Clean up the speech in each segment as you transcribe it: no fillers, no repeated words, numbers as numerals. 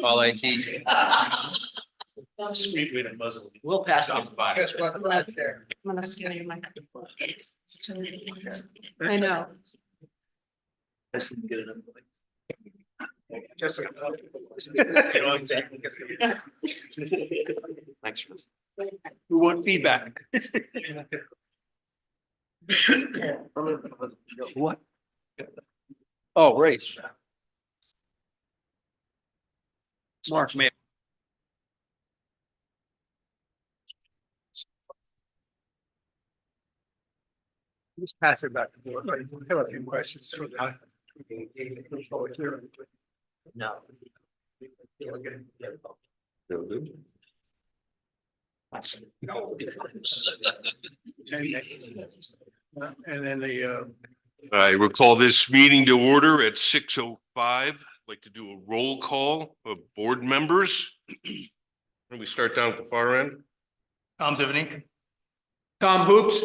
All IT. Sweet way to muzzle. We'll pass it. Guess what? Right there. I'm gonna scan your mic. I know. Just. Thanks. We want feedback. What? Oh, race. Mark, man. Just pass it back. I have a few questions. No. And then the, I will call this meeting to order at 6:05. I'd like to do a roll call of board members. And we start down at the far end. Tom Tiffany. Tom Hoops.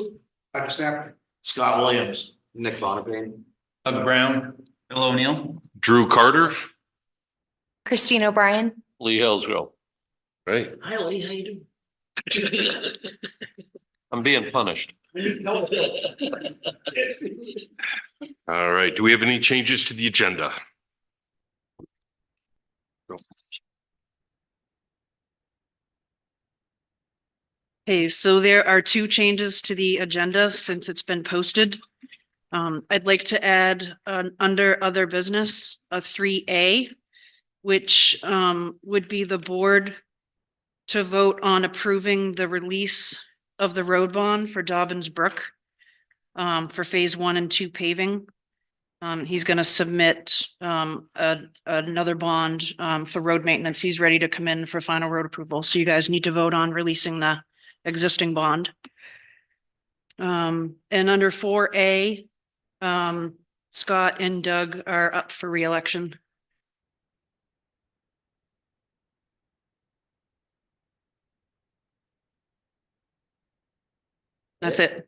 Roger Snapper. Scott Williams. Nick Bonnebrand. Doug Brown. Bill O'Neill. Drew Carter, Christine O'Brien. Lee Hillsgrove. right? Hi Lee, how you doing? I'm being punished. All right. Do we have any changes to the agenda? Okay, so there are two changes to the agenda since it's been posted. I'd like to add under other business, a 3A, which would be the board to vote on approving the release of the road bond for Dobbins Brook for phase 1 and 2 paving. He's going to submit another bond for road maintenance. He's ready to come in for final road approval. So you guys need to vote on releasing the existing bond. And under 4A, Scott and Doug are up for re-election. That's it.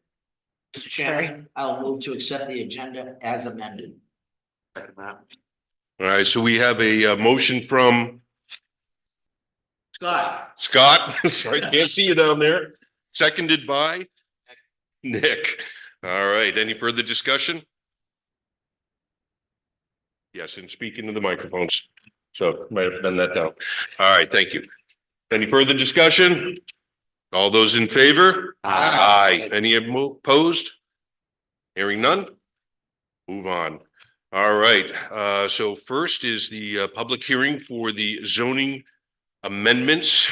Mr. Chairman, I'll move to accept the agenda as amended. All right. So we have a motion from Scott. Scott. Sorry, can't see you down there. Seconded by Nick. All right. Any further discussion? Yes, and speak into the microphones. So might have done that down. All right. Thank you. Any further discussion? All those in favor? Aye. Any opposed? Hearing none? Move on. All right. So first is the public hearing for the zoning amendments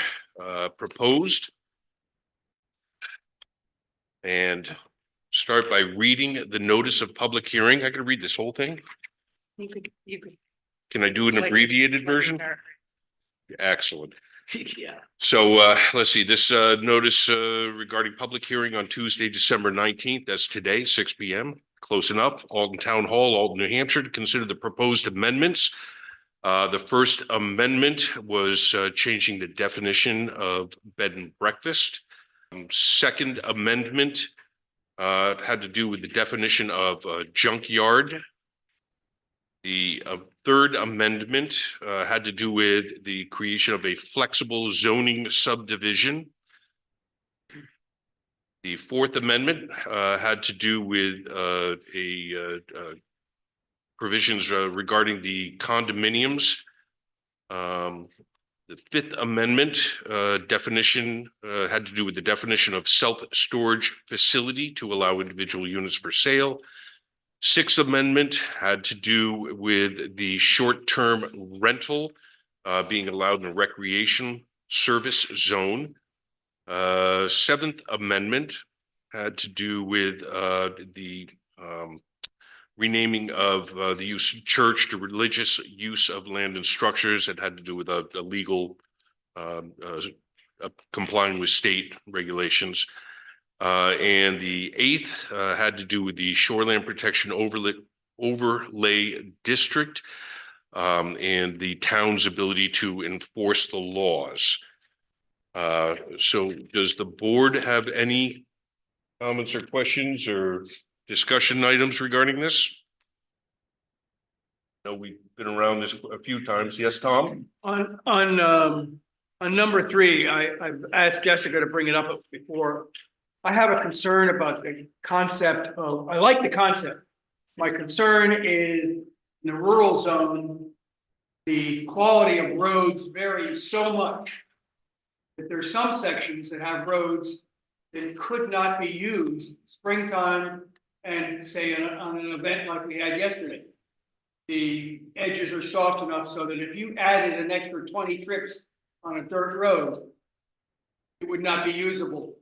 proposed. And start by reading the notice of public hearing. I can read this whole thing. You could. Can I do an abbreviated version? Excellent. Yeah. So let's see, this notice regarding public hearing on Tuesday, December 19th, that's today, 6 p.m. Close enough. Alton Town Hall, Alton, New Hampshire, to consider the proposed amendments. The first amendment was changing the definition of bed and breakfast. Second amendment had to do with the definition of junkyard. The third amendment had to do with the creation of a flexible zoning subdivision. The fourth amendment had to do with provisions regarding the condominiums. The fifth amendment definition had to do with the definition of self-storage facility to allow individual units for sale. Sixth amendment had to do with the short-term rental being allowed in a recreation service zone. Seventh amendment had to do with the renaming of the use of church to religious use of land and structures. It had to do with a legal complying with state regulations. And the eighth had to do with the Shoreland Protection Overlay District and the town's ability to enforce the laws. So does the board have any comments or questions or discussion items regarding this? know we've been around this a few times. Yes, Tom? On number 3, I've asked Jessica to bring it up before. I have a concern about the concept of, I like the concept. My concern is in the rural zone, the quality of roads varies so much that there's some sections that have roads that could not be used springtime and say on an event like we had yesterday. The edges are soft enough so that if you added an extra 20 trips on a dirt road, it would not be usable.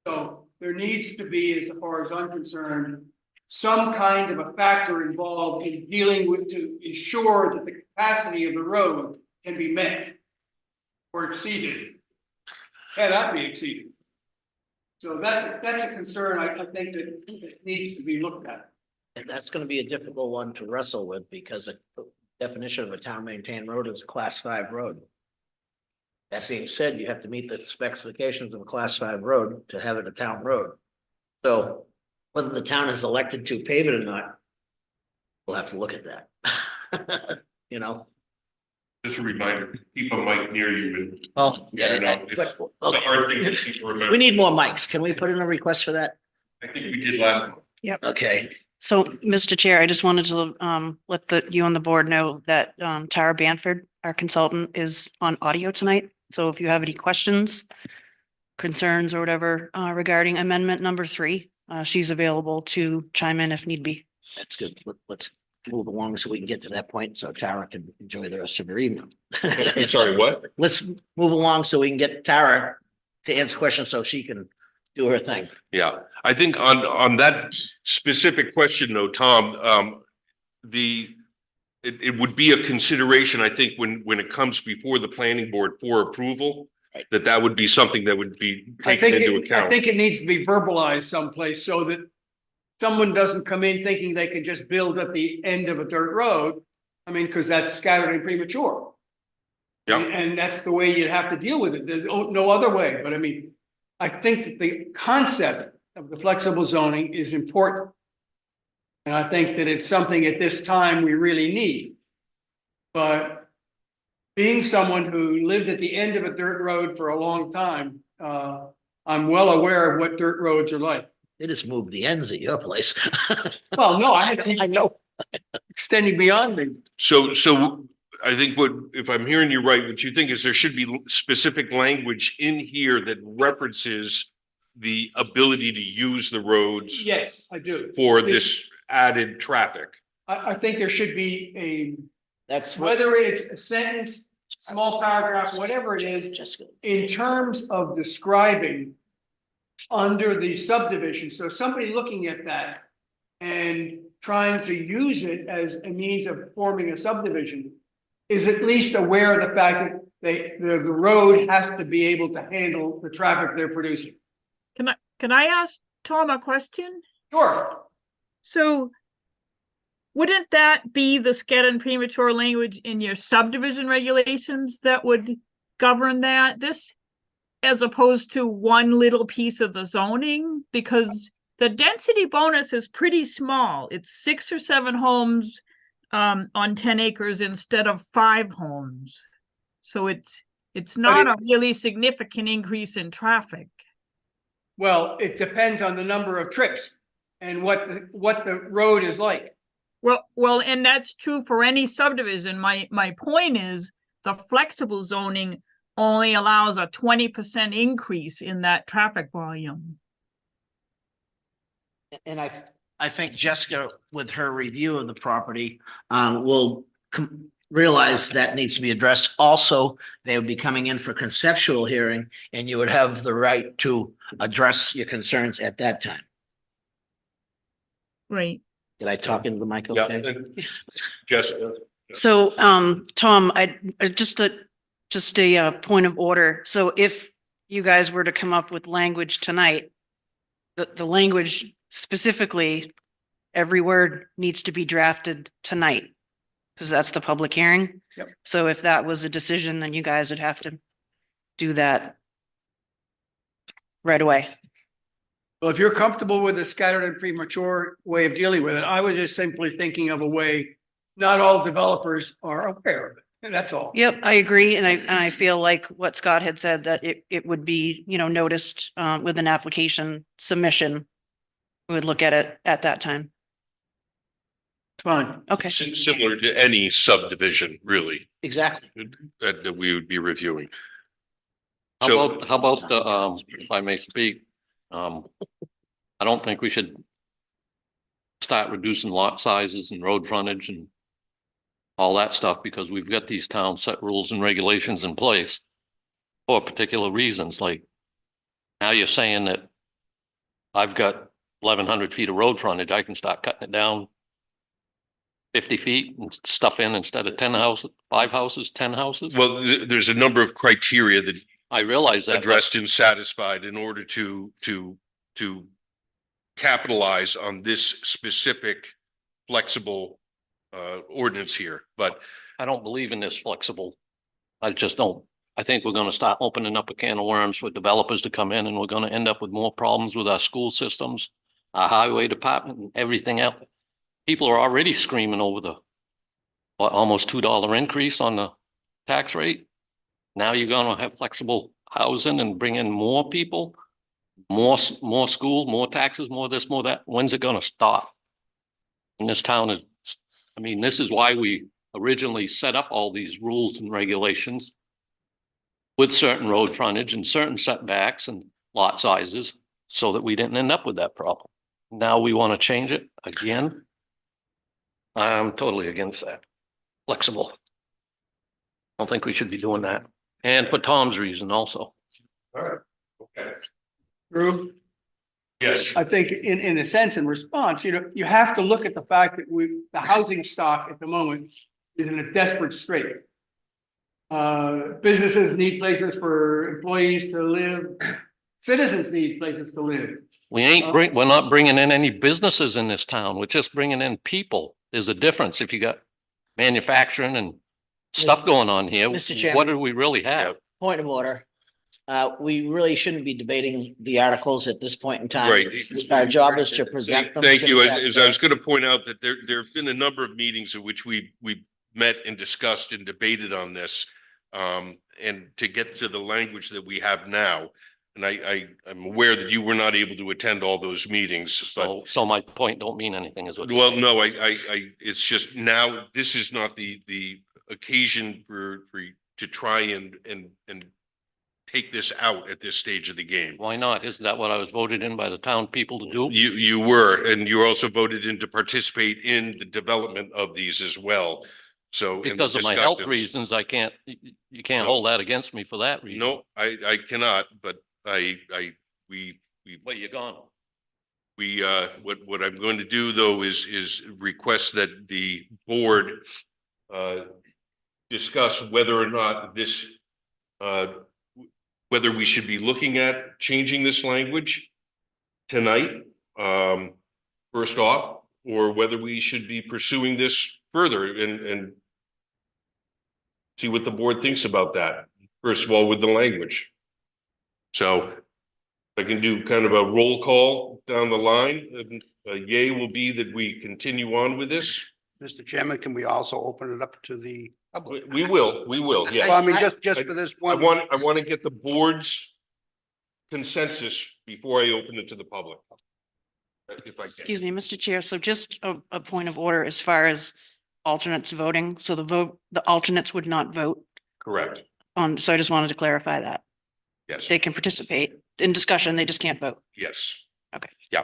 So there needs to be, as far as I'm concerned, some kind of a factor involved in dealing with to ensure that the capacity of the road can be met or exceeded. Cannot be exceeded. So that's a concern I think that it needs to be looked at. And that's gonna be a difficult one to wrestle with because the definition of a town maintained road is a class 5 road. That being said, you have to meet the specifications of a class 5 road to have it a town road. So whether the town is elected to pave it or not, we'll have to look at that. You know? Just a reminder, keep a mic near you. Well, Yeah, no, but- it's a okay. hard thing to keep remember. We need more mics. Can we put in a request for that? I think we did last month. Okay. So, Mr. Chair, I just wanted to let you on the board know that Tara Banford, our consultant, is on audio tonight. So if you have any questions, concerns or whatever regarding amendment number 3, she's available to chime in if need be. That's good. Let's move along so we can get to that point so Tara can enjoy the rest of her evening. I'm sorry, what? Let's move along so we can get Tara to answer questions so she can do her thing. Yeah, I think on that specific question though, Tom, it would be a consideration, I think, when it comes before the planning board for approval, Right. that would be something that would be I taken think into I account. think it needs to be verbalized someplace so that someone doesn't come in thinking they can just build at the end of a dirt road. I mean, because that's scattered and premature. Yeah. And that's the way you'd have to deal with it. There's no other way. But I mean, I think that the concept of the flexible zoning is important. And I think that it's something at this time we really need. But being someone who lived at the end of a dirt road for a long time, I'm well aware of what dirt roads are like. They just moved the ends at your place. Well, no, I I know. extending beyond me. So I think if I'm hearing you right, what you think is there should be specific language in here that references the ability to use the roads Yes, I do. for this added traffic. I think there should be That's what. whether it's a sentence, small paragraph, whatever it is, Jessica. in terms of describing under the subdivision. So somebody looking at that and trying to use it as a means of forming a subdivision is at least aware of the fact that the road has to be able to handle the traffic they're producing. Can I ask Tom a question? Sure. So wouldn't that be the scattered and premature language in your subdivision regulations that would govern that? This, as opposed to one little piece of the zoning, because the density bonus is pretty small. It's 6 or 7 homes on 10 acres instead of 5 homes. So it's not a really significant increase in traffic. Well, it depends on the number of trips and what the road is like. Well, and that's true for any subdivision. My point is the flexible zoning only allows a 20% increase in that traffic volume. And I think Jessica, with her review of the property, will realize that needs to be addressed. Also, they would be coming in for conceptual hearing and you would have the right to address your concerns at that time. Right. Did I talk into the mic? Yeah, Okay. and Jessica. So, Tom, just a point of order. So if you guys were to come up with language tonight, the language specifically, every word needs to be drafted tonight because that's the public hearing. Yep. So if that was a decision, then you guys would have to do that right away. Well, if you're comfortable with the scattered and premature way of dealing with it, I was just simply thinking of a way not all developers are aware of it, and that's all. Yep, I agree. And I feel like what Scott had said, that it would be, noticed with an application submission. We would look at it at that time. Fine. Okay. Similar to any subdivision, really, Exactly. that we would be reviewing. How So, about the, if I may speak, I don't think we should start reducing lot sizes and road frontage and all that stuff, because we've got these town set rules and regulations in place for particular reasons. Like now you're saying that I've got 1,100 feet of road frontage, I can start cutting it down 50 feet and stuff in instead of 10 houses, 5 houses, 10 houses. well, there's a number of criteria that I realize that, but addressed and satisfied in order to capitalize on this specific flexible ordinance here, but I don't believe in this flexible. I just don't. I think we're gonna start opening up a can of worms for developers to come in, and we're gonna end up with more problems with our school systems, our highway department, and everything else. People are already screaming over the almost $2 increase on the tax rate. Now you're gonna have flexible housing and bring in more people, more school, more taxes, more this, more that. When's it gonna stop? And this town is, I mean, this is why we originally set up all these rules and regulations with certain road frontage and certain setbacks and lot sizes, so that we didn't end up with that problem. Now we want to change it again. I'm totally against that. Flexible. I don't think we should be doing that. And for Tom's reason also. all right, okay. Drew, Yes, I think in a sense, in response, you have to look at the fact that the housing stock at the moment is in a desperate strait. Businesses need places for employees to live. Citizens need places to live. We're not bringing in any businesses in this town. We're just bringing in people. There's a difference. If you got manufacturing and stuff going on here, Mr. Chairman. what do we really have? Point of order. We really shouldn't be debating the articles at this point in time. Right. Our job is to present them. Thank to you. the As I taxpayer. was going to point out that there have been a number of meetings in which we met and discussed and debated on this. And to get to the language that we have now, and I'm aware that you were not able to attend all those meetings, but So my point don't mean anything is what. you're well, saying. no, it's just now, this is not the occasion for to try and take this out at this stage of the game. Why not? Isn't that what I was voted in by the town people to do? You were, and you also voted in to participate in the development of these as well. So. in the Because of my health discussions. reasons, I can't, you can't No. hold that against me for that reason. No, I cannot, but we, But you're gone. what I'm going to do though is request that the board discuss whether or not this, whether we should be looking at changing this language tonight, first off, or whether we should be pursuing this further and see what the board thinks about that, first of all, with the language. So I can do kind of a roll call down the line, and a yay will be that we continue on with this. Mr. Chairman, can we also open it up to the public? We will, Well, I yes. mean, just for this I one. want to get the board's consensus before I open it to the public. If I can. Excuse me, Mr. Chair. So just a point of order as far as alternates voting. So the alternates would not vote. Correct, So I just wanted to clarify that. yes, They can participate in discussion. They just can't vote. yes. Okay. Yeah.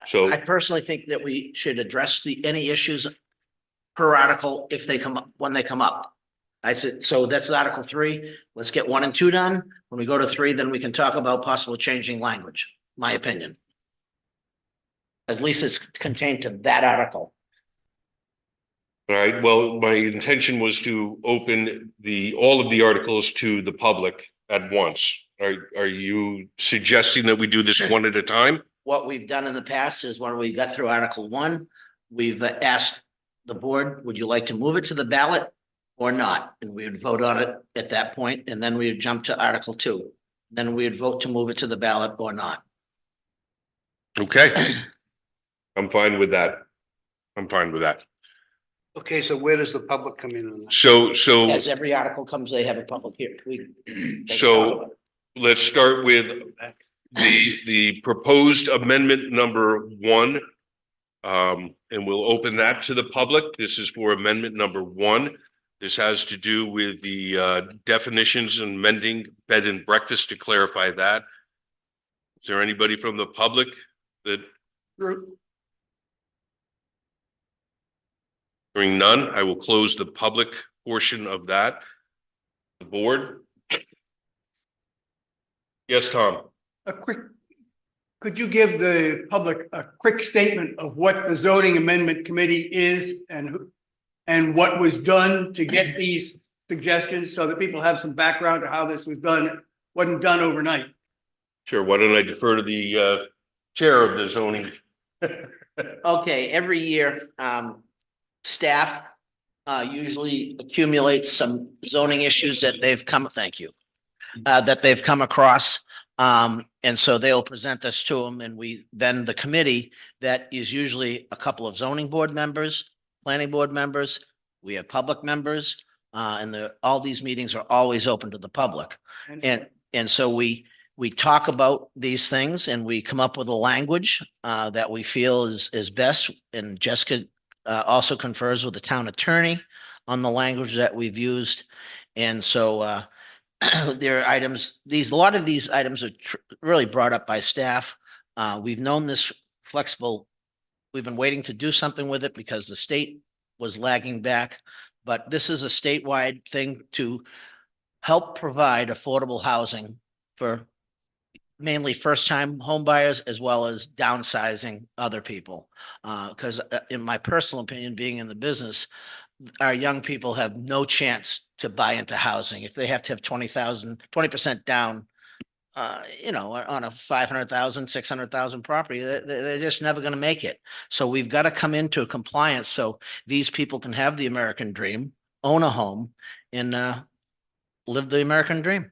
So, I personally think that we should address any issues per article if they come up, when they come up. I said, so that's Article 3. Let's get 1 and 2 done. When we go to 3, then we can talk about possibly changing language, my opinion. At least it's contained to that article. all right, well, my intention was to open all of the articles to the public at once. Are you suggesting that we do this one at a time? What we've done in the past is when we got through Article 1, we've asked the board, would you like to move it to the ballot or not? And we would vote on it at that point, and then we would jump to Article 2. Then we would vote to move it to the ballot or not. Okay. I'm fine with that. I'm fine with that. Okay, so where does the public come in on that? So As every article comes, they have a public hearing. They can talk So about it. let's start with the proposed amendment number 1. And we'll open that to the public. This is for amendment number 1. This has to do with the definitions and amending bed and breakfast to clarify that. Is there anybody from the public that? Hearing none, I will close the public portion of that. The board. Yes, Tom. Could you give the public a quick statement of what the zoning amendment committee is and what was done to get these suggestions so that people have some background to how this was done? It wasn't done overnight. Sure. Why don't I defer to the chair of the zoning? Okay, every year, staff usually accumulates some zoning issues that they've come, thank you, that they've come across. And so they'll present this to them, and then the committee, that is usually a couple of zoning board members, planning board members, we have public members, and all these meetings are always open to the public. And so we talk about these things, and we come up with a language that we feel is best. And Jessica also confers with the town attorney on the language that we've used. And so there are items, a lot of these items are really brought up by staff. We've known this flexible. We've been waiting to do something with it because the state was lagging back. But this is a statewide thing to help provide affordable housing for mainly first-time home buyers as well as downsizing other people. Because in my personal opinion, being in the business, our young people have no chance to buy into housing. If they have to have 20% down, on a 500,000, 600,000 property, they're just never going to make it. So we've got to come into compliance so these people can have the American dream, own a home, and live the American dream.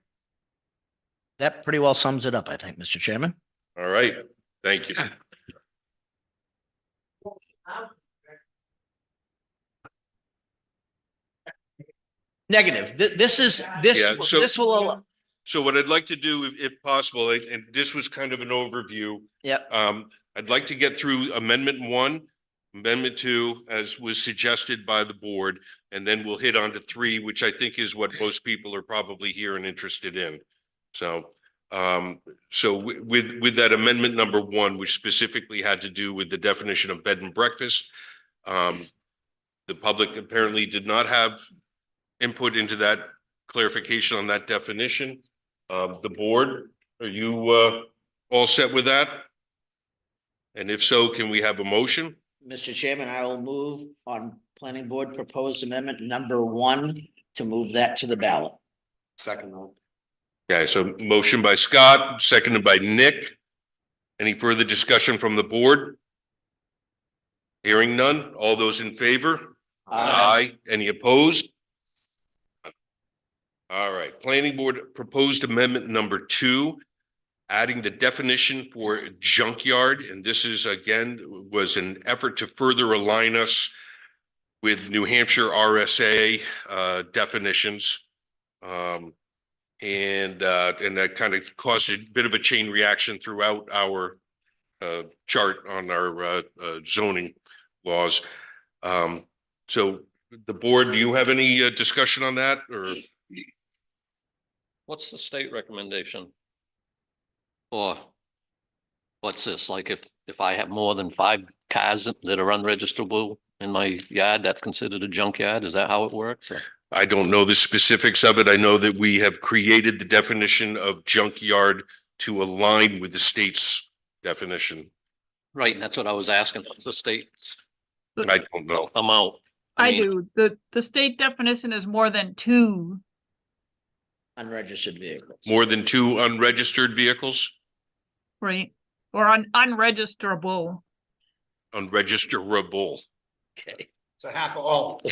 That pretty well sums it up, I think, Mr. Chairman. All right, thank you. Negative. Yeah, This will, So what I'd like to do, if possible, and this was kind of an overview. yep. I'd like to get through amendment 1, amendment 2, as was suggested by the board, and then we'll hit on to 3, which I think is what most people are probably here and interested in. So, with that amendment number 1, which specifically had to do with the definition of bed and breakfast, the public apparently did not have input into that clarification on that definition. The board, are you all set with that? And if so, can we have a motion? Mr. Chairman, I will move on planning board proposed amendment number 1 to move that to the ballot. Second note. Okay, so motion by Scott, seconded by Nick. Any further discussion from the board? Hearing none. All those in favor? Aye. Any opposed? All right, planning board proposed amendment number 2, adding the definition for junkyard. And this is, again, was an effort to further align us with New Hampshire RSA definitions. And that kind of caused a bit of a chain reaction throughout our chart on our zoning laws. So the board, do you have any discussion on that, or? What's the state recommendation? Or what's this, like if I have more than 5 cars that are unregisterable in my yard, that's considered a junkyard? Is that how it works? Or? I don't know the specifics of it. I know that we have created the definition of junkyard to align with the state's definition. Right, and that's what I was asking, what's the state I don't know. amount? I mean, do. The state definition is more than 2. Unregistered vehicles. More than 2 unregistered vehicles? Right, or unregisterable. Unregisterable. Okay. So half of all.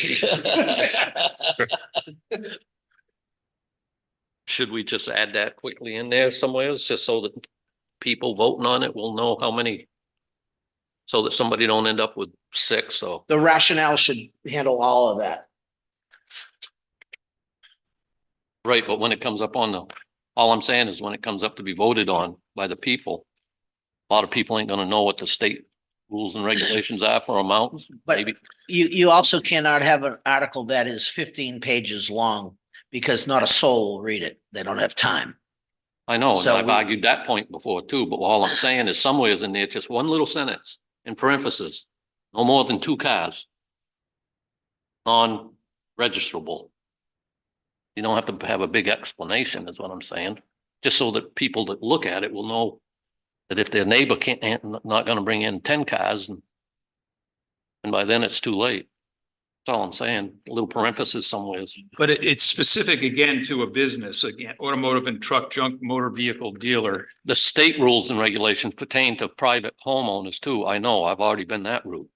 should we just add that quickly in there somewhere, just so that people voting on it will know how many so that somebody don't end up with 6 or, The rationale should handle all of that. right, but when it comes up on the, all I'm saying is when it comes up to be voted on by the people, a lot of people ain't gonna know what the state rules and regulations are for amounts, But- maybe. You also cannot have an article that is 15 pages long because not a soul will read it. They don't have time. I know, and So I've we- argued that point before too, but all I'm saying is somewhere in there, just one little sentence in parentheses, no more than 2 cars. Non-registrable. You don't have to have a big explanation, is what I'm saying, just so that people that look at it will know that if their neighbor can't, not gonna bring in 10 cars and by then it's too late. That's all I'm saying, a little parenthesis somewhere. But it's specific again to a business, again, automotive and truck junk motor vehicle dealer. The state rules and regulations pertain to private homeowners too. I know, I've already been that route.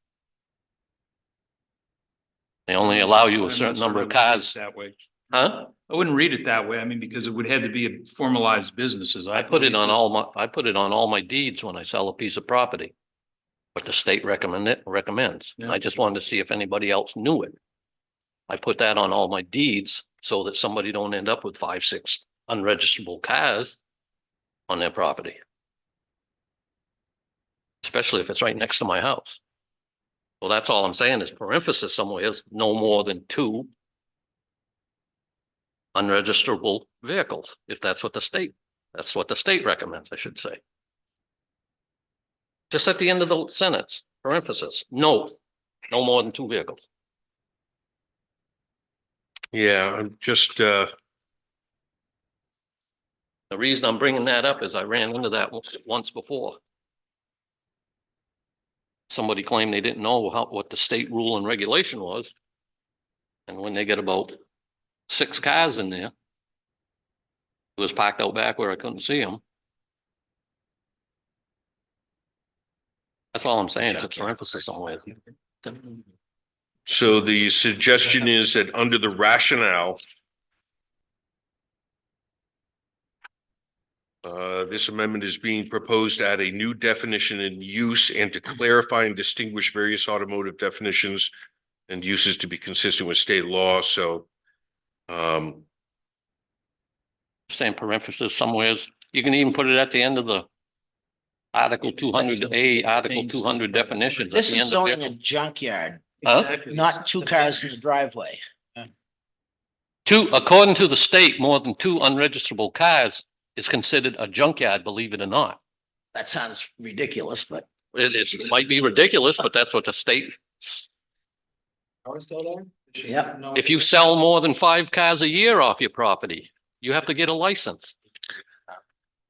They only allow you I'm a not certain number certain of I would read it cars, that way. huh? I wouldn't read it that way. I mean, because it would have to be a formalized businesses. I put it on all my deeds when I sell a piece of property. But the state recommends. Yeah. I just wanted to see if anybody else knew it. I put that on all my deeds so that somebody don't end up with 5, 6 unregisterable cars on their property. Especially if it's right next to my house. Well, that's all I'm saying is parenthesis somewhere is no more than 2 unregisterable vehicles, if that's what the state recommends, I should say. Just at the end of the sentence, parenthesis, no more than 2 vehicles. Yeah, I'm just, The reason I'm bringing that up is I ran into that once before. Somebody claimed they didn't know what the state rule and regulation was. And when they get about 6 cars in there, it was parked out back where I couldn't see them. That's all I'm saying, just parenthesis somewhere. so the suggestion is that under the rationale, this amendment is being proposed to add a new definition in use and to clarify and distinguish various automotive definitions and uses to be consistent with state law. So, Same parenthesis somewheres. You can even put it at the end of the Article 200A, Article 200 definitions. at This the is end of zoning it. a junkyard, Huh? Exactly. not 2 cars in the driveway. According to the state, more than 2 unregisterable cars is considered a junkyard, believe it or not. That sounds ridiculous, but It might be ridiculous, but that's what the state, yep. if you sell more than 5 cars a year off your property, you have to get a license.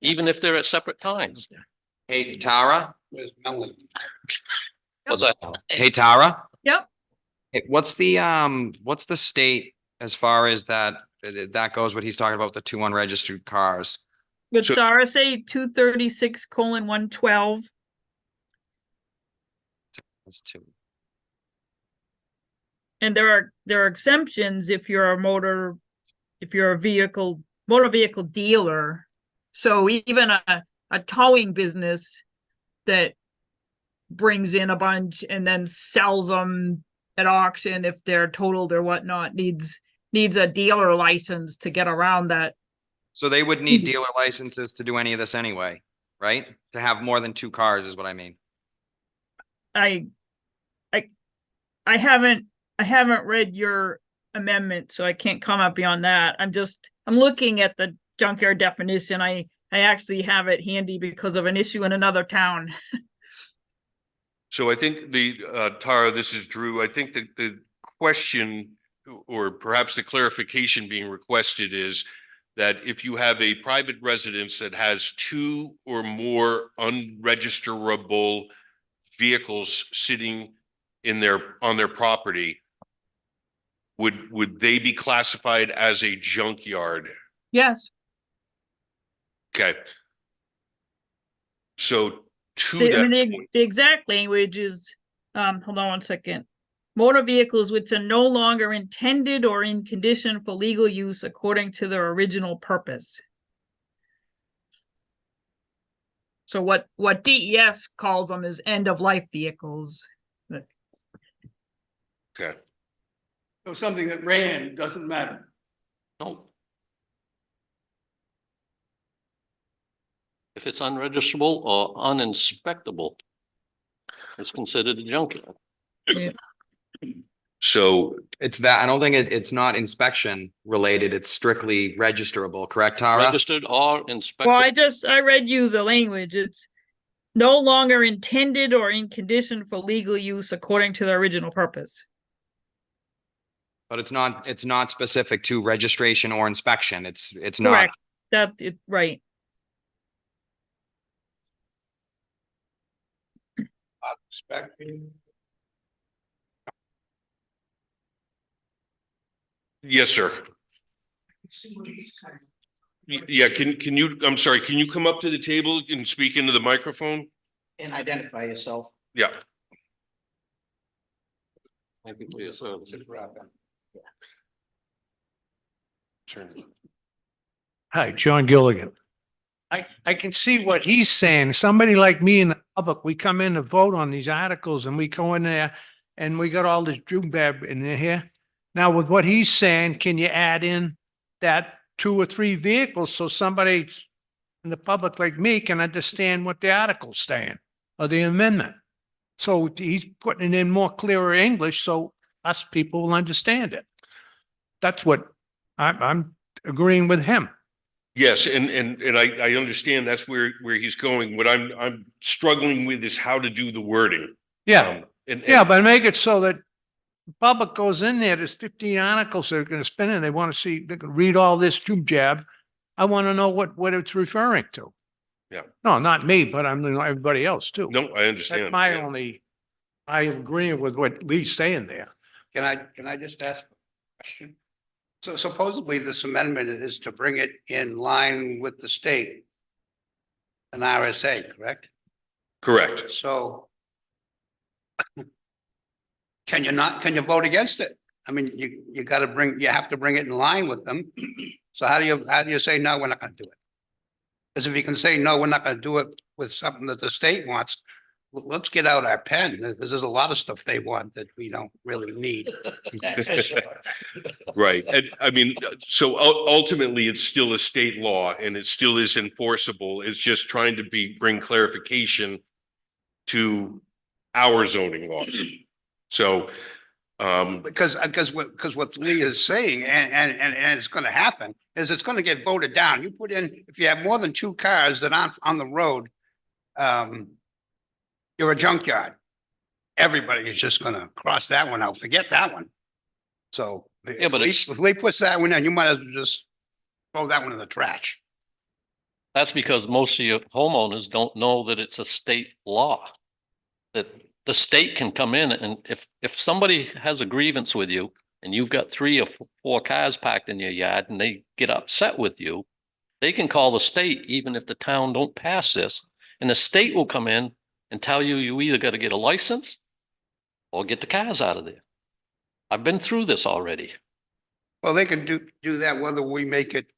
Even if they're at separate times. Hey, Tara. Where's Melanie? Was that? Hey, Tara. Yep. Hey, what's the state as far as that goes, what he's talking about, the 2 unregistered cars? With So- RSA 236:112, That's 2. and there are exemptions if you're a motor vehicle dealer. So even a towing business that brings in a bunch and then sells them at auction, if they're totaled or whatnot, needs a dealer license to get around that. So they would need dealer licenses to do any of this anyway, right? To have more than 2 cars is what I mean. I haven't read your amendment, so I can't comment beyond that. I'm looking at the junkyard definition. I actually have it handy because of an issue in another town. So I think Tara, this is Drew. I think that the question or perhaps the clarification being requested is that if you have a private residence that has 2 or more unregisterable vehicles sitting on their property, would they be classified as a junkyard? Yes. Okay. So to The, I that mean, point, the exact language is, hold on one second. Motor vehicles which are no longer intended or in condition for legal use according to their original purpose. So what DES calls them is end-of-life vehicles. Okay. So something that ran doesn't matter. No. If it's unregisterable or uninspectable, it's considered a junkyard. So It's that, I don't think it's not inspection related. It's strictly registerable, correct, Tara? Registered or Well, inspected. I read you the language. It's no longer intended or in condition for legal use according to the original purpose. But it's not specific to registration or inspection. It's not. Correct. That it, right. yes, sir. Yeah, can you, I'm sorry, can you come up to the table and speak into the microphone? And identify yourself. Yeah. Thank you for your service. Hi, John Gilligan. I can see what he's saying. Somebody like me in the public, we come in to vote on these articles and we go in there and we got all this bab in here. Now with what he's saying, can you add in that 2 or 3 vehicles so somebody in the public like me can understand what the article's saying or the amendment? So he's putting it in more clearer English so us people will understand it. That's what I'm agreeing with him. Yes, and I understand that's where he's going. What I'm struggling with is how to do the wording. Yeah. And Yeah, but make it so that the public goes in there, there's 15 articles they're gonna spin and they want to see, they can read all this jib jab. I want to know what it's referring to. Yeah. No, not me, but I'm, everybody else too. No, I understand. That's my Yeah. only, I agree with what Lee's saying there. Can I just ask a question? So supposedly this amendment is to bring it in line with the state. An RSA, correct? Correct. So can you vote against it? I mean, you have to bring it in line with them. So how do you say, no, we're not gonna do it? Because if you can say, no, we're not gonna do it with something that the state wants, let's get out our pen, because there's a lot of stuff they want that we don't really need. Right. And I mean, so ultimately, it's still a state law and it still is enforceable. It's just trying to bring clarification to our zoning laws. So, Because what Lee is saying, and it's gonna happen, is it's gonna get voted down. You put in, if you have more than 2 cars that aren't on the road, you're a junkyard. Everybody is just gonna cross that one out, forget that one. So Yeah, but it's- if Lee puts that one in, you might as well just throw that one in the trash. That's because most of your homeowners don't know that it's a state law. That the state can come in and if somebody has a grievance with you and you've got 3 or 4 cars parked in your yard and they get upset with you, they can call the state even if the town don't pass this, and the state will come in and tell you, you either got to get a license or get the cars out of there. I've been through this already. Well, they can do that whether we make it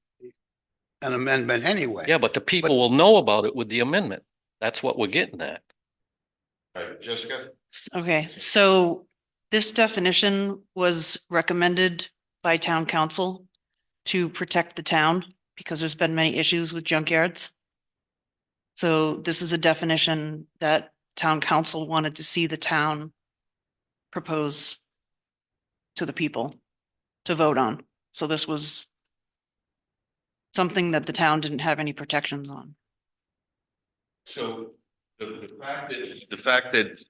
an amendment anyway. Yeah, but the people will know about it with the amendment. That's what we're getting at. Jessica? Okay, so this definition was recommended by town council to protect the town because there's been many issues with junkyards. So this is a definition that town council wanted to see the town propose to the people to vote on. So this was something that the town didn't have any protections on. So the fact that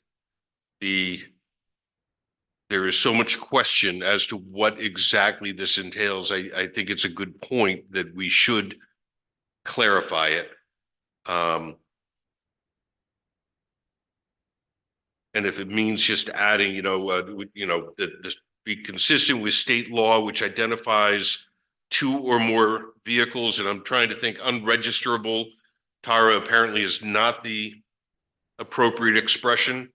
there is so much question as to what exactly this entails, I think it's a good point that we should clarify it. And if it means just adding, that be consistent with state law, which identifies 2 or more vehicles, and I'm trying to think unregisterable, Tara, apparently is not the appropriate expression.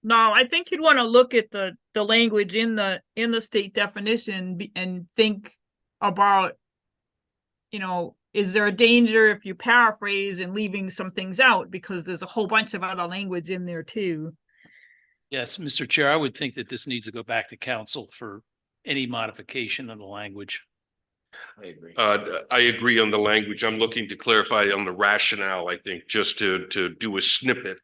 No, I think you'd want to look at the language in the state definition and think about, is there a danger if you paraphrase and leaving some things out? Because there's a whole bunch of other language in there too. Yes, Mr. Chair, I would think that this needs to go back to council for any modification of the language. I agree. I agree on the language. I'm looking to clarify on the rationale, I think, just to do a snippet.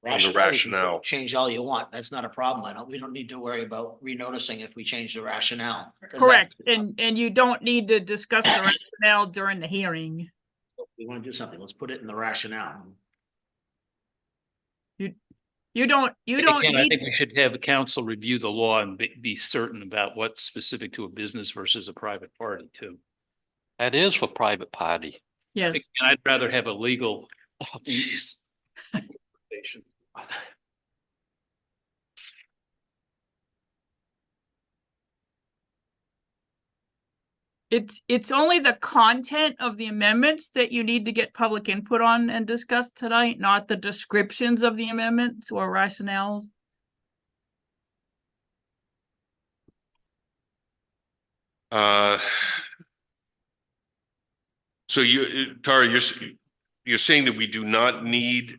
On the You can rationale. Change all you want. That's not a problem. We don't need to worry about renoticing if we change the rationale. 'Cause that- Correct. And you don't need to discuss the rationale during the hearing. We want to do something. Let's put it in the rationale. You don't Again, I need, think we should have a council review the law and be certain about what's specific to a business versus a private party too. That is for private party. yes. And I'd rather have a legal. Oh, jeez. It's only the content of the amendments that you need to get public input on and discuss tonight, not the descriptions of the amendments or rationales. So Tara, you're saying that we do not need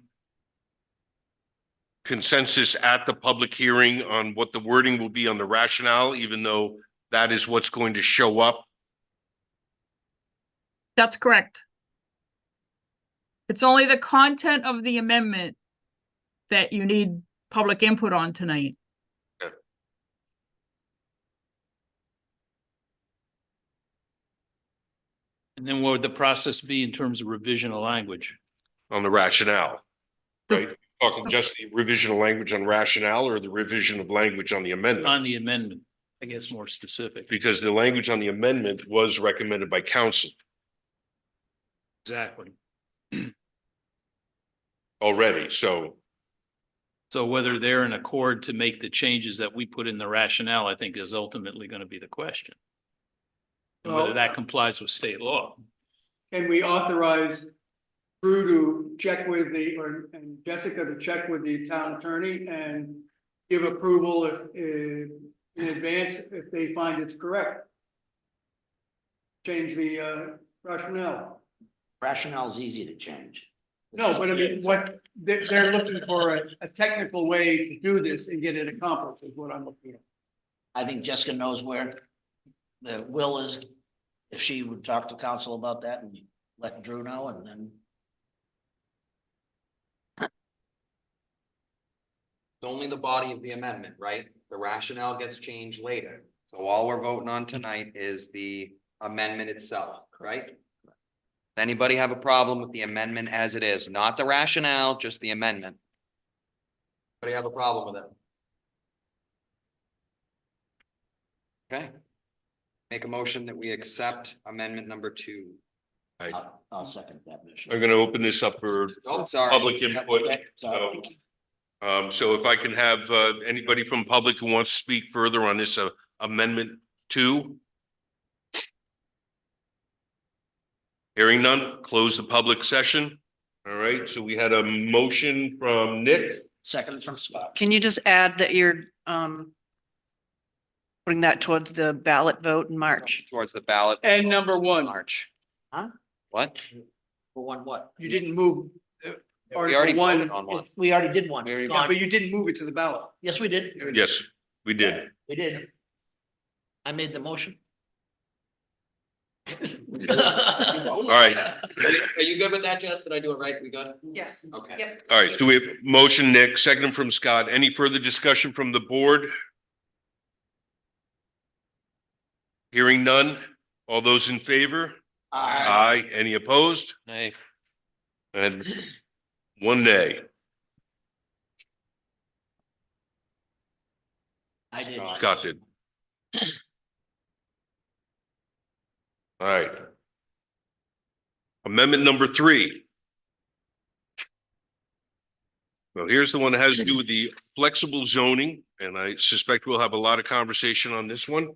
consensus at the public hearing on what the wording will be on the rationale, even though that is what's going to show up? That's correct. It's only the content of the amendment that you need public input on tonight. And then what would the process be in terms of revision of language? On the rationale, right? Talking just the revision of language on rationale or the revision of language on the amendment? On the amendment, I guess more specific. Because the language on the amendment was recommended by council Exactly. already, so. So whether they're in accord to make the changes that we put in the rationale, I think is ultimately going to be the question. And whether Well- that complies with state law. Can we authorize Drew to check with and Jessica to check with the town attorney and give approval if in advance if they find it's correct? Change the rationale. Rationale is easy to change. No, but I mean, what, they're looking for a technical way to do this and get it accomplished is what I'm looking at. I think Jessica knows where the will is. If she would talk to council about that and let Drew know, and then It's only the body of the amendment, right? The rationale gets changed later. So all we're voting on tonight is the amendment itself, right? Does anybody have a problem with the amendment as it is? Not the rationale, just the amendment. Anybody have a problem with it? Okay. Make a motion that we accept amendment number 2. I'll second that. Mission. I'm gonna open this up for Oh, sorry. public input. Okay, sorry. So if I can have anybody from public who wants to speak further on this amendment 2. Hearing none, close the public session. All right, so we had a motion from Nick. Second from Scott. Can you just add that you're putting that towards the ballot vote in March? Towards the ballot. And number one, March. Huh? What? For one what? you didn't move. We already Article voted on one. We already did one. We already- Yeah, but you didn't move it to the ballot. Yes, we did. Yes, we did. We did. I made the motion. All right, Are you good with that, Jess? Did I do it right? We got it? Yes. Okay. Yep. all right. So we have motion, Nick, second from Scott. Any further discussion from the board? Hearing none. All those in favor? Aye. Any opposed? Nay. And one nay. I did. Scott did. All right. Amendment number 3. Well, here's the one that has to do with the flexible zoning, and I suspect we'll have a lot of conversation on this one.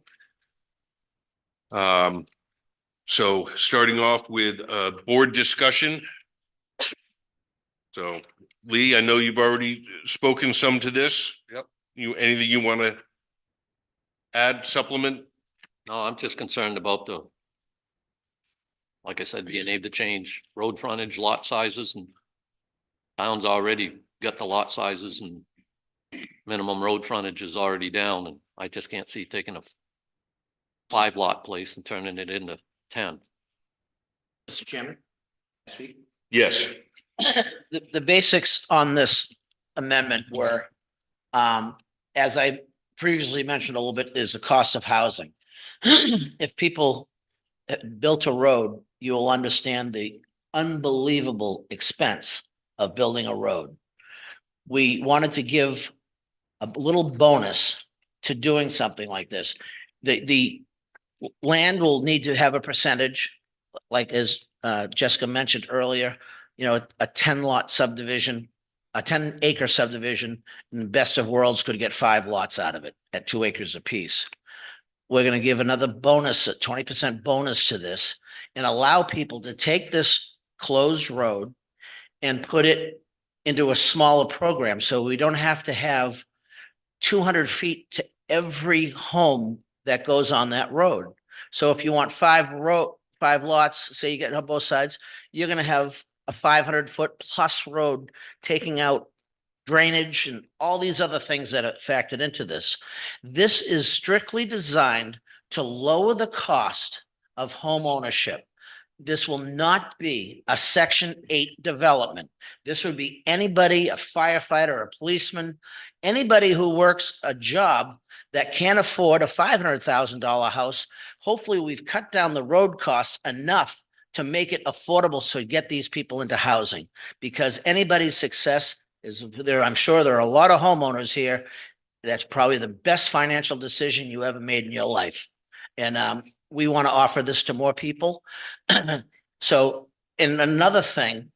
So starting off with board discussion. So Lee, I know you've already spoken some to this. Yep. Anything you want to add, supplement? No, I'm just concerned about like I said, being able to change road frontage, lot sizes, and towns already got the lot sizes and minimum road frontage is already down, and I just can't see taking a 5 lot place and turning it into 10. Mr. Chairman? Speak. Yes. The basics on this amendment were, as I previously mentioned a little bit, is the cost of housing. If people built a road, you will understand the unbelievable expense of building a road. We wanted to give a little bonus to doing something like this. The land will need to have a percentage, like as Jessica mentioned earlier, you know, a 10 lot subdivision, a 10 acre subdivision, in the best of worlds could get 5 lots out of it at 2 acres apiece. We're going to give another bonus, a 20% bonus to this, and allow people to take this closed road and put it into a smaller program. So we don't have to have 200 feet to every home that goes on that road. So if you want 5 lots, say you get on both sides, you're going to have a 500-foot plus road taking out drainage and all these other things that are factored into this. This is strictly designed to lower the cost of home ownership. This will not be a Section 8 development. This would be anybody, a firefighter, a policeman, anybody who works a job that can't afford a $500,000 house. Hopefully, we've cut down the road costs enough to make it affordable so get these people into housing, because anybody's success is there. I'm sure there are a lot of homeowners here. That's probably the best financial decision you ever made in your life. And we want to offer this to more people. So, and another thing,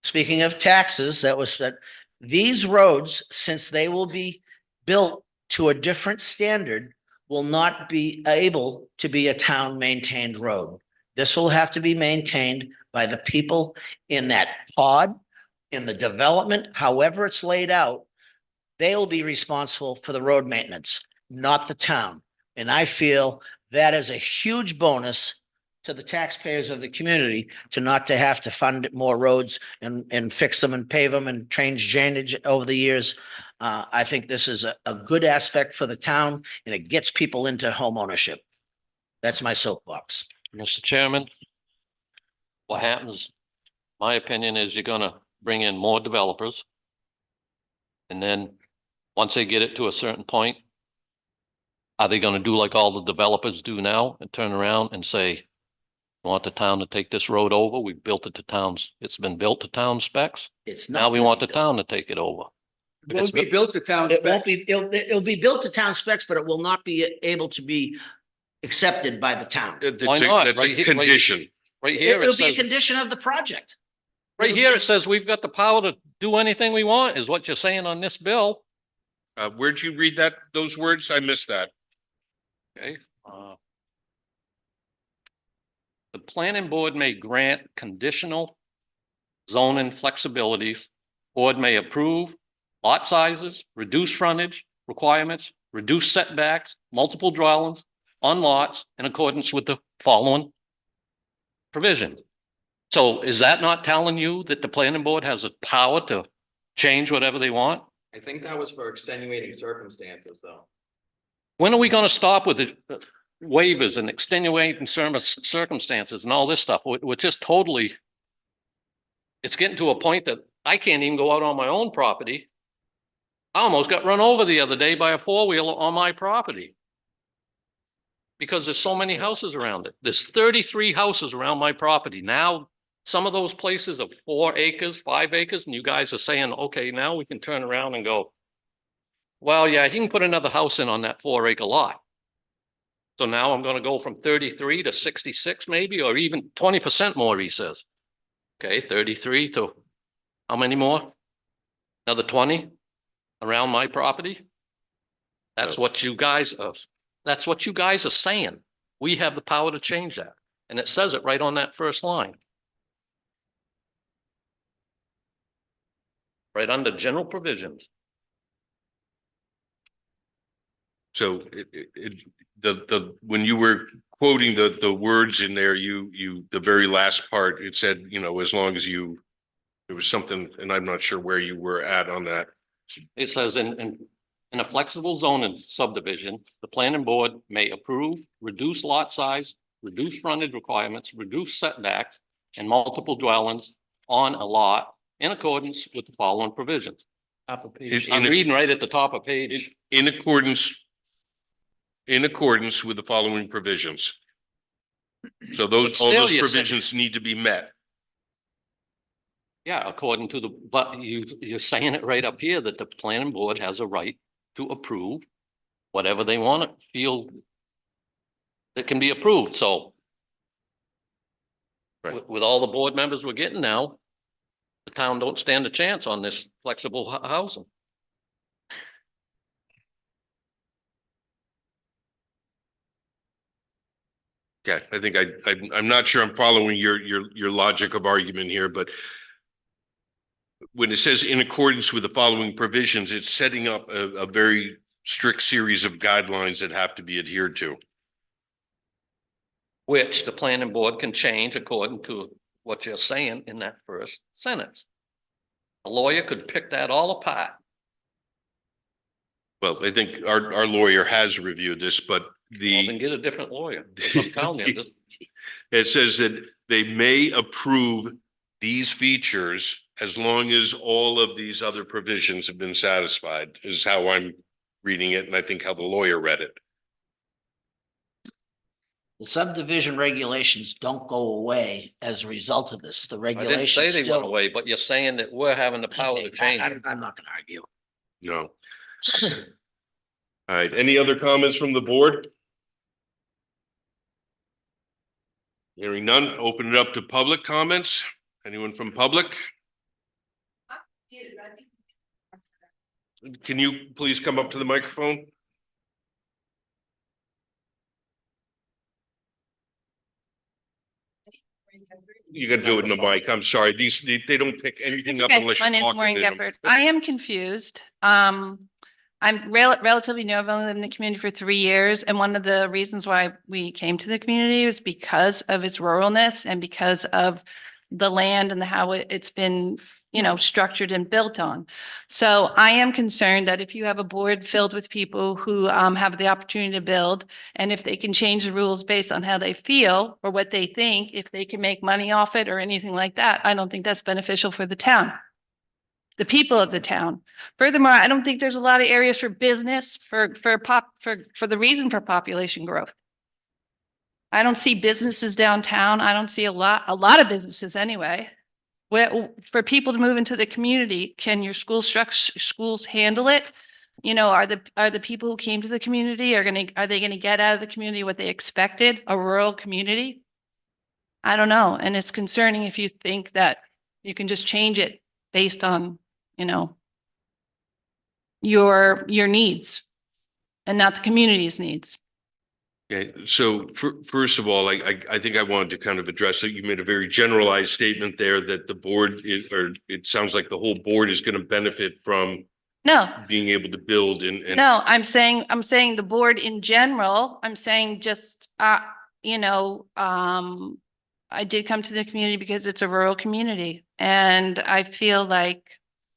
speaking of taxes, that was that these roads, since they will be built to a different standard, will not be able to be a town maintained road. This will have to be maintained by the people in that pod, in the development, however it's laid out. They'll be responsible for the road maintenance, not the town. And I feel that is a huge bonus to the taxpayers of the community to not to have to fund more roads and fix them and pave them and change drainage over the years. I think this is a good aspect for the town, and it gets people into home ownership. That's my soapbox. Mr. Chairman, what happens, my opinion is you're gonna bring in more developers. And then, once they get it to a certain point, are they gonna do like all the developers do now and turn around and say, want the town to take this road over? We built it to towns. It's been built to town specs. It's Now we want the town to take it over. It won't be built to town It won't spec. be, it'll be built to town specs, but it will not be able to be accepted by the town. Why not? That's Right a here- condition. Right here, it It'll be a says, condition of the project. right here, it says we've got the power to do anything we want, is what you're saying on this bill. Where'd you read that, those words? I missed that. Okay. The planning board may grant conditional zoning flexibilities. Board may approve lot sizes, reduce frontage requirements, reduce setbacks, multiple dwellings on lots in accordance with the following provision. So is that not telling you that the planning board has the power to change whatever they want? I think that was for extenuating circumstances, though. When are we gonna stop with the waivers and extenuating circumstances and all this stuff? We're just totally. It's getting to a point that I can't even go out on my own property. I almost got run over the other day by a 4-wheeler on my property. Because there's so many houses around it. There's 33 houses around my property. Now, some of those places are 4 acres, 5 acres, and you guys are saying, okay, now we can turn around and go, well, yeah, he can put another house in on that 4-acre lot. So now I'm gonna go from 33 to 66 maybe, or even 20% more, he says. Okay, 33 to how many more? Another 20 around my property? That's what you guys are, that's what you guys are saying. We have the power to change that. And it says it right on that first line. Right under general provisions. So when you were quoting the words in there, the very last part, it said, you know, as long as there was something, and I'm not sure where you were at on that. It says in a flexible zoning subdivision, the planning board may approve, reduce lot size, reduce frontage requirements, reduce setbacks, and multiple dwellings on a lot in accordance with the following provisions. Top of page. I'm reading right at the top of page. In accordance with the following provisions. So But all still those you're saying- provisions need to be met. Yeah, according to but you're saying it right up here that the planning board has a right to approve whatever they want to feel that can be approved, so. Right. With all the board members we're getting now, the town don't stand a chance on this flexible housing. Okay, I think I'm not sure I'm following your logic of argument here, but when it says in accordance with the following provisions, it's setting up a very strict series of guidelines that have to be adhered to. Which the planning board can change according to what you're saying in that first sentence. A lawyer could pick that all apart. Well, I think our lawyer has reviewed this, but Well, then get a different lawyer. I'm telling you, this- it says that they may approve these features as long as all of these other provisions have been satisfied, is how I'm reading it, and I think how the lawyer read it. The subdivision regulations don't go away as a result of this. The I didn't say regulations they went still. away, but you're saying that we're having the power to change it. I'm not gonna argue. No. All right, any other comments from the board? Hearing none, open it up to public comments. Anyone from public? Can you please come up to the microphone? You gotta do it in the mic. I'm sorry. They don't pick anything It's up okay. unless My you're name's talking Maureen to them. Gephardt. I am confused. I'm relatively new. I've only lived in the community for 3 years. And one of the reasons why we came to the community was because of its ruralness and because of the land and how it's been, structured and built on. So I am concerned that if you have a board filled with people who have the opportunity to build, and if they can change the rules based on how they feel or what they think, if they can make money off it or anything like that, I don't think that's beneficial for the town. The people of the town. Furthermore, I don't think there's a lot of areas for business for the reason for population growth. I don't see businesses downtown. I don't see a lot of businesses anyway. For people to move into the community, can your schools handle it? Are the people who came to the community are they gonna get out of the community what they expected, a rural community? I don't know. And it's concerning if you think that you can just change it based on, your needs and not the community's needs. Okay, so first of all, I think I wanted to kind of address that. You made a very generalized statement there that the board or it sounds like the whole board is going to benefit from No, being able to build and no, I'm saying the board in general, I'm saying just, I did come to the community because it's a rural community and I feel like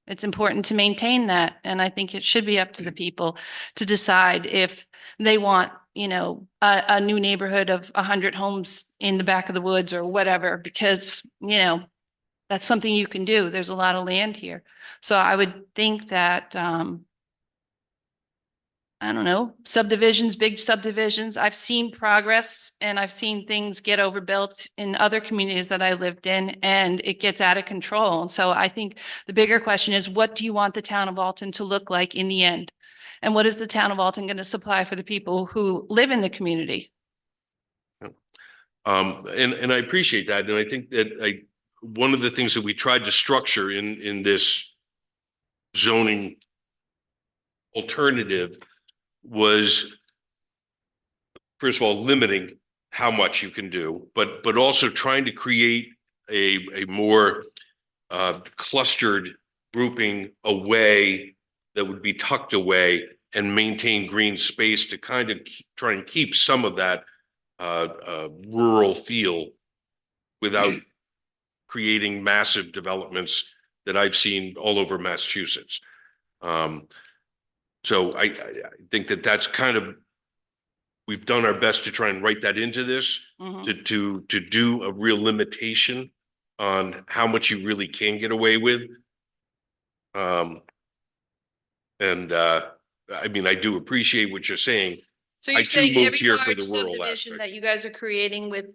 it's important to maintain that. And I think it should be up to the people to decide if they want, a new neighborhood of 100 homes in the back of the woods or whatever, because, that's something you can do. There's a lot of land here. So I would think that, I don't know, subdivisions, big subdivisions. I've seen progress and I've seen things get overbuilt in other communities that I lived in and it gets out of control. And so I think the bigger question is, what do you want the town of Alton to look like in the end? And what is the town of Alton going to supply for the people who live in the community? and I appreciate that. And I think that one of the things that we tried to structure in this zoning alternative was, first of all, limiting how much you can do, but also trying to create a more clustered grouping away that would be tucked away and maintain green space to kind of try and keep some of that rural feel without creating massive developments that I've seen all over Massachusetts. So I think that that's kind of, we've done our best to try and write that into this, Mhm. to do a real limitation on how much you really can get away with. I mean, I do appreciate what you're saying. So I you're too saying moved every here for large the rural subdivision aspect. that you guys are creating with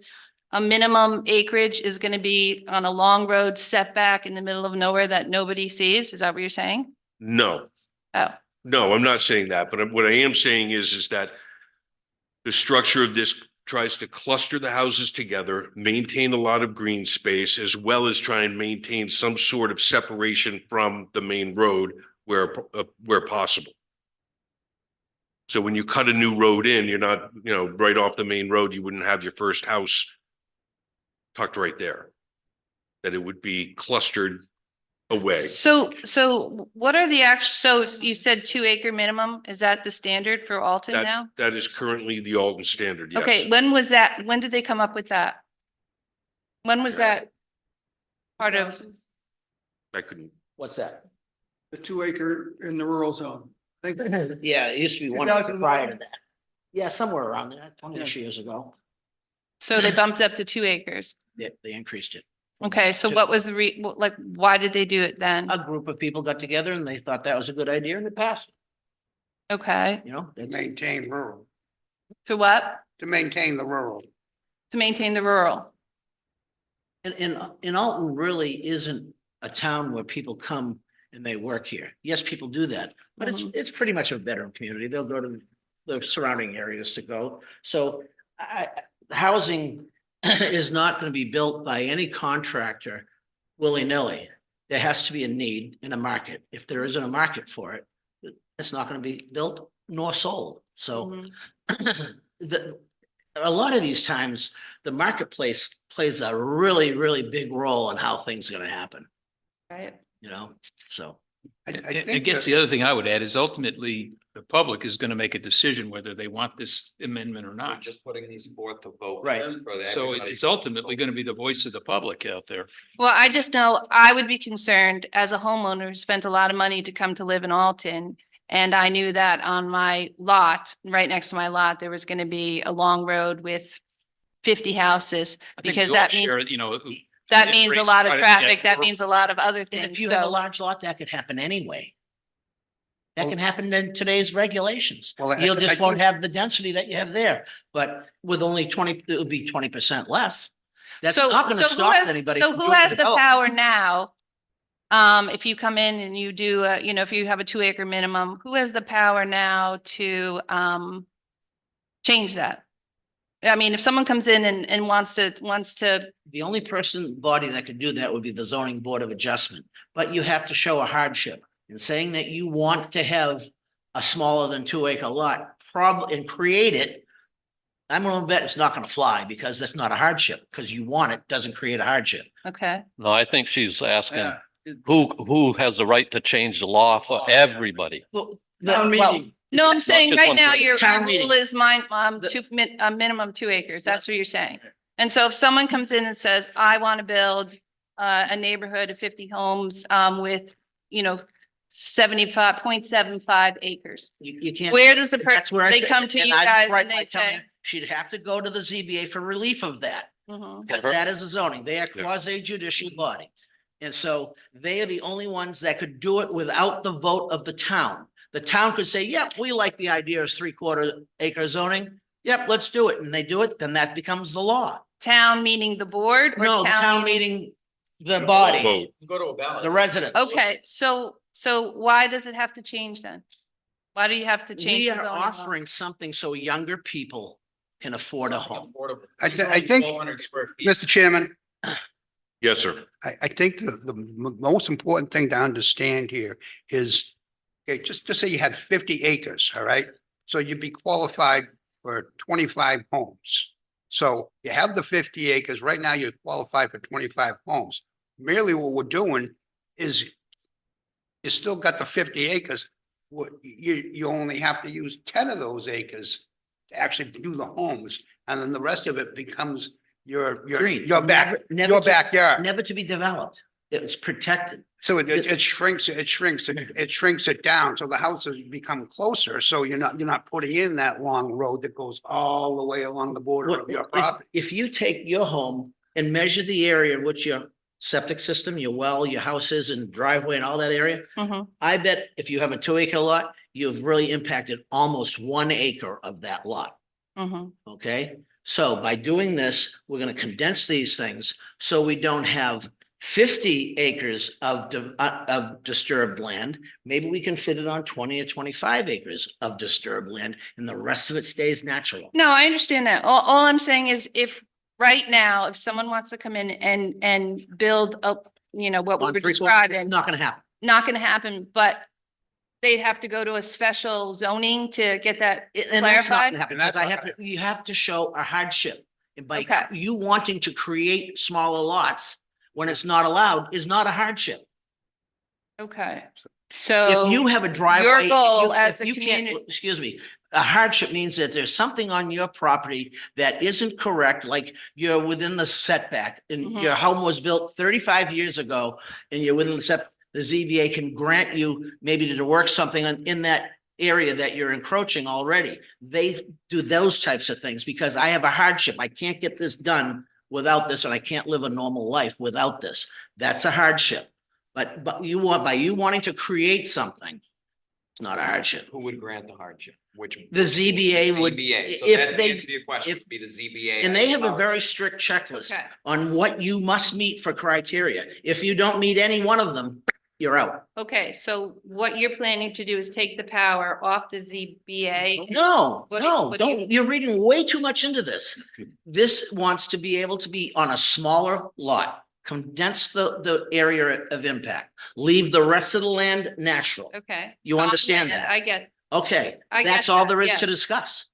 a minimum acreage is gonna be on a long road setback in the middle of nowhere that nobody sees? Is that what you're saying? No, Oh, no, I'm not saying that, but what I am saying is that the structure of this tries to cluster the houses together, maintain a lot of green space, as well as try and maintain some sort of separation from the main road where possible. So when you cut a new road in, you're not, right off the main road, you wouldn't have your first house tucked right there. That it would be clustered away. so what are the so you said 2 acre minimum? Is that the standard for Alton now? That is currently the Alton standard, yes. Okay, when was that? When did they come up with that? When was that part of? I couldn't, What's that? The 2 acre in the rural zone. I think Yeah, it used to be one 2001. prior to that. Yeah, somewhere around there, 20-ish years ago, So they bumped up to 2 acres. they increased it. Okay, so what was the why did they do it then? A group of people got together and they thought that was a good idea and it passed, Okay, To maintain rural, to what? to maintain the rural. To maintain the rural. And Alton really isn't a town where people come and they work here. Yes, people do that, but it's pretty much a veteran community. They'll go to the surrounding areas to go. So housing is not going to be built by any contractor willy-nilly. There has to be a need in a market. If there isn't a market for it, it's not going to be built nor sold. So a lot of these times, the marketplace plays a really, really big role in how things are going to happen, Right. so. I guess the other thing I would add is ultimately the public is going to make a decision whether they want this amendment or We're not. just putting these forth to vote. Right. So it's ultimately going to be the voice of the public out there. Well, I just know I would be concerned as a homeowner who spent a lot of money to come to live in Alton. And I knew that on my lot, right next to my lot, there was going to be a long road with 50 houses. I think Because we all that means, share, that it means a brings lot of quite a- traffic. yeah, That means a lot of other And things. if you have a So, large lot, that could happen anyway. That can happen in today's regulations. Well, You'll I just won't think- have the density that you have there, but with only 20, it'll be 20% less. That's so, not gonna so who stop has, anybody. so from who doing has the development. power now? If you come in and you do, if you have a 2 acre minimum, who has the power now to, change that? I mean, if someone comes in and wants to, The only body that could do that would be the zoning board of adjustment, but you have to show a hardship. In saying that you want to have a smaller than 2 acre lot, and create it. I'm gonna bet it's not gonna fly because that's not a hardship, because you want it, doesn't create a hardship. okay. No, I think she's asking who has the right to change the law for everybody? Well, Town meeting. No, I'm saying just right one now, person. your Town rule meeting. is mine, The- a minimum 2 acres. That's what you're saying. And so if someone comes in and says, I want to build a neighborhood of 50 homes, with, 75.75 acres. You can't. Where does the That's where I they said- come to and you I just guys write and by they telling say? you, she'd have to go to the ZBA for relief of that, Mhm. because that is a zoning. They are quasi judicial body. And so they are the only ones that could do it without the vote of the town. The town could say, yep, we like the idea of 3/4 acre zoning. Yep, let's do it. And they do it, then that becomes the law. Town meaning the board or No, the town meeting, the body, vote. Go to a ballot. the residents. Okay, so why does it have to change then? Why do you have to change? We the are zoning law? offering something so younger people can afford a home. I think, 1,200 square feet. Mr. Chairman, Yes, sir. I think the most important thing to understand here is, okay, just say you had 50 acres, all right? So you'd be qualified for 25 homes. So you have the 50 acres, right now you're qualified for 25 homes. Merely what we're doing is you still got the 50 acres, you only have to use 10 of those acres to actually do the homes, and then the rest of it becomes your Green. your backyard. Never to be developed. It's protected. So it shrinks it down, so the houses become closer, so you're not putting in that long road that goes all the way along the border of your property. If you take your home and measure the area in which your septic system, your well, your houses and driveway and all that area, Mhm. I bet if you have a 2-acre lot, you've really impacted almost 1 acre of that lot. Mhm. Okay, so by doing this, we're gonna condense these things so we don't have 50 acres of disturbed land. Maybe we can fit it on 20 or 25 acres of disturbed land, and the rest of it stays natural. No, I understand that. All I'm saying is if right now, if someone wants to come in and build up, what we On were 3/4, describing, Not gonna happen. not gonna happen, but they'd have to go to a special zoning to get that And that's not clarified. gonna happen, And because that's you have to show a hardship. And by Okay. you wanting to create smaller lots when it's not allowed is not a hardship. Okay, If so you have a driveway. goal if as a you can't- community- Excuse me, a hardship means that there's something on your property that isn't correct, like you're within the setback and Mhm. your home was built 35 years ago and you're within the ZBA can grant you maybe to work something in that area that you're encroaching already. They do those types of things because I have a hardship. I can't get this done without this, and I can't live a normal life without this. That's a hardship. But by you wanting to create something, it's not a hardship. Who would grant the hardship? Which? The ZBA would, ZBA, so if that they, answer to your question if- would be the ZBA. and they have a power. very strict checklist Okay, on what you must meet for criteria. If you don't meet any one of them, you're out. okay, so what you're planning to do is take the power off the ZBA. No, What- no, what do you- don't, you're reading way too much into this. This wants to be able to be on a smaller lot, condense the area of impact, leave the rest of the land natural. Okay. You understand that? I get. Okay, I that's get all that, there is yeah. to discuss.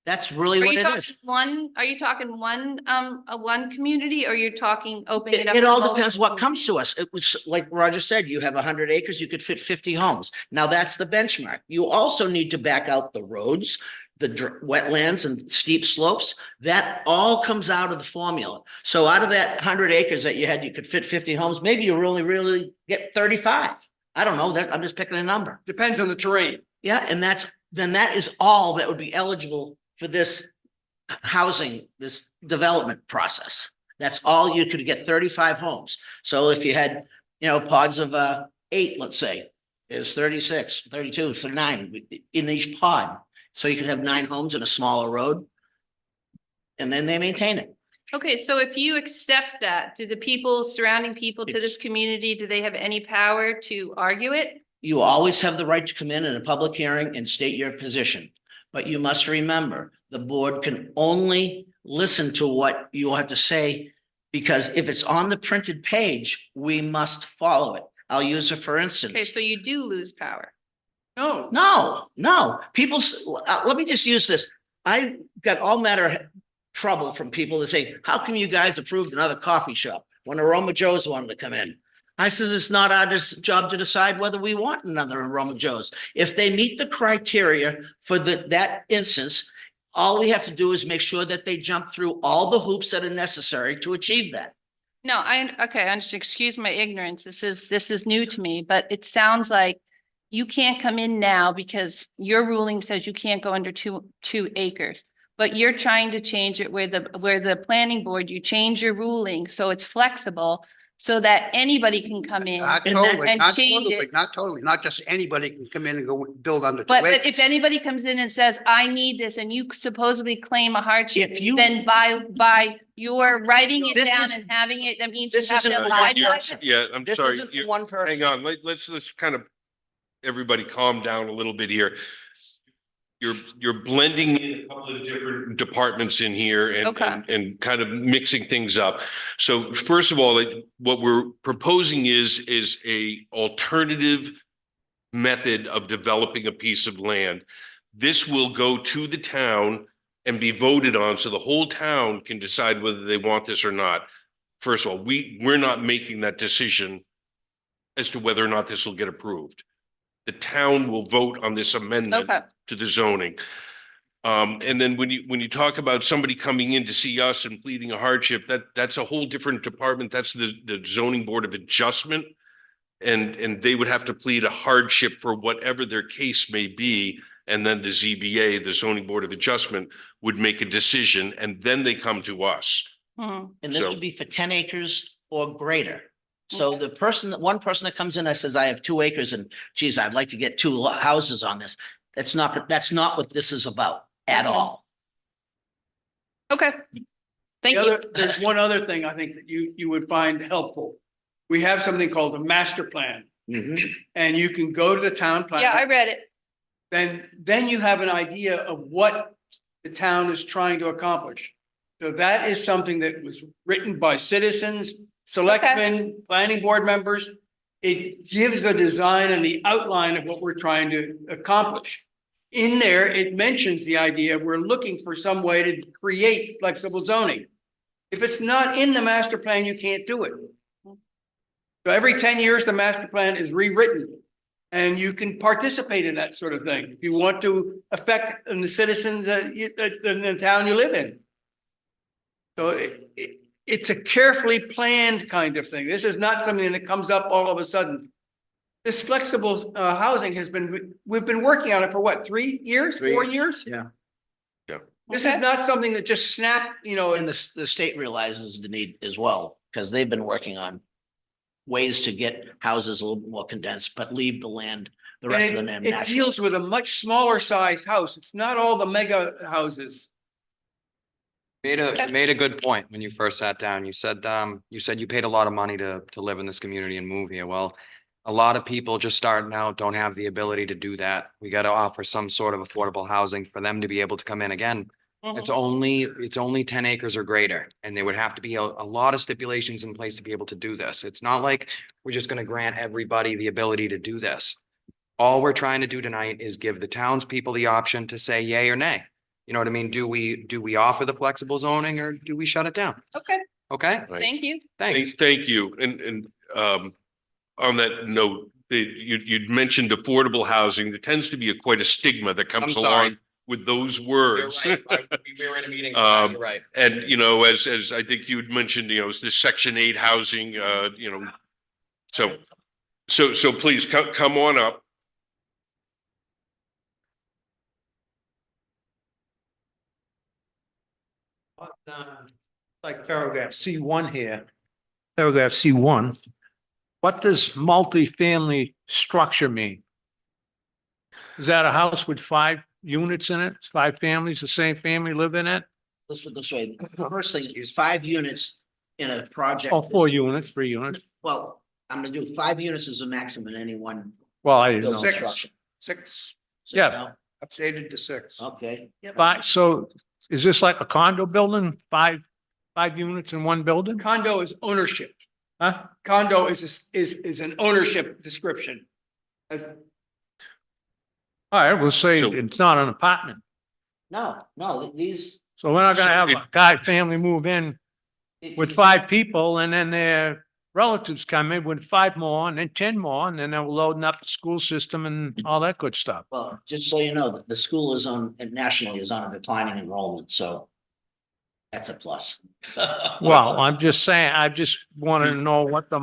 That's really Are what you it talking is. are you talking one community or you're talking opening it up? It to all multiple depends what comes to us. It was like Roger said, you have 100 acres, you could fit 50 homes. Now that's the benchmark. You also need to back out the roads, the wetlands and steep slopes. That all comes out of the formula. So out of that 100 acres that you had, you could fit 50 homes. Maybe you really get 35. I don't know that. I'm just picking a number. Depends on the terrain. Yeah, and then that is all that would be eligible for this housing, this development process. That's all you could get 35 homes. So if you had, pods of 8, let's say, is 36, 32, 39 in each pod. So you could have 9 homes in a smaller road. And then they maintain it. Okay, so if you accept that, do the people surrounding people to this community, do they have any power to argue it? You always have the right to come in a public hearing and state your position. But you must remember, the board can only listen to what you have to say, because if it's on the printed page, we must follow it. I'll use it for instance. Okay, so you do lose power. No, No, people, let me just use this. I got all matter of trouble from people that say, how come you guys approved another coffee shop when Aroma Joe's wanted to come in? I says, it's not our job to decide whether we want another Aroma Joe's. If they meet the criteria for that instance, all we have to do is make sure that they jump through all the hoops that are necessary to achieve that. No, okay, I understand. Excuse my ignorance. This is new to me, but it sounds like you can't come in now because your ruling says you can't go under two acres. But you're trying to change it where the planning board, you change your ruling so it's flexible so that anybody can come in. Not And that- totally, and not change totally, it. not totally, not just anybody can come in and go build under. But 2 acres. if anybody comes in and says, I need this, and you supposedly claim a hardship, If you- then by your writing it This down is- and having it, that means you this have isn't to what abide you're- by it? Yeah, I'm This sorry. isn't for one person. Hang on, let's kind of, everybody calm down a little bit here. You're blending in a couple of different departments in here Okay. and kind of mixing things up. So first of all, what we're proposing is a alternative method of developing a piece of land. This will go to the town and be voted on, so the whole town can decide whether they want this or not. First of all, we're not making that decision as to whether or not this will get approved. The town will vote on this amendment Okay. to the zoning. And then when you talk about somebody coming in to see us and pleading a hardship, that's a whole different department. That's the zoning board of adjustment. And they would have to plead a hardship for whatever their case may be. And then the ZBA, the zoning board of adjustment, would make a decision and then they come to us. Mhm. And this So- would be for 10 acres or greater. So the person, one person that comes in that says, I have 2 acres and geez, I'd like to get 2 houses on this. That's not what this is about at Okay. all. Okay. Thank The you. other, there's one other thing I think that you would find helpful. We have something called a master plan, Mhm. and you can go to the town plan. Yeah, I read it. Then you have an idea of what the town is trying to accomplish. So that is something that was written by citizens, selectmen, planning board members. It gives the design and the outline of what we're trying to accomplish. In there, it mentions the idea, we're looking for some way to create flexible zoning. If it's not in the master plan, you can't do it. So every 10 years, the master plan is rewritten. And you can participate in that sort of thing. If you want to affect the citizens that in the town you live in. So it's a carefully planned kind of thing. This is not something that comes up all of a sudden. This flexible housing we've been working on it for what, 3 years, 4 years? Yeah. This is Okay. not something that just snapped, And the state realizes the need as well, because they've been working on ways to get houses a little bit more condensed, but leave the land, the rest of the land It national. deals with a much smaller size house. It's not all the mega houses. Made a good point when you first sat down. You said you paid a lot of money to live in this community and move here. Well, a lot of people just starting out don't have the ability to do that. We got to offer some sort of affordable housing for them to be able to come in again. It's only 10 acres or greater, and there would have to be a lot of stipulations in place to be able to do this. It's not like we're just gonna grant everybody the ability to do this. All we're trying to do tonight is give the townspeople the option to say yay or nay. You know what I mean? Do we offer the flexible zoning or do we shut it down? Okay. Okay, Thank you. thanks. Thank you. And on that note, you'd mentioned affordable housing. There tends to be quite a stigma that comes I'm sorry. along with those You're words. right. We were in a meeting. Um, You're right. And, as I think you'd mentioned, it's this Section 8 housing, so please come on up. Like paragraph C1 here, paragraph C1. What does multifamily structure mean? Is that a house with 5 units in it, 5 families, the same family live in it? Let's put it this way, the first thing is 5 units in a project. Oh, 4 units, 3 units. Well, I'm gonna do 5 units as a maximum in any one Well, I didn't building know. Six. structure. 6, Yeah. now? updated to 6. Okay, So is this like a condo building, 5 units in one building? Condo is ownership. Huh? Condo is an ownership description. As- All right, we'll say So- it's not an apartment. no, these. So we're not gonna have a guy family move in with 5 people and then their relatives come in with 5 more and then 10 more and then they're loading up the school system and all that good stuff. Well, just so you know, the school is nationally is on a declining enrollment, so that's a plus. Well, I'm just saying, I just want to know what the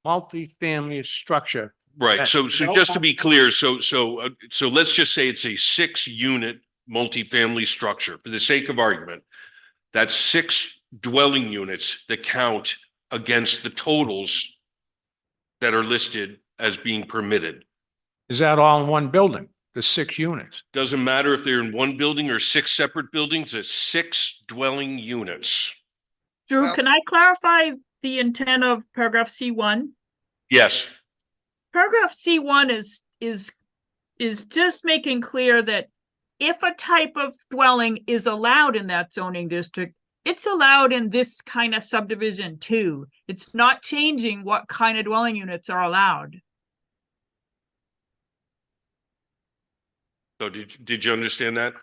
multifamily structure. Right. So just to be clear, so let's just say it's a 6-unit multifamily structure for the sake of argument. That's 6 dwelling units that count against the totals that are listed as being permitted. Is that all in one building? The 6 units? Doesn't matter if they're in one building or 6 separate buildings, it's 6 dwelling units. Drew, Well- can I clarify the intent of paragraph C1? Yes, Paragraph C1 is just making clear that if a type of dwelling is allowed in that zoning district, it's allowed in this kind of subdivision too. It's not changing what kind of dwelling units are allowed. so did you understand that?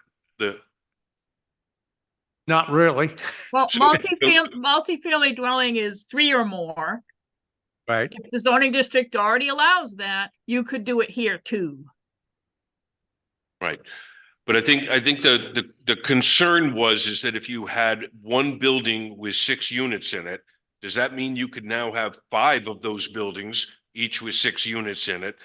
Not really. Well, So- multifamily dwelling is 3 or more. Right. If the zoning district already allows that, you could do it here too. Right. But I think the concern is that if you had one building with 6 units in it, does that mean you could now have 5 of those buildings, each with 6 units in it?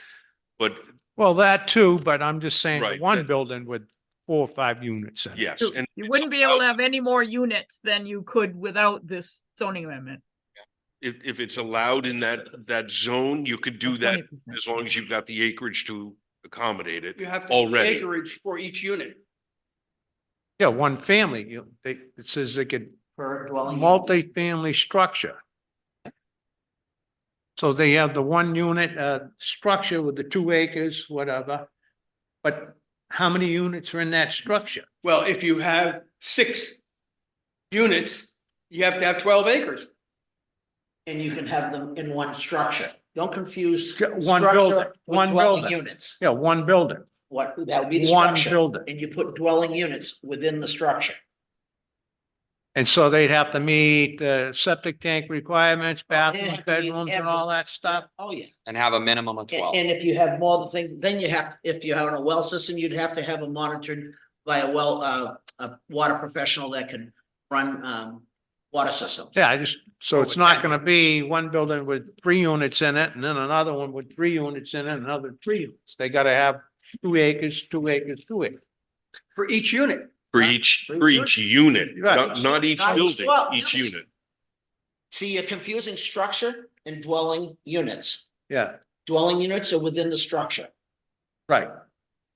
But Well, that too, but I'm just saying Right, one that- building with 4 or 5 units in it. yes, and You wouldn't be able to have any more units than you could without this zoning amendment. if it's allowed in that zone, you could do that 20%. as long as you've got the acreage to accommodate it. You have to Already. acreage for each unit. Yeah, one family, it says they could, Per dwelling. unit. multi-family structure. So they have the one unit, structure with the 2 acres, whatever. But how many units are in that structure? Well, if you have 6 units, you have to have 12 acres. And you can have them in one structure. Don't confuse One structure building, with one dwelling building. units. Yeah, one building, What, that would be the one structure. building. And you put dwelling units within the structure. And so they'd have to meet the septic tank requirements, bathrooms, have to meet bedrooms and all that stuff. Oh, yeah. And have a minimum of 12. And if you have more than thing, then you have, if you have a well system, you'd have to have it monitored by a water professional that can run, water systems. Yeah, so it's not gonna be one building with 3 units in it and then another one with 3 units in it, another 3 units. They gotta have 2 acres, 2 acres, 2 acres. For each unit. For each unit, Right. not each Not each building, dwelling each unit. unit. See, you're confusing structure and dwelling units. Yeah, Dwelling units are within the structure. right,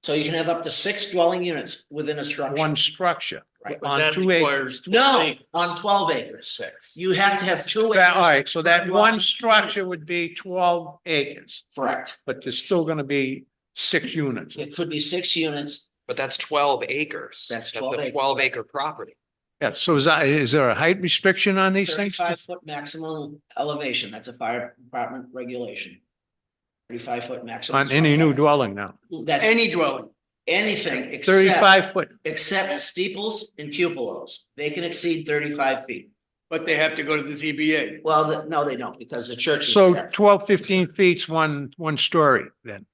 So you can have up to 6 dwelling units within a structure. one structure Right. But on that 2 acres. requires No, 12 acres. on 12 acres. You have to have 2 That, acres. all right, so that per one dwelling structure would be 12 acres, Correct. but there's still gonna be 6 units. It could be 6 units. But that's 12 acres. That's 12 a acres. 12-acre property. Yeah, so is there a height restriction on these things? 35-foot maximum elevation. That's a fire department regulation. 35-foot maximum. On any new dwelling now? That's Any dwelling. anything except, 35 foot, except steeples and cupolas. They can exceed 35 feet. But they have to go to the ZBA. Well, no, they don't, because the church is so there. 12, 15 feet's one story then,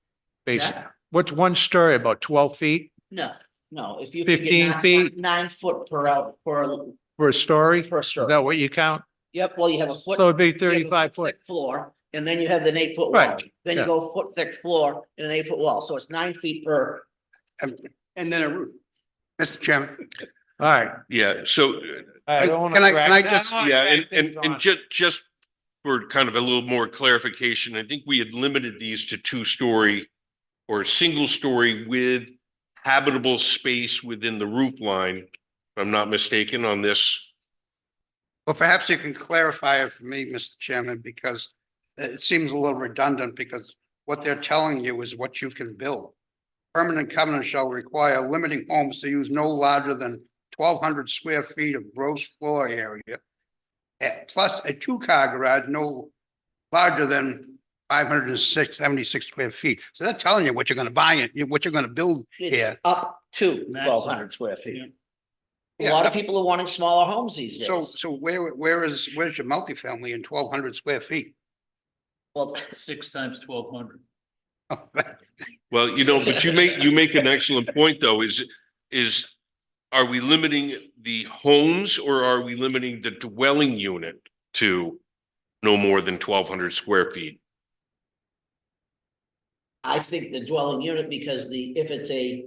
basically. Yeah. What's one story, about 12 feet No, if you. 15 feet. 9 foot per for a story? Is story. that what you count? Yep, well, you have a foot. So it'd be you have a 35 foot. thick Floor, and then you have an 8-foot wall. Right, Then you yeah. go foot thick floor and an 8-foot wall, so it's 9 feet per. And then a roof. Mr. Chairman, All right. Yeah, so I don't wanna Can I drag just- that on. yeah, Drag and things on. just for kind of a little more clarification, I think we had limited these to 2-story or single story with habitable space within the roof line, if I'm not mistaken on this. well, perhaps you can clarify it for me, Mr. Chairman, because it seems a little redundant because what they're telling you is what you can build. Permanent covenant shall require limiting homes to use no larger than 1,200 square feet of gross floor area. Plus a 2-car garage no larger than 576 square feet. So they're telling you what you're gonna buy, what you're gonna build It's here. up to Maximum. 1,200 square feet. A Yeah. lot of people are wanting smaller homes these days. So where's your multifamily in 1,200 square feet? Well, 6 times 1,200. Well, but you make an excellent point, though, is are we limiting the homes or are we limiting the dwelling unit to no more than 1,200 square feet? I think the dwelling unit, because if it's a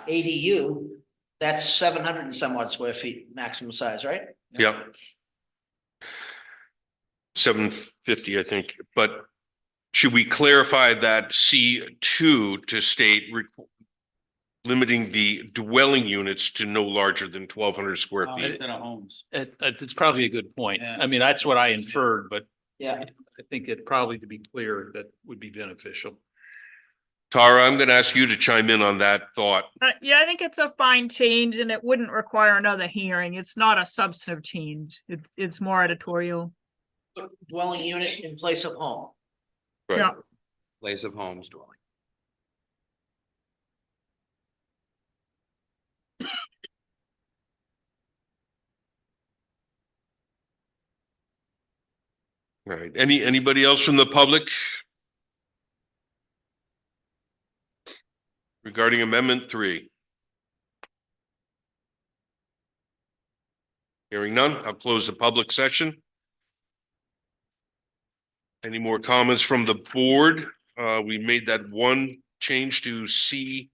ADU, that's 700 and some odd square feet maximum size, right? Yep. 750, I think, but should we clarify that C2 to state limiting the dwelling units to no larger than 1,200 square feet? Instead of homes. It's probably a good point. I mean, that's what I inferred, but Yeah. I think it probably, to be clear, that would be beneficial. Tara, I'm going to ask you to chime in on that thought. Yeah, I think it's a fine change and it wouldn't require another hearing. It's not a substantive change. It's more editorial. Dwelling unit in place of home. Right. Yeah. Place of homes dwelling. All right, anybody else from the public? Regarding Amendment 3? Hearing none, I'll close the public session. Any more comments from the board? We made that one change to C2,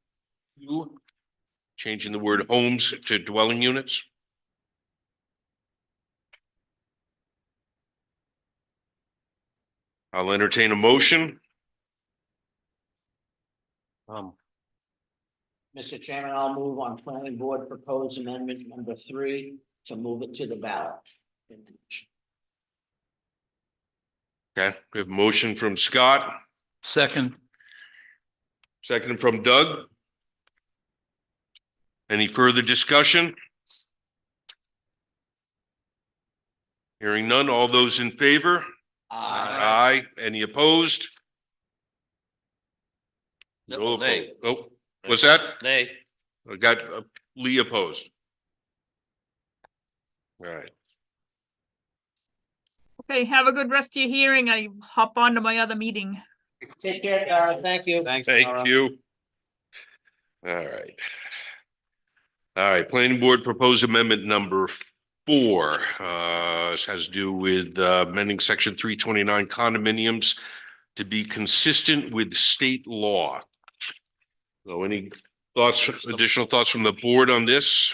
changing the word homes to dwelling units. I'll entertain a motion. Mr. Chairman, I'll move on planning board proposed amendment number 3 to move it to the ballot. Okay, we have a motion from Scott, Second, second from Doug. Any further discussion? Hearing none, all those in favor? Aye. Any opposed? No Nay. opposed. Oh, what's that? Nay. I got Lee opposed. All right. Okay, have a good rest of your hearing. I hop on to my other meeting. Take care, Dara. Thank you. Thanks, Thank Laura. you. All right. All right, planning board proposed amendment number 4. This has to do with amending section 329 condominiums to be consistent with state law. So any thoughts, additional thoughts from the board on this?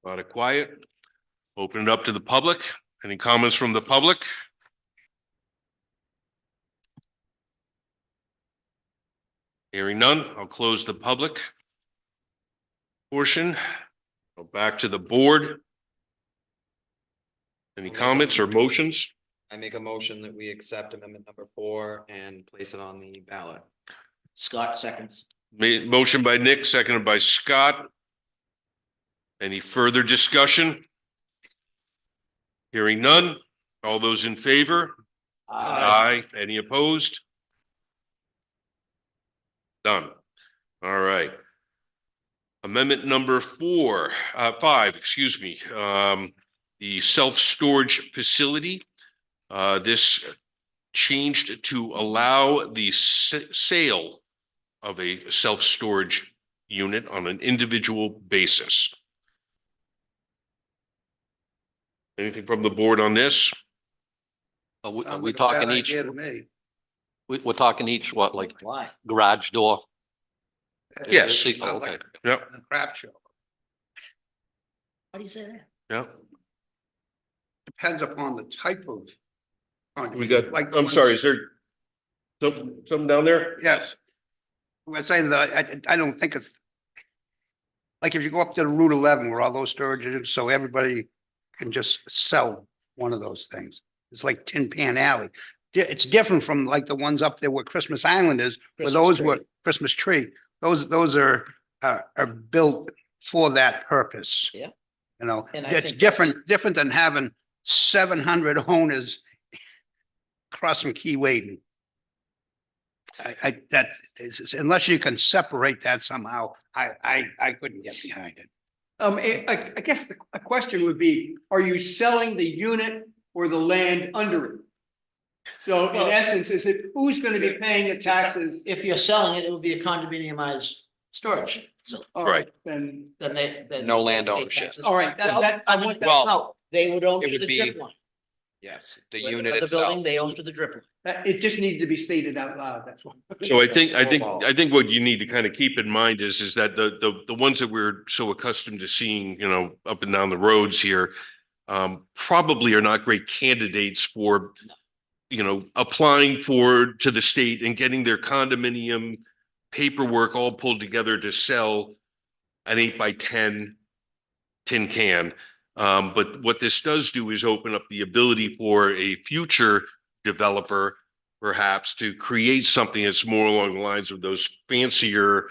A lot of quiet. Open it up to the public. Any comments from the public? Hearing none, I'll close the public portion. Go back to the board. Any comments or motions? I make a motion that we accept amendment number 4 and place it on the ballot. Scott seconds. Motion by Nick, seconded by Scott. Any further discussion? Hearing none. All those in favor? Aye. Any opposed? Done. All right. Amendment number 5, excuse me. The self-storage facility. This changed to allow the sale of a self-storage unit on an individual basis. Anything from the board on this? Are we Sounds like a talking bad each, idea to me. we're talking each, what, like Why? garage door? Yes. Sounds Oh, like okay. Yep, a crap show. Why do you say that? yep. Depends upon the type of. We got, Like, I'm sorry, is there something down there? Yes. I'm saying that I don't think it's. Like if you go up to the Route 11 where all those storage is, so everybody can just sell one of those things. It's like Tin Pan Alley. It's different from like the ones up there where Christmas Island is, where those were Christmas Tree. Those are built for that purpose. Yeah. You know, And I it's think- different than having 700 owners across from Key Waden. That is, unless you can separate that somehow, I couldn't get behind it. I guess a question would be, are you selling the unit or the land under it? So in essence, is it, who's gonna be paying the taxes? If you're selling it, it would be a condominiumized storage. So Right. Then, then. No land they pay ownership. taxes. all right, Well, that, I I mean, want that, well, no, they would own it to would the be drip line. Yes, the Where unit the itself. building, they own to the drip line. it just needs to be stated out loud, that's why. So I think what you need to kind of keep in mind is that the ones that we're so accustomed to seeing, you know, up and down the roads here, probably are not great candidates for, you know, applying to the state and getting their condominium paperwork all pulled together to sell an 8x10 tin can. But what this does do is open up the ability for a future developer perhaps to create something that's more along the lines of those fancier,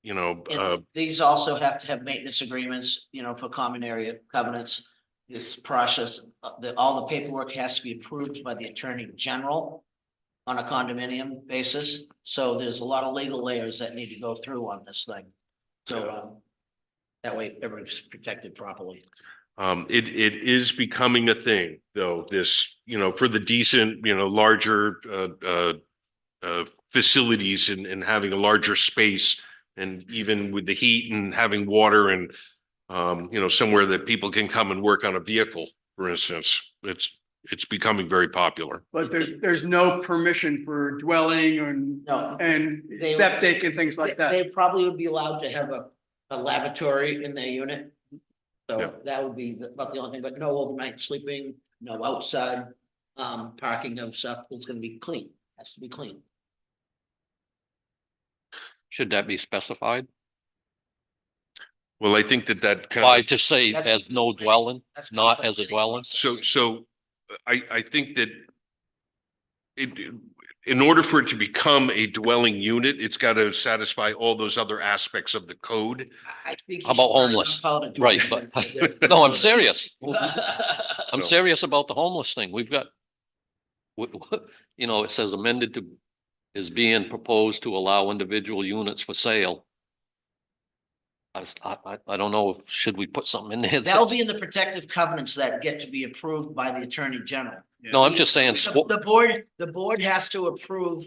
you know, And these also have to have maintenance agreements, you know, for common area covenants. This process, all the paperwork has to be approved by the Attorney General on a condominium basis. So there's a lot of legal layers that need to go through on this thing. So, That way everybody's protected properly. It is becoming a thing, though, this, for the decent, larger, facilities and having a larger space, and even with the heat and having water and, somewhere that people can come and work on a vehicle, for instance, it's becoming very popular. But there's no permission for dwelling No. and They- septic and things like that. They probably would be allowed to have a lavatory in their unit. Yeah. So that would be about the only thing, but no overnight sleeping, no outside, parking of stuff. It's gonna be clean, has to be clean. Should that be specified? Well, I think that kind Why of, just say That's- as no dwelling, That's not part of as a the dwelling? so I think that in order for it to become a dwelling unit, it's got to satisfy all those other aspects of the code. I think. you How about should not homeless? call it a Right, dwelling. but, no, I'm serious. I'm No. serious about the homeless thing. We've got, it says amended to, is being proposed to allow individual units for sale. I don't know, should we put something in there? That'll be in the protective covenants that get to be approved by the Attorney General. No, I'm just saying, The board has to approve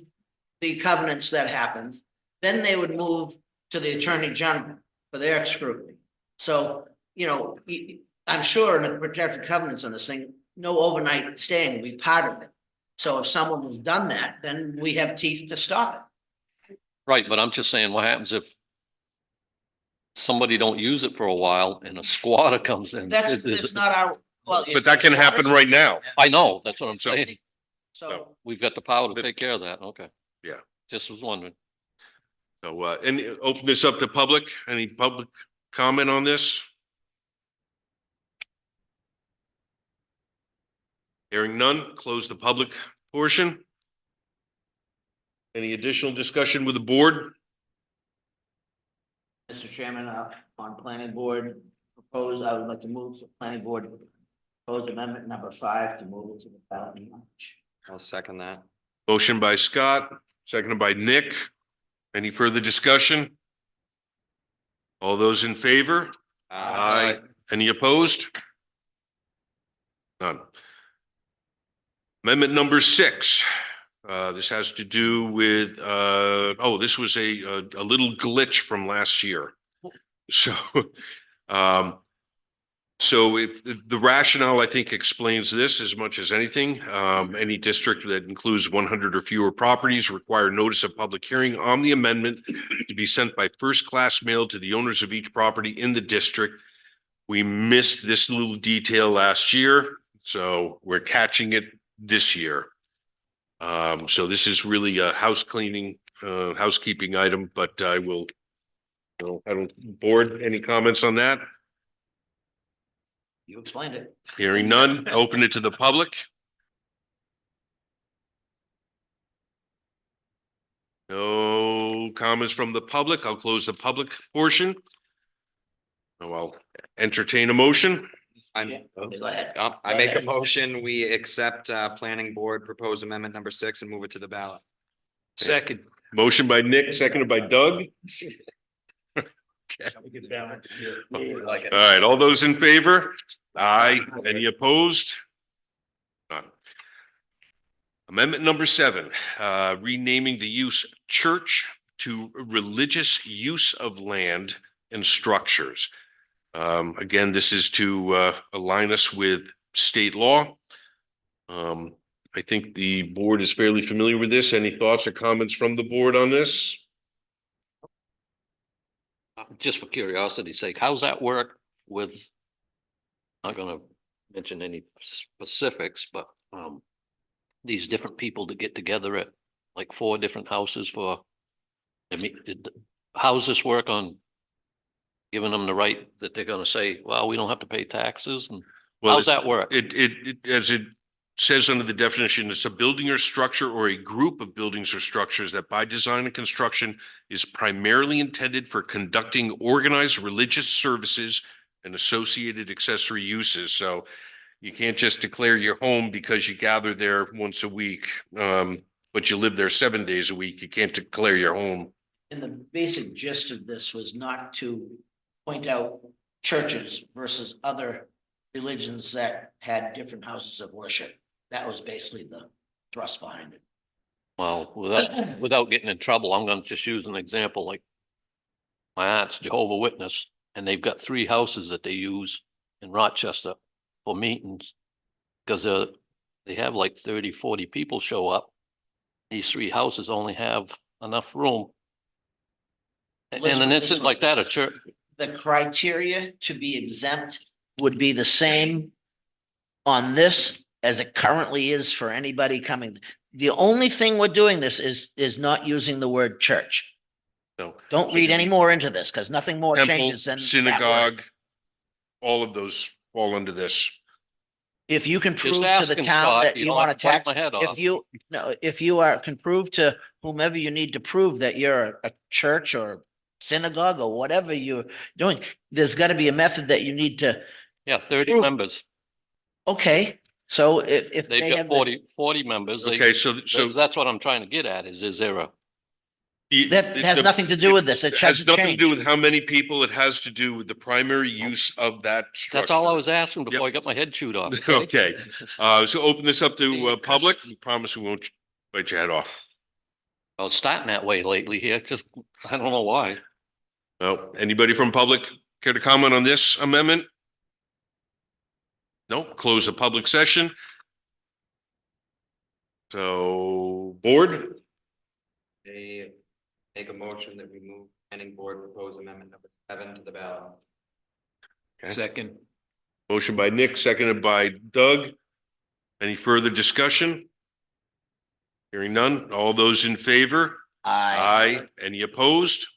the covenants that happens, then they would move to the Attorney General for their scrutiny. So, I'm sure in the protective covenants on this thing, no overnight staying will be part of it. So if someone has done that, then we have teeth to stop it. right, but I'm just saying, what happens if somebody don't use it for a while and a squatter comes in? That's not our, well. But that can happen right now. I know, that's what I'm So- saying. So, We've got the power to take care of that. Okay. Yeah. Just was wondering. So, and open this up to public. Any public comment on this? Hearing none, close the public portion. Any additional discussion with the board? Mr. Chairman, on planning board proposed, I would like to move to planning board proposed amendment number 5 to move it to the ballot in March. I'll second that. Motion by Scott, seconded by Nick. Any further discussion? All those in favor? Aye. Any opposed? None. Amendment number 6. This has to do with, this was a little glitch from last year. So, the rationale, I think, explains this as much as anything. Any district that includes 100 or fewer properties require notice of public hearing on the amendment to be sent by first-class mail to the owners of each property in the district. We missed this little detail last year, so we're catching it this year. So this is really a housekeeping item, but I will, board, any comments on that? You explained it. Hearing none, open it to the public. No comments from the public. I'll close the public portion. So I'll entertain a motion. Okay, go ahead. I make a motion, we accept planning board proposed amendment number 6 and move it to the ballot. Second. Motion by Nick, seconded by Doug. Like it. All right, all those in favor? Aye. Any opposed? None. Amendment number 7, renaming the use church to religious use of land and structures. Again, this is to align us with state law. I think the board is fairly familiar with this. Any thoughts or comments from the board on this? Just for curiosity's sake, how's that work with? Not gonna mention any specifics, but these different people that get together at like 4 different houses for. How's this work on giving them the right that they're gonna say, well, we don't have to pay taxes, and Well, how's that work? It as it says under the definition, it's a building or structure or a group of buildings or structures that by design and construction is primarily intended for conducting organized religious services and associated accessory uses. So you can't just declare your home because you gather there once a week, but you live there 7 days a week. You can't declare your home. And the basic gist of this was not to point out churches versus other religions that had different houses of worship. That was basically the thrust behind it. Well, without getting in trouble, I'm gonna just use an example like my aunt's Jehovah Witness, and they've got 3 houses that they use in Rochester for meetings. Because they have like 30, 40 people show up. These 3 houses only have enough room. In an Elizabeth, instant like that, a church, The criteria to be exempt would be the same on this as it currently is for anybody coming. The only thing we're doing this is not using the word church. No. Don't read any more into this because nothing more Temple, changes than that word. synagogue, all of those fall under this. If you can Just prove to the asking, town Scott, that you you don't want have to to bite tax, my head off. if you can prove to whomever you need to prove that you're a church or synagogue or whatever you're doing, there's got to be a method that you need to, yeah, 30 Proof. members. okay, so if They've they got have. 40 members. Okay, so That's what I'm trying to get at is there a, That has nothing to do with this. It It has doesn't nothing to change. do with how many people. It has to do with the primary use of that structure. that's all I was asking before Yep. I got my head chewed off. Okay, so open this up to public. We promise we won't bite your head off. I was starting that way lately here, just, I don't know why. No, anybody from public care to comment on this amendment? No, close the public session. So, board, They make a motion that we move planning board proposed amendment number 7 to the ballot. Okay. Second. motion by Nick, seconded by Doug. Any further discussion? Hearing none. All those in favor? Aye. Any opposed?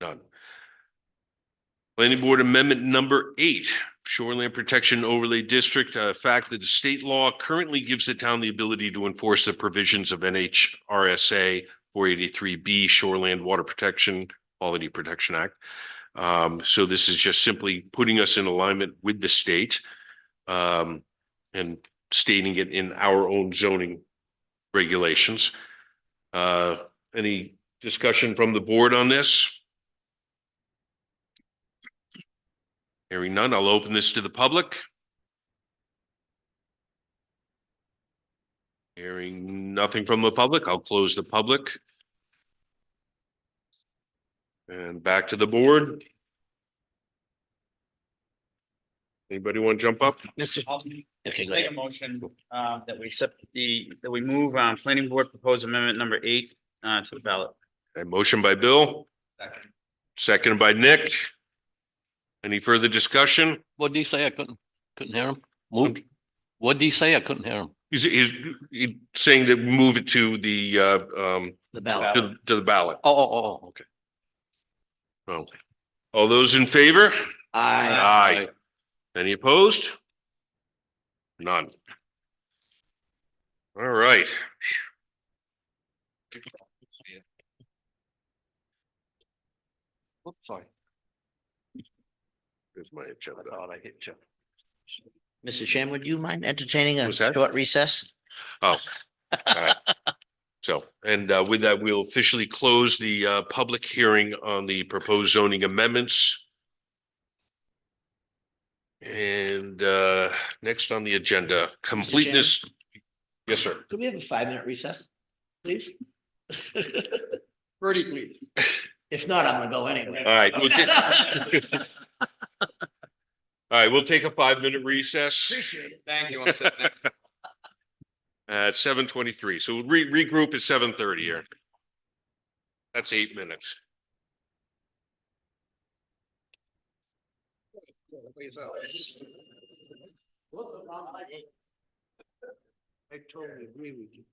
None. Planning Board Amendment number 8, Shoreland Protection Overlay District, a fact that the state law currently gives the town the ability to enforce the provisions of NHRSA 483B Shoreland Water Protection Quality Protection Act. So this is just simply putting us in alignment with the state and stating it in our own zoning regulations. Any discussion from the board on this? Hearing none, I'll open this to the public. Hearing nothing from the public, I'll close the public. And back to the board. Anybody want to jump up? Okay, go Make a ahead. motion, that we accept that we move, planning board proposed amendment number 8, to the ballot. A motion by Bill, seconded by Nick. Any further discussion? What did he say? I couldn't hear him. Moved. What did he say? I couldn't hear him. He's saying that move it to the The ballot. to the ballot. Oh, okay. Oh. All those in favor? Aye. Aye. Any opposed? None. All right. Oops, sorry. Here's my agenda. I thought I hit you. Mr. Chairman, would you mind entertaining a What's that? short recess? Oh. All right. So, and with that, we'll officially close the public hearing on the proposed zoning amendments. And next on the agenda, completeness. Yes, sir. Could we have a 5-minute recess, please? Pretty please. If not, I'm gonna go anyway. All right. All right, we'll take a 5-minute recess Appreciate it. Thank you. I'll sit next. at 7:23. So we'll regroup at 7:30 here. That's 8 minutes. I totally agree with you.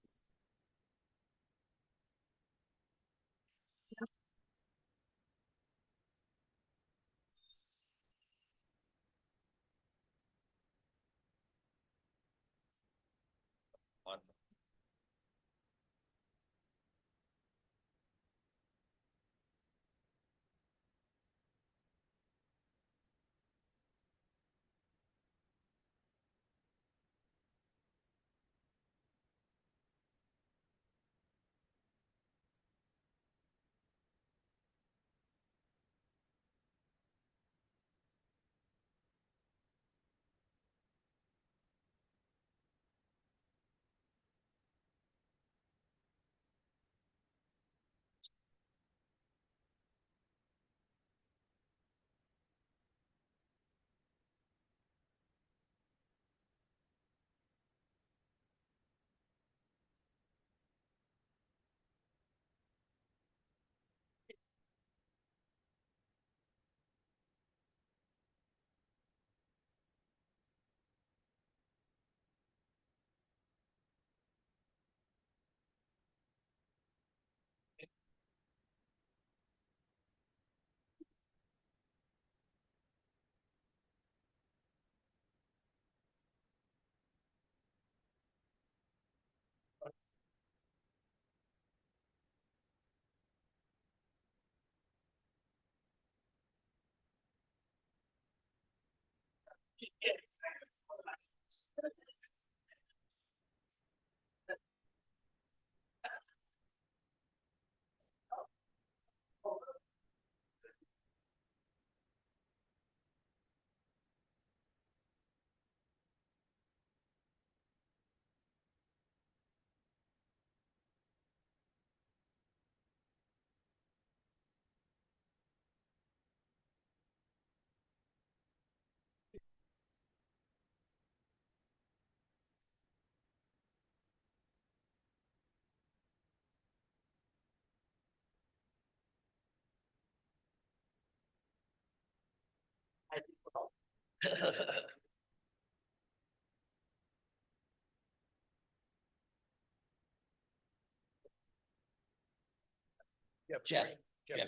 Jeff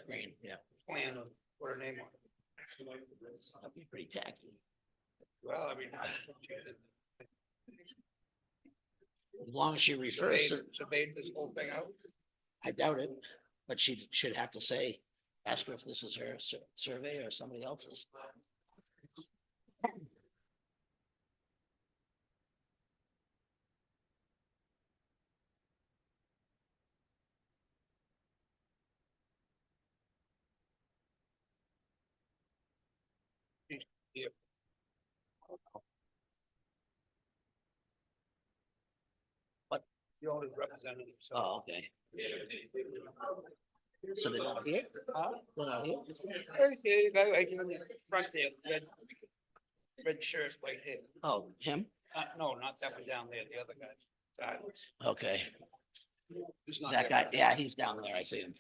Green, yeah, Plan of put her name on it. that'd be pretty tacky. Well, I mean. As long as she refers to, Surveyed this whole thing out. I doubt it, but she should have to say, ask her if this is her survey or somebody else's. The only representative. Oh, okay. So they're not here? They're not here? Front there, red shirts, white hair. Oh, him? No, not that one down there, the other guy. Okay, Who's not that there. guy, yeah, he's down there, I see him.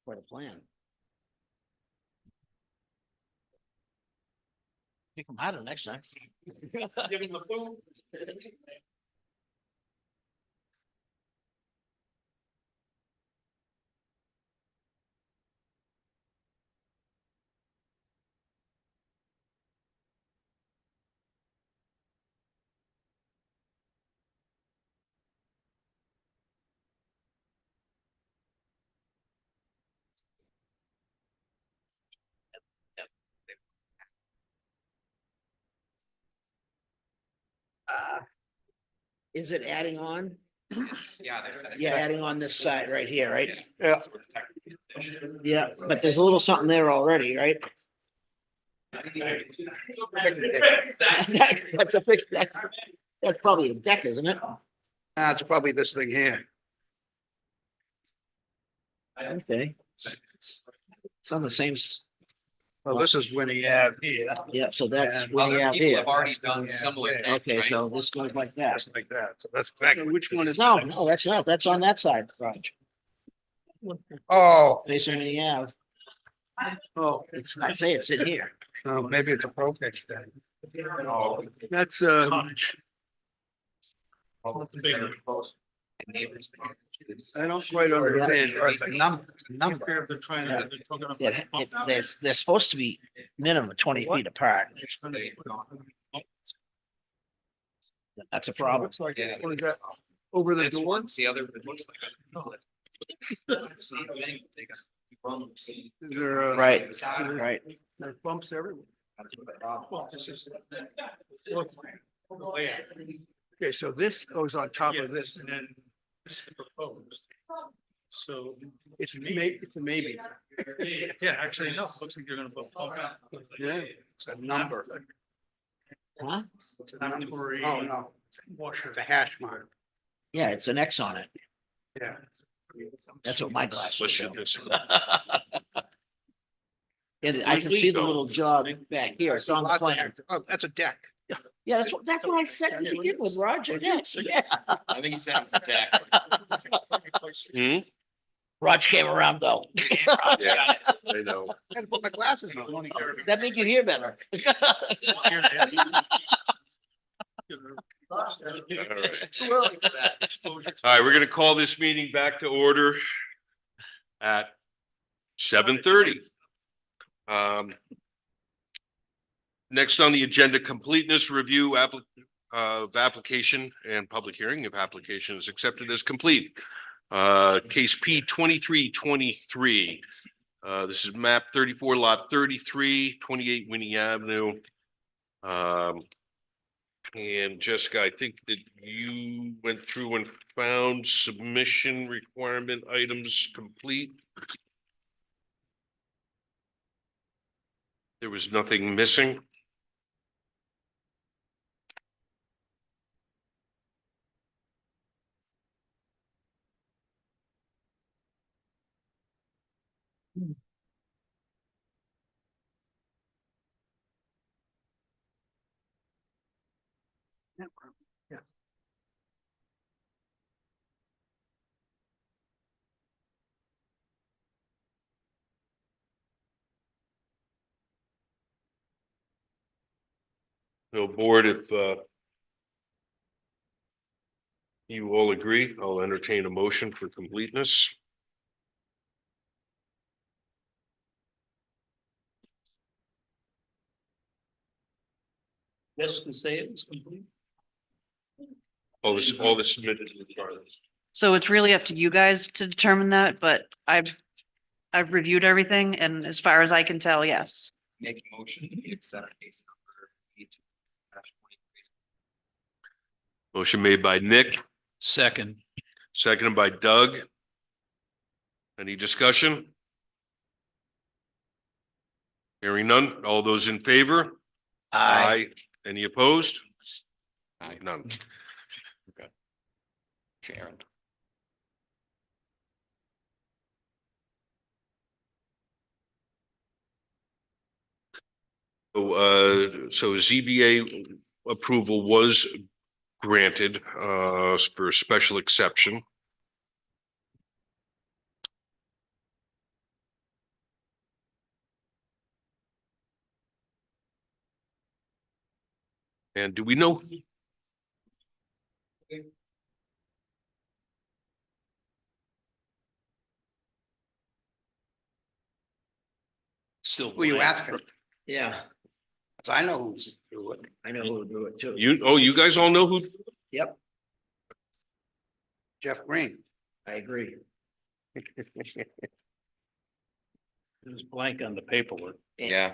For the plan. Pick them harder next time. Give him the food. Is it adding on? Yeah, that's. Yeah, adding on this side right here, right? Yeah. Yeah, but there's a little something there already, right? That's a big, that's probably a deck, isn't it? That's probably this thing here. Okay. It's on the same, Well, this is Winnie Ave here. yeah, so that's And what we Other have people here. have already done similar things, Okay, right? so this goes like that. Just like that. So that's exactly. Which one is? No, no, that's not, that's on that side, Raj. Oh, Based on the, yeah, oh, it's, I say it's in here. oh, maybe it's a propane thing. That's, I don't quite understand. It's a number, it's a number. They're supposed to be minimum 20 feet apart. That's a problem. Looks like, what is that? Over the This door? one's the other, it looks like. Is there, Right, right. There's bumps everywhere. Okay, so this goes on top of this and then This is proposed. So. it's it's a maybe. Yeah, actually, no, it looks like you're gonna put. Yeah, it's a number. Huh? It's a number. Temporary Oh, no, Washer. it's a hash mark. Yeah, it's an X on it. Yeah. That's what my glasses Let's show. shoot this. And I can see the little jog back here. It's on the plan. Oh, that's a deck. Yeah, that's what I said to begin with, Roger. Yes, yeah. I think he said it's a deck. Hmm? Raj came around though. Yeah, I know. I had to put my glasses on. That made you hear better. All right, we're gonna call this meeting back to order at 7:30. Next on the agenda, completeness review of application and public hearing if application is accepted as complete. Case P 2323. This is map 34 lot 33, 28 Winnie Avenue. And Jessica, I think that you went through and found submission requirement items complete. There was nothing missing. Yeah. So board, if you all agree, I'll entertain a motion for completeness. Just to say it was complete. All the submitted requirements. So it's really up to you guys to determine that, but I've reviewed everything and as far as I can tell, yes. Make a motion to accept case number 8-23. Motion made by Nick, Second. seconded by Doug. Any discussion? Hearing none. All those in favor? Aye. Any opposed? Aye. None. Sharon. So ZBA approval was granted for a special exception. And do we know? Still. Who you blank. asking? Yeah, 'Cause I know who's through it. I know who would do it too. You guys all know who? Yep, Jeff Green. I agree. It was blank on the paperwork. Yeah,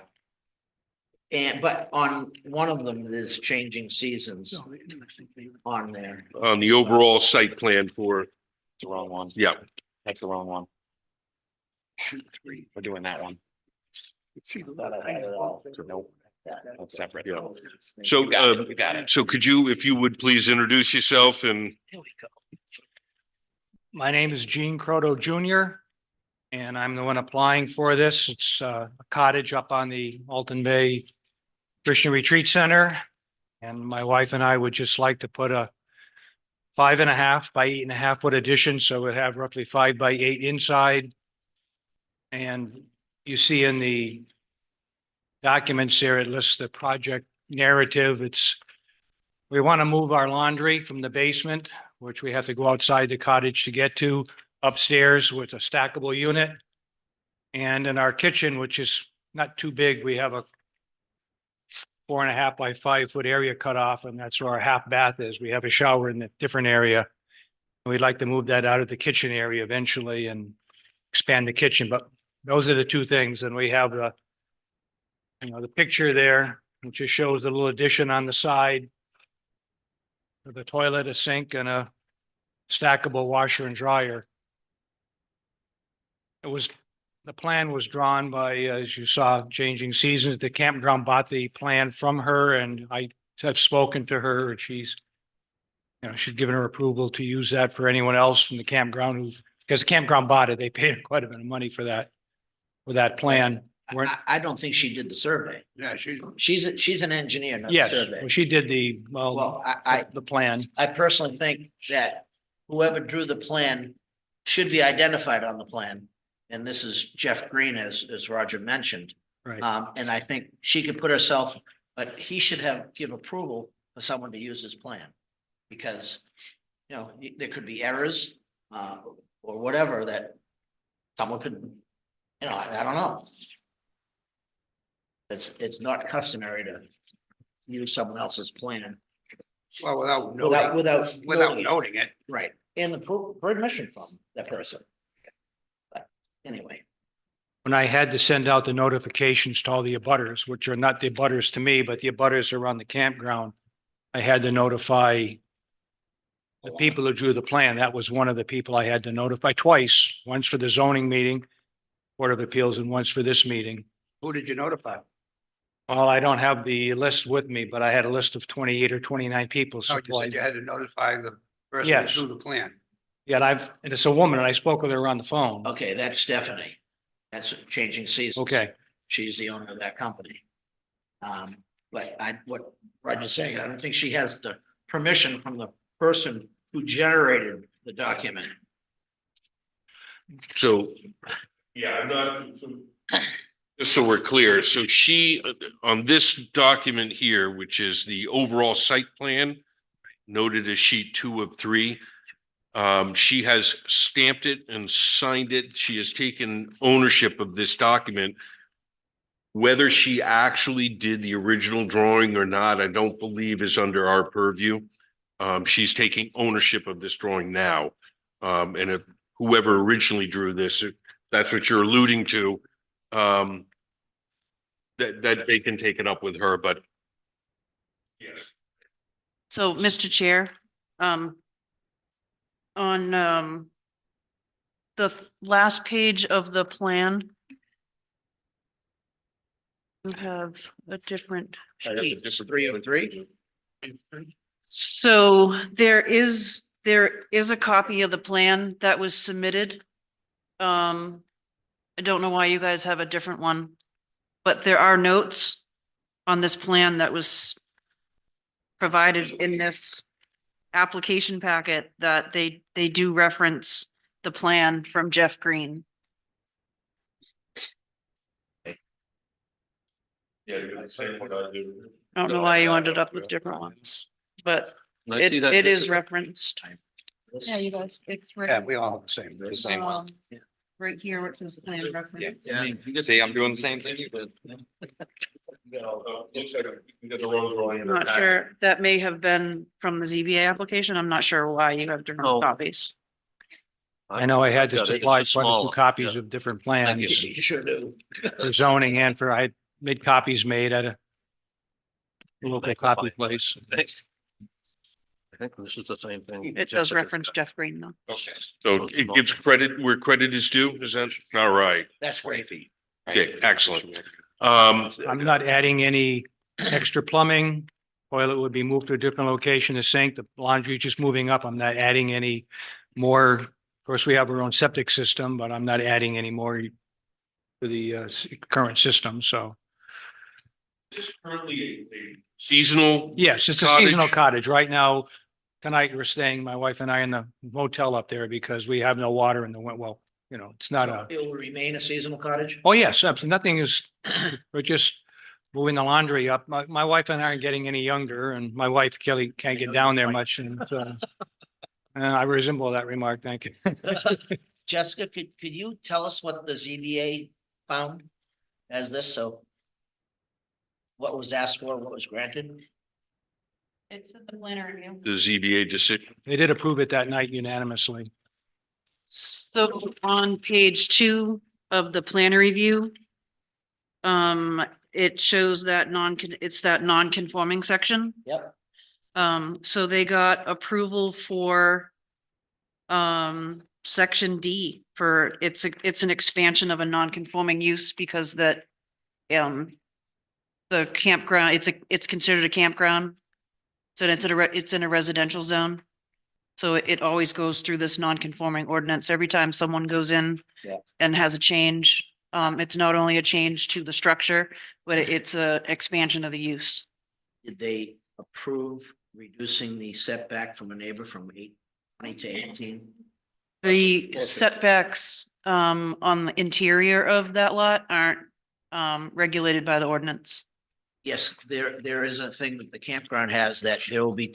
And, but on one of them, there's changing seasons on there. On the overall site plan for, it's the wrong one. yeah. That's the wrong one. We're doing that one. Nope. That's separate. Yeah. So, You got it, you got it. so could you, if you would please introduce yourself and My name is Gene Croto Jr. And I'm the one applying for this. It's a cottage up on the Alton Bay Christian Retreat Center. And my wife and I would just like to put a 5.5 by 8.5 foot addition, so we'd have roughly 5 by 8 inside. And you see in the documents there, it lists the project narrative. We want to move our laundry from the basement, which we have to go outside the cottage to get to, upstairs with a stackable unit. And in our kitchen, which is not too big, we have a 4.5 by 5 foot area cut off, and that's where our half bath is. We have a shower in a different area. We'd like to move that out of the kitchen area eventually and expand the kitchen, but those are the two things. And we have the picture there, which just shows a little addition on the side with a toilet, a sink, and a stackable washer and dryer. The plan was drawn by, as you saw, Changing Seasons. The campground bought the plan from her, and I have spoken to her, and she's given her approval to use that for anyone else from the campground because the campground bought it. They paid her quite a bit of money for that plan. I don't think she did the survey. Yeah, She's an engineer, not a Yes, survey. well, she did Well, I the plan. personally think that whoever drew the plan should be identified on the plan. And this is Jeff Green, as Roger mentioned. Right. And I think she could put herself, but he should give approval for someone to use this plan. Because, you know, there could be errors, or whatever that someone could, you know, I don't know. It's not customary to use someone else's plan Well, without knowing it. noting it. Right, and the permission from that person. But anyway, When I had to send out the notifications to all the abutters, which are not the abutters to me, but the abutters around the campground, I had to notify the people who drew the plan. That was one of the people I had to notify twice, once for the zoning meeting, Board of Appeals, and once for this meeting. Who did you notify? Well, I don't have the list with me, but I had a list of 28 or 29 people No, you said supplied. you had to notify the person who Yes. drew the plan. Yeah, and it's a woman, and I spoke with her on the phone. okay, that's Stephanie. That's Changing Seasons. Okay. She's the owner of that company. But what Roger's saying, I don't think she has the permission from the person who generated the document. So, yeah, I'm not, just so we're clear, so she, on this document here, which is the overall site plan, noted as sheet 2 of 3, she has stamped it and signed it. She has taken ownership of this document. Whether she actually did the original drawing or not, I don't believe is under our purview. She's taking ownership of this drawing now. And if whoever originally drew this, if that's what you're alluding to, that they can take it up with her, but yes. So, Mr. Chair, on the last page of the plan, you have a different sheet. 303. So there is a copy of the plan that was submitted. I don't know why you guys have a different one, but there are notes on this plan that was provided in this application packet that they do reference the plan from Jeff Green. Yeah, you're saying what I do. I don't know why you ended up with different ones, but And I see that it this is referenced. Yeah, you guys, it's Yeah, we all have the same. The same one. right here, which is the plan reference. Yeah, you can see I'm doing the same thing you did. Looks like you got the wrong drawing. I'm not sure, that may have been from the ZBA application. I'm not sure why you have different Oh. copies. I know I had to got it. It's supply the quite a few smaller, copies yeah. of different Thank plans You sure do. for zoning and for, I made copies made at a local copy place. I think this is the same thing. It does reference Jeff Green though. Okay, so it gives credit where credit is due, is that, all right? That's great. Okay, excellent. I'm not adding any extra plumbing. Toilet would be moved to a different location, the sink, the laundry is just moving up. I'm not adding any more. Of course, we have our own septic system, but I'm not adding any more to the current system, so. Is this currently a seasonal? Yes, it's a Cottage? seasonal cottage. Right now, tonight we're staying, my wife and I, in the motel up there because we have no water in the winter. Well, you know, it's not a, It will remain a seasonal cottage? oh, yes, absolutely. Nothing is, we're just moving the laundry up. My wife and I aren't getting any younger, and my wife Kelly can't get down there much, and I resemble that remark. Thank you. Jessica, could you tell us what the ZBA found as this, so what was asked for, what was granted? It's in the planner review. The ZBA decision. They did approve it that night unanimously. So on page 2 of the planner review, it shows that it's that non-conforming section. Yep. So they got approval for section D for it's an expansion of a non-conforming use because that the campground, it's considered a campground. So it's in a residential zone. So it always goes through this non-conforming ordinance. Every time someone goes in Yeah. and has a change, it's not only a change to the structure, but it's a expansion of the use. Did they approve reducing the setback from a neighbor from 820 to 18? The setbacks on the interior of that lot aren't regulated by the ordinance. Yes, there is a thing that the campground has that there will be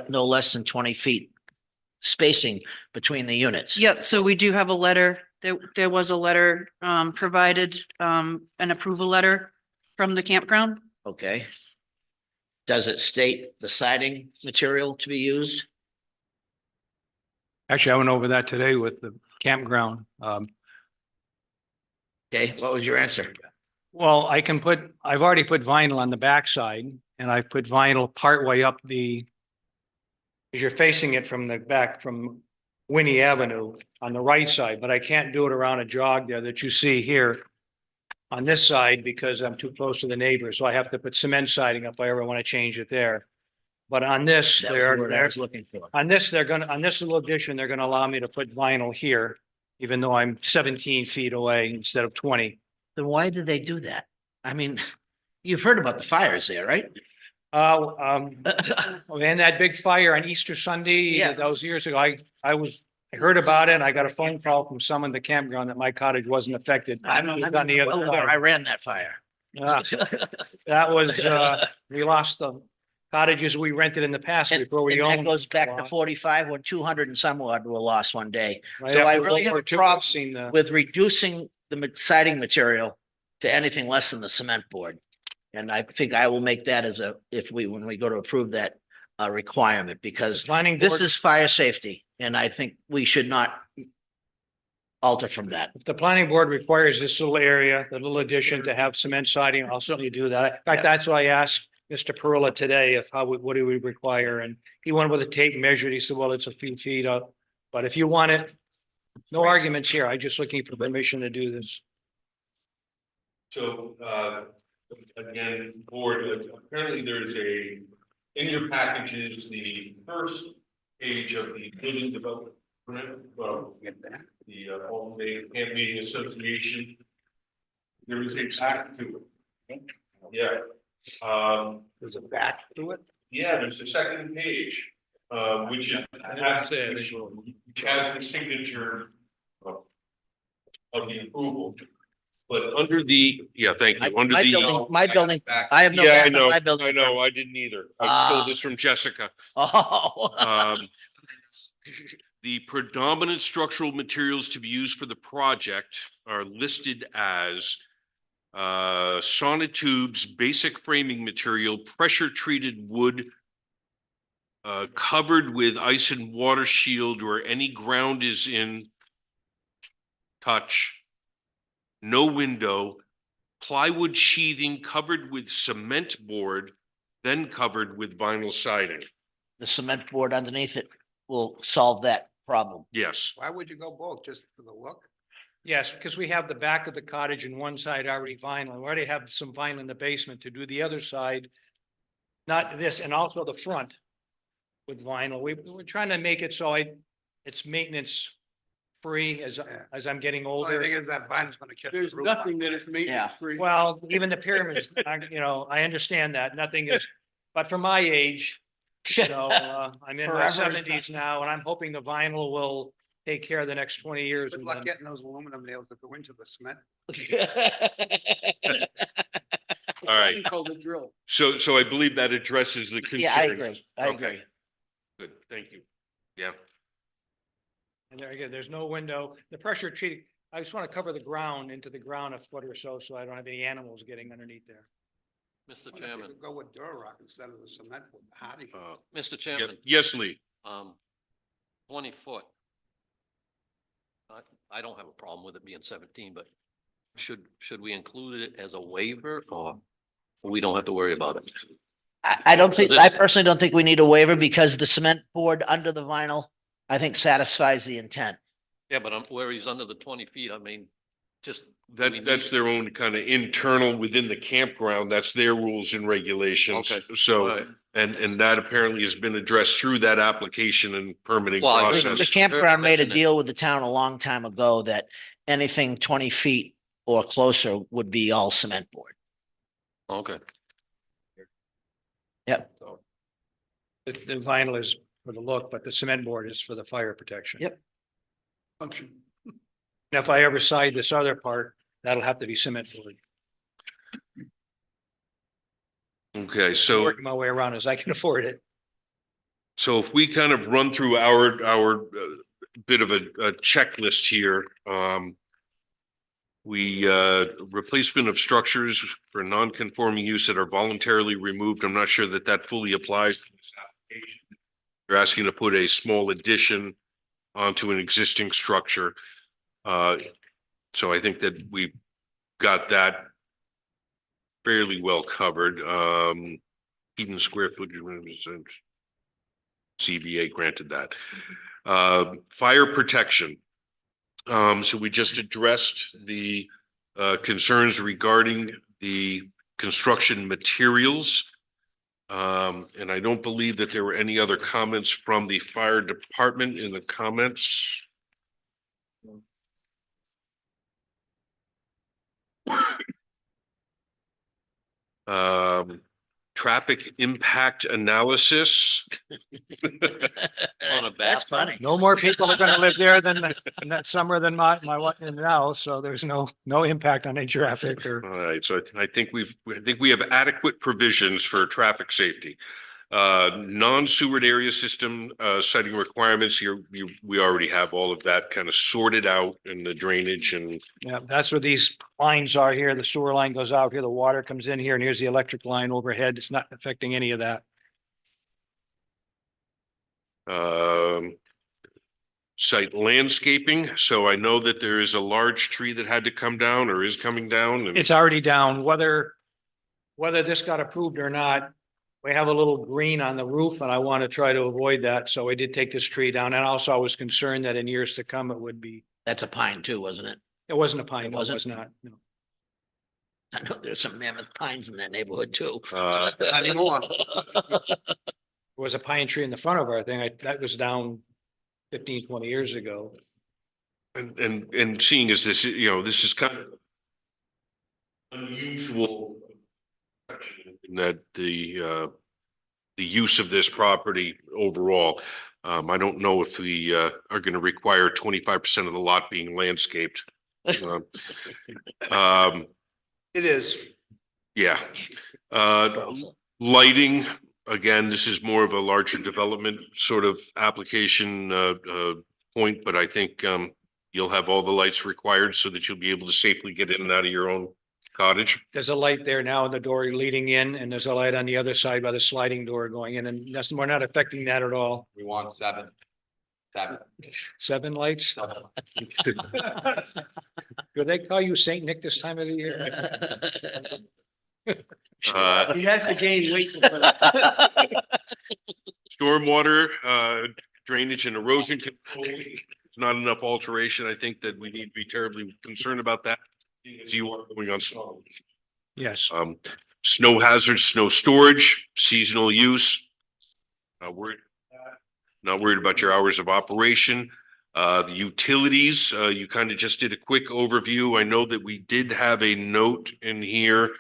no less than 20 feet spacing between the units. Yep, so we do have a letter. There was a letter provided, an approval letter from the campground. Okay. Does it state the siding material to be used? Actually, I went over that today with the campground. Okay, what was your answer? Well, I've already put vinyl on the backside and I've put vinyl partway up as you're facing it from the back from Winnie Avenue on the right side, but I can't do it around a jog there that you see here on this side because I'm too close to the neighbor. So I have to put cement siding up if I ever want to change it there. But on this, That was the word I was looking for. on this little addition, they're gonna allow me to put vinyl here, even though I'm 17 feet away instead of 20. Then why did they do that? I mean, you've heard about the fires there, right? And that big fire on Easter Sunday, Yeah. that was years ago, I heard about it and I got a phone call from someone in the campground that my cottage wasn't affected. I'm It was on the other well aware. I side. ran that fire. That was, we lost the cottages we rented in the past And before we and that owned. goes back to lot. 45 when 200 and some odd were lost one day. Right So I after really World have War a II, problem I've seen the- with reducing the siding material to anything less than the cement board. And I think I will make that as when we go to approve that requirement, because Planning this board, is fire safety, and I think we should not alter from that. if the planning board requires this little area, the little addition to have cement siding, I'll certainly do that. In fact, Yeah. that's what I asked Mr. Perula today, what do we require? And he went with a tape measure. He said, well, it's a few feet up. But if you want it, no arguments here. I'm just looking for permission to do this. So, again, board, apparently there's in your packages, the first page of the building development. Well, the Alton Bay Camp Meeting Association. There is a back to it. Yeah. There's a back to it. Yeah, there's a second page, which is. Which has the signature of the approval. But under thank you, under My building, I have no. Yeah, map I of know, my building. I know, I didn't either. I Ah. stole this from Jessica. Oh. The predominant structural materials to be used for the project are listed as sonotubes, basic framing material, pressure treated wood, covered with ice and water shield where any ground is in touch, no window, plywood sheathing covered with cement board, then covered with vinyl siding. The cement board underneath it will solve that problem. Yes. Why would you go both? Just for the look? Yes, because we have the back of the cottage and one side already vinyl. We already have some vinyl in the basement to do the other side. Not this, and also the front with vinyl. We're trying to make it so it's maintenance free as I'm getting Well, the thing older. is that vine's gonna catch. the There's roof on nothing it. that is maintenance free. Well, even the pyramids, I understand that. Nothing is, but for my age, so I'm in my Forever is 70s now, and I'm hoping the vinyl will take care of the next 20 years. Good and luck then- getting those aluminum nails to go into the cement. All right. Called the drill. So I believe that addresses the concerns. Yeah, I agree. I Okay. agree. Good, thank you. Yeah. And there again, there's no window. The pressure treating, I just want to cover the ground into the ground a foot or so I don't have any animals getting underneath there. Mr. Wonder if you Chairman, could Go with Durarock instead of the cement with Hardy. Mr. Yeah. Chairman, Yes, Lee. 20 foot. I don't have a problem with it being 17, but should we include it as a waiver or we don't have to worry about it? I don't think, this- I personally don't think we need a waiver because the cement board under the vinyl, I think satisfies the intent. Yeah, but where he's under the 20 feet, I mean, just. we need- That's their own kind of internal within the campground. That's their rules and regulations. Okay. So, Right. and that apparently has been addressed through that application and permitting Well, I agree. The process. campground made a mention it. deal with the town a long time ago that anything 20 feet or closer would be all cement board. Okay. Yep. The vinyl is for the look, but the cement board is for the fire protection. Yep. function. And if I ever side this other part, that'll have to be cement poured. Okay, so. Working my way around as I can afford it. So if we kind of run through our bit of a checklist here, we replacement of structures for non-conforming use that are voluntarily removed. I'm not sure that that fully applies to this application. You're asking to put a small addition onto an existing structure. So I think that we got that fairly well covered. Even square footage. CBA granted that. Fire protection. So we just addressed the concerns regarding the construction materials. And I don't believe that there were any other comments from the fire department in the comments. Traffic impact analysis. On a That's funny. No more people are gonna live there than in that summer than my in now, so there's no impact on any traffic or. All right, so I think we have adequate provisions for traffic safety. Non-sewered area system siting requirements here, we already have all of that kind of sorted out in the drainage and. Yeah, that's where these lines are here. The sewer line goes out here, the water comes in here, and here's the electric line overhead. It's not affecting any of that. Site landscaping. So I know that there is a large tree that had to come down or is coming down. And It's already down, whether this got approved or not. We have a little green on the roof and I want to try to avoid that. So I did take this tree down. And also I was concerned that in years to come, it would be, That's a pine too, wasn't it? it wasn't a pine, It no, it was wasn't? not. No. I know there's some mammoth pines in that neighborhood too. Not anymore. There was a pine tree in the front of our thing. That was down 15, 20 years ago. and seeing as this, this is kind of unusual in that the use of this property overall. I don't know if we are going to require 25% of the lot being landscaped. It is. Yeah. Lighting, again, this is more of a larger development sort of application point, but I think you'll have all the lights required so that you'll be able to safely get in and out of your own cottage. There's a light there now in the door leading in, and there's a light on the other side by the sliding door going in, and that's, we're not affecting that at all. We want 7. 7 lights? Do they call you Saint Nick this time of the year? He has to gain weight. Stormwater, drainage and erosion control. There's not enough alteration. I think that we need to be terribly concerned about that. As you are going on snow. Yes. Snow hazards, snow storage, seasonal use. Not worried about your hours of operation. The utilities, you kind of just did a quick overview. I know that we did have a note in here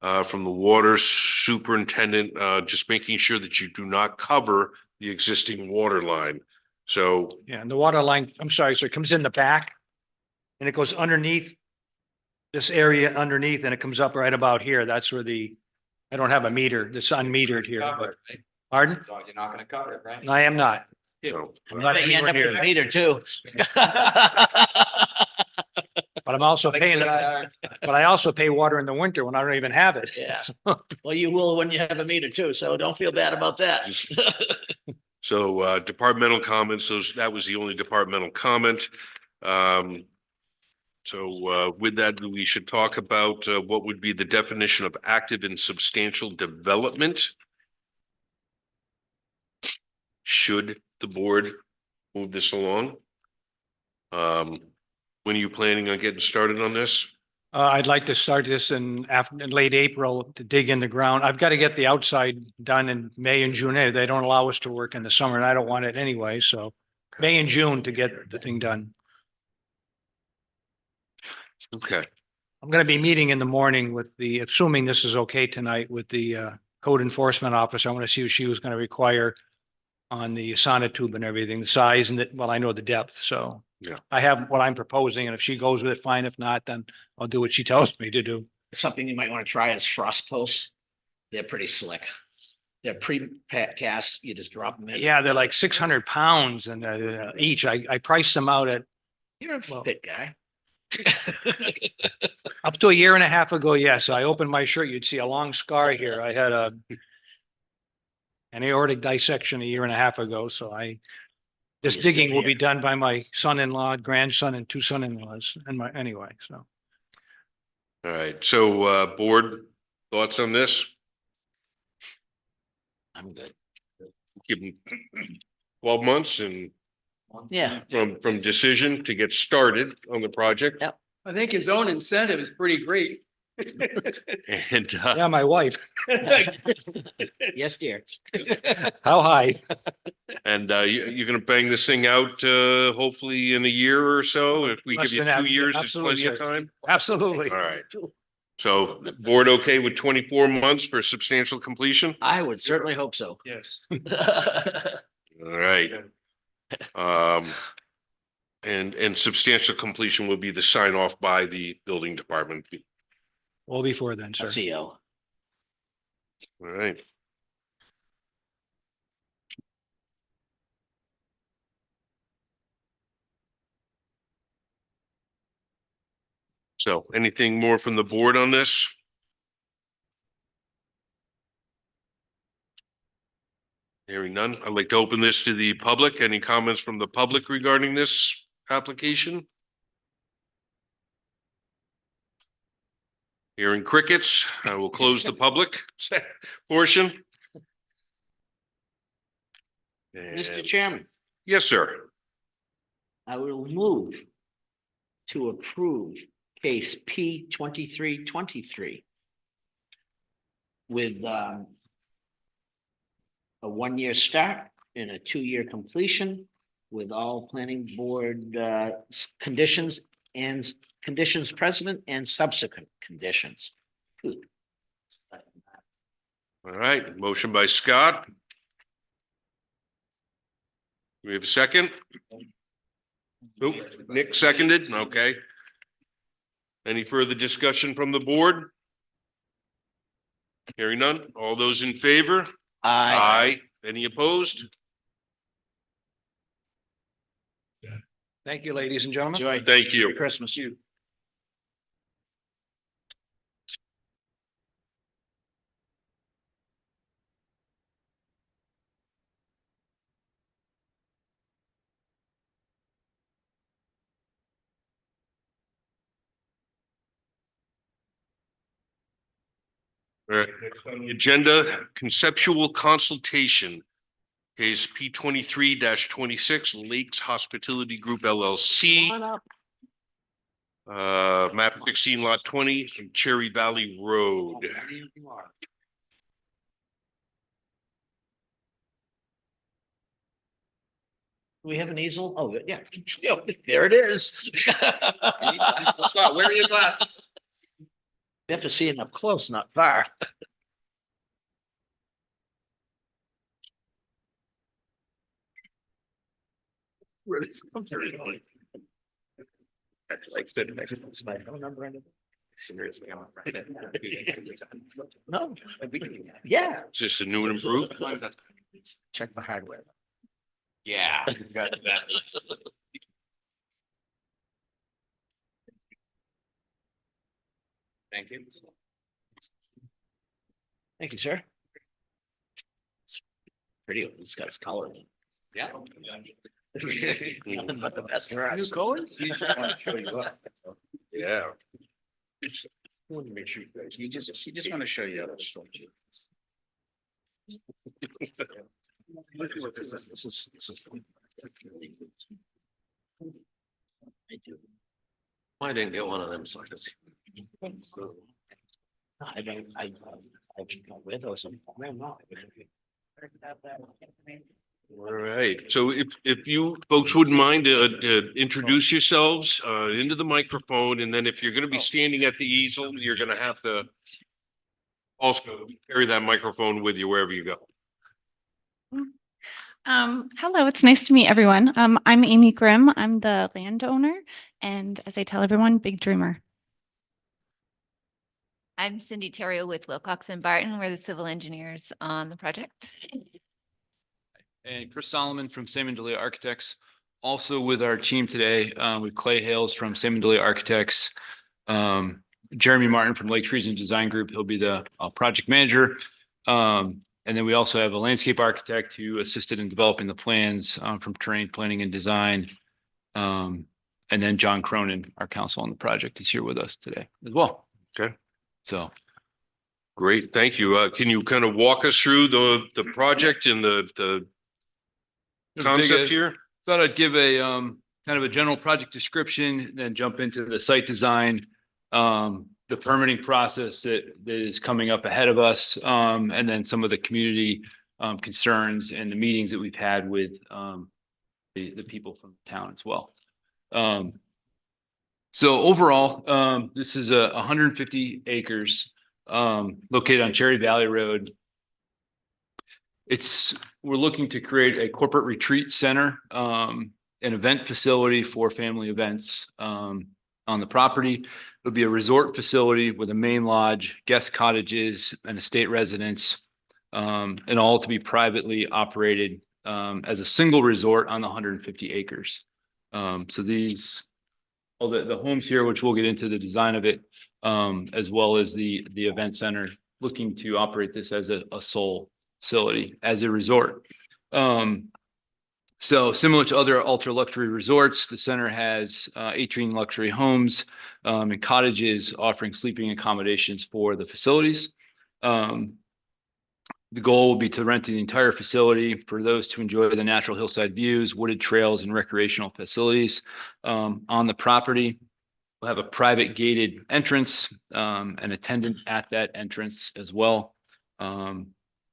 from the water superintendent, just making sure that you do not cover the existing water line. So. Yeah, and the water line, I'm sorry, so it comes in the back and it goes underneath this area underneath and it comes up right about here. That's where I don't have a meter that's unmetered here. But, pardon? So you're not gonna cover it, right? I am not. No. I'm not You end anywhere up near with a that. meter too. But I'm also paying, but I also pay water in the winter when I don't even have it. Yeah. Well, you will when you have a meter too, so don't feel bad about that. So departmental comments, that was the only departmental comment. So with that, we should talk about what would be the definition of active and substantial development. Should the board move this along? When are you planning on getting started on this? I'd like to start this in late April to dig in the ground. I've got to get the outside done in May and June. They don't allow us to work in the summer and I don't want it anyway. So May and June to get the thing done. Okay. I'm going to be meeting in the morning with assuming this is okay tonight, with the code enforcement officer. I want to see what she was going to require on the sonotube and everything, the size and well, I know the depth. So I have what I'm proposing, and if she goes with it, fine. If not, then I'll do what she tells me to do. Something you might want to try is frost posts. They're pretty slick. They're pre-cast, you just drop them in. Yeah, they're like 600 pounds and each. I priced them out at You're a fit guy. up to a year and a half ago. Yes, I opened my shirt. You'd see a long scar here. I had an aortic dissection a year and a half ago. So this You still digging will be here. done by my son-in-law, grandson, and two son-in-laws, and anyway. So All right, so board thoughts on this? I'm good. Give them 12 months and Yeah. from decision to get started on the project. Yep. I think his own incentive is pretty great. And yeah, my wife. Yes, dear. How high? and you're gonna bang this thing out hopefully in a year or so. If we Less give you than 2 that, years, it's absolutely, plenty of sir. time. Absolutely. All right. So board okay with 24 months for substantial completion? I would certainly hope so. Yes. All right. And substantial completion will be the sign off by the building department. Well, before then, sir. CO. All right. So anything more from the board on this? Hearing none, I'd like to open this to the public. Any comments from the public regarding this application? Hearing crickets, I will close the public portion. Mr. And- Chairman, Yes, sir. I will move to approve case P 2323 with a 1-year start and a 2-year completion with all planning board conditions and conditions present and subsequent conditions. Good. All right, motion by Scott. We have a second? Nope, Nick seconded, okay. Any further discussion from the board? Hearing none, all those in favor? Aye. Any opposed? Thank you, ladies and gentlemen. Enjoy. Thank you. Merry Christmas. All right, next on the agenda, conceptual consultation. Case P 23-26 Lakes Hospitality Group LLC. Come on up. Map 16 lot 20 from Cherry Valley Road. Do we have an easel? Oh, yeah. There it is. Scott, where are your glasses? You have to see it up close, not far. Like sit next to Is my phone number in it? seriously. I'm No. Yeah, Is this a new and improved? check the hardware. Yeah. Got that. Thank you. Thank you, sir. Pretty, it's got his color. in it. Yeah. Nothing but the best for us. Yeah. Want to make sure you just want to show you. This is. I do. I didn't get one of them suckers. I don't, I've got with those. I'm not. All right, so if you folks wouldn't mind introduce yourselves into the microphone, and then if you're gonna be standing at the easel, you're gonna have to also carry that microphone with you wherever you go. Hello, it's nice to meet everyone. I'm Amy Grimm. I'm the landowner, and as I tell everyone, big dreamer. I'm Cindy Terrio with Wilcox and Barton. We're the civil engineers on the project. And Chris Solomon from Salmon Delia Architects. Also with our team today, with Clay Hales from Salmon Delia Architects. Jeremy Martin from Lake Treason Design Group. He'll be the project manager. And then we also have a landscape architect who assisted in developing the plans from Terrain Planning and Design. And then John Cronin, our counsel on the project, is here with us today as well. Okay. So. Great, thank you. Can you kind of walk us through the project and the concept here? Thought I'd give a kind of a general project description, then jump into the site design, the permitting process that is coming up ahead of us, and then some of the community concerns and the meetings that we've had with the people from the town as well. So overall, this is 150 acres located on Cherry Valley Road. We're looking to create a corporate retreat center, an event facility for family events on the property. It'll be a resort facility with a main lodge, guest cottages, and estate residence, and all to be privately operated as a single resort on the 150 acres. So the homes here, which we'll get into the design of it, as well as the event center, looking to operate this as a sole facility, as a resort. So similar to other ultra luxury resorts, the center has 18 luxury homes and cottages offering sleeping accommodations for the facilities. The goal will be to rent the entire facility for those to enjoy the natural hillside views, wooded trails, and recreational facilities on the property. We'll have a private gated entrance, an attendant at that entrance as well.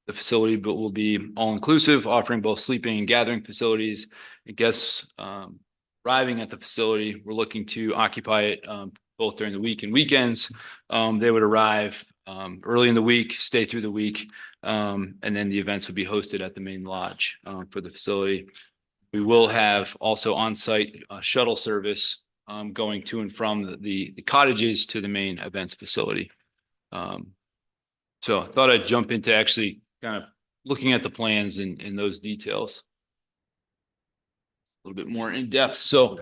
The facility will be all-inclusive, offering both sleeping and gathering facilities. And guests arriving at the facility, we're looking to occupy it both during the week and weekends. They would arrive early in the week, stay through the week, and then the events would be hosted at the main lodge for the facility. We will have also on-site shuttle service going to and from the cottages to the main events facility. So I thought I'd jump into actually kind of looking at the plans and those details a little bit more in depth. So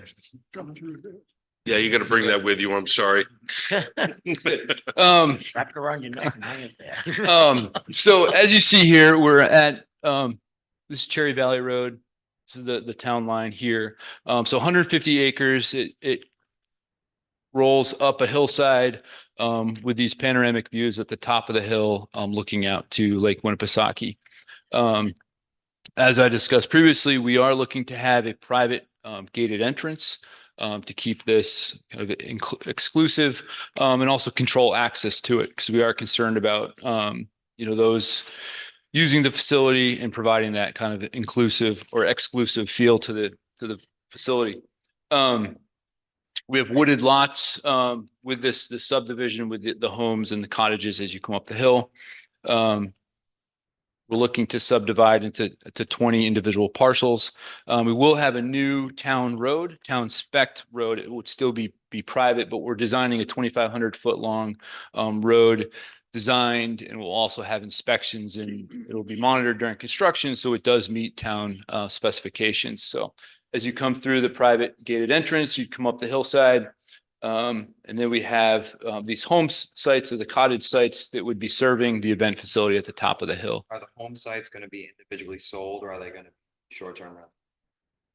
Yeah, you got to bring that with you. I'm sorry. Wrap it around your neck and hang it there. So as you see here, we're at this is Cherry Valley Road. This is the town line here. So 150 acres. It rolls up a hillside with these panoramic views at the top of the hill, looking out to Lake Winnipesaukee. As I discussed previously, we are looking to have a private gated entrance to keep this kind of exclusive and also control access to it, because we are concerned about those using the facility and providing that kind of inclusive or exclusive feel to the facility. We have wooded lots with this subdivision with the homes and the cottages as you come up the hill. We're looking to subdivide into 20 individual parcels. We will have a new town road, town spec road. It would still be private, but we're designing a 2,500 foot long road designed, and we'll also have inspections, and it'll be monitored during construction, so it does meet town specifications. So as you come through the private gated entrance, you come up the hillside, and then we have these home sites or the cottage sites that would be serving the event facility at the top of the hill. Are the home sites going to be individually sold, or are they going to be short-term rental?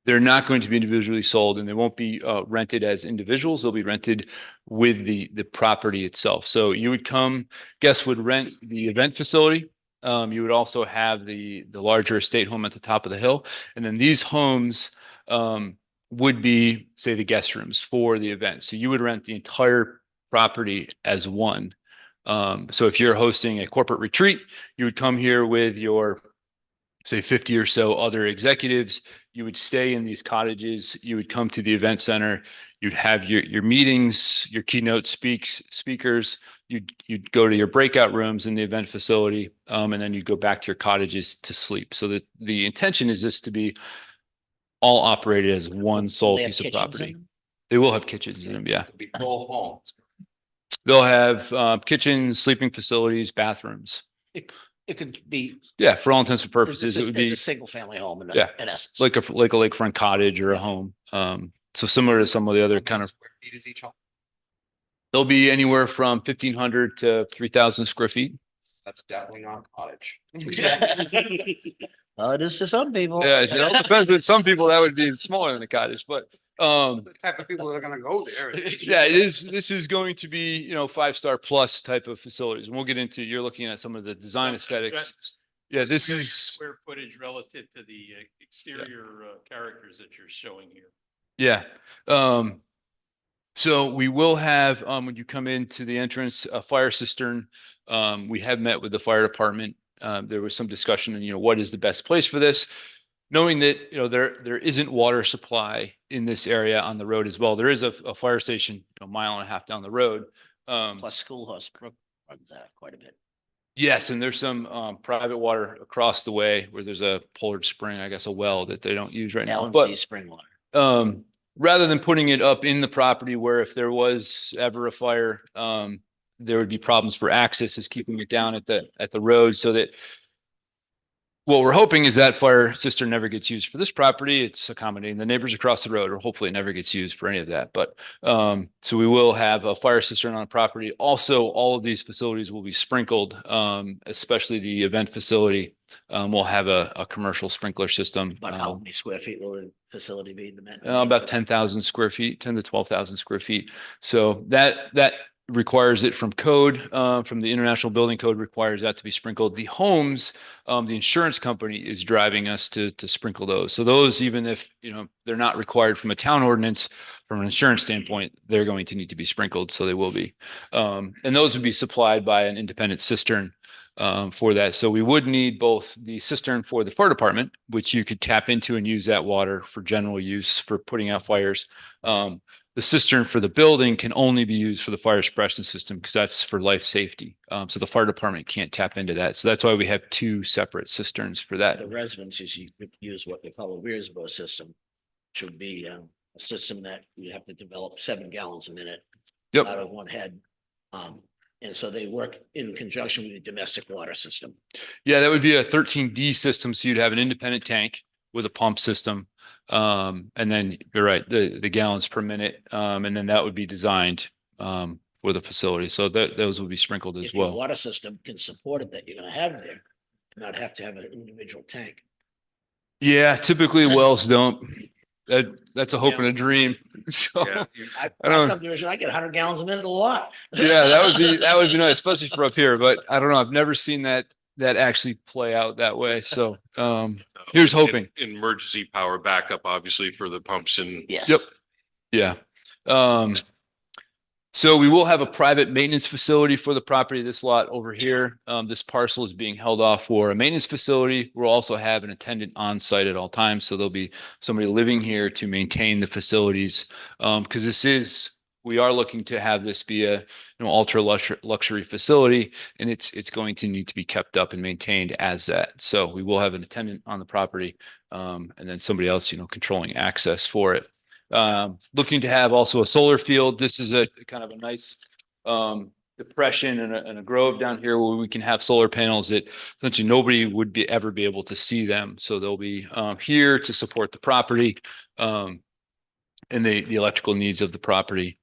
They're not going to be individually sold, and they won't be rented as individuals. They'll be rented with the property itself. So you would come, guests would rent the event facility. You would also have the larger estate home at the top of the hill. And then these homes would be, say, the guest rooms for the event. So you would rent the entire property as one. So if you're hosting a corporate retreat, you would come here with your, say, 50 or so other executives. You would stay in these cottages. You would come to the event center. You'd have your meetings, your keynote speakers, you'd go to your breakout rooms in the event facility, and then you go back to your cottages to sleep. So the intention is this to be all operated as one sole They have piece of kitchens in property. them? They will have kitchens in them, yeah. It'd be full homes. They'll have kitchens, sleeping facilities, bathrooms. It could be. Yeah, for all intents and it's purposes, a- it would it's be a single family home in Yeah. in essence. like a lakefront cottage or a home. So similar to some of the other kind of, Square feet is each home? they'll be anywhere from 1,500 to 3,000 square feet. That's definitely not a cottage. Well, it is to some people. Yeah, it all depends. On some people that would be smaller than a cottage, but The type of people that are gonna go there. yeah, it is. This is going to be, 5-star plus type of facilities. And we'll get into, you're looking at some of the design aesthetics. Yeah, this is, Square footage relative to the exterior characters that you're showing here. yeah. So we will have, when you come into the entrance, a fire cistern. We have met with the fire department. There was some discussion on, what is the best place for this? Knowing that, there isn't water supply in this area on the road as well. There is a fire station a mile and a half down the road. Plus Schoolhouse Brook runs that quite a bit. Yes, and there's some private water across the way where there's a Pollard Spring, I guess, a well that they don't use right now. L&B spring water. Rather than putting it up in the property where if there was ever a fire, there would be problems for access, is keeping it down at the road so that what we're hoping is that fire cistern never gets used for this property. It's accommodating the neighbors across the road, or hopefully it never gets used for any of that. But so we will have a fire cistern on the property. Also, all of these facilities will be sprinkled, especially the event facility. We'll have a commercial sprinkler system. But how many square feet will the facility be? About 10,000 square feet, 10 to 12,000 square feet. So that requires it from code, from the International Building Code requires that to be sprinkled. The homes, the insurance company is driving us to sprinkle those. So those, even if, they're not required from a town ordinance, from an insurance standpoint, they're going to need to be sprinkled. So they will be. And those would be supplied by an independent cistern for that. So we would need both the cistern for the fire department, which you could tap into and use that water for general use for putting out fires. The cistern for the building can only be used for the fire suppression system because that's for life safety. So the fire department can't tap into that. So that's why we have two separate cisterns for that. The residents use what they call a Weersbo system, which would be a system that you have to develop 7 gallons a minute Yep. out of one head. And so they work in conjunction with the domestic water system. Yeah, that would be a 13D system. So you'd have an independent tank with a pump system. And then you're right, the gallons per minute. And then that would be designed for the facility. So those would be sprinkled as If your well. water system can support it that you're gonna have there, not have to have an individual tank. Yeah, typically wells don't. That's a hope and a dream. So Yeah. I don't- subdivision, I get 100 gallons a minute a lot. yeah, that would be nice, especially for up here. But I don't know. I've never seen that actually play out that way. So here's hoping. And emergency power backup, obviously, for the pumps and. Yes. Yep. Yeah. So we will have a private maintenance facility for the property, this lot over here. This parcel is being held off for a maintenance facility. We'll also have an attendant on site at all times. So there'll be somebody living here to maintain the facilities. Because we are looking to have this be a ultra luxury facility, and it's going to need to be kept up and maintained as that. So we will have an attendant on the property, and then somebody else, controlling access for it. Looking to have also a solar field. This is a kind of a nice depression and a grove down here where we can have solar panels that essentially nobody would ever be able to see them. So they'll be here to support the property and the electrical needs of the property.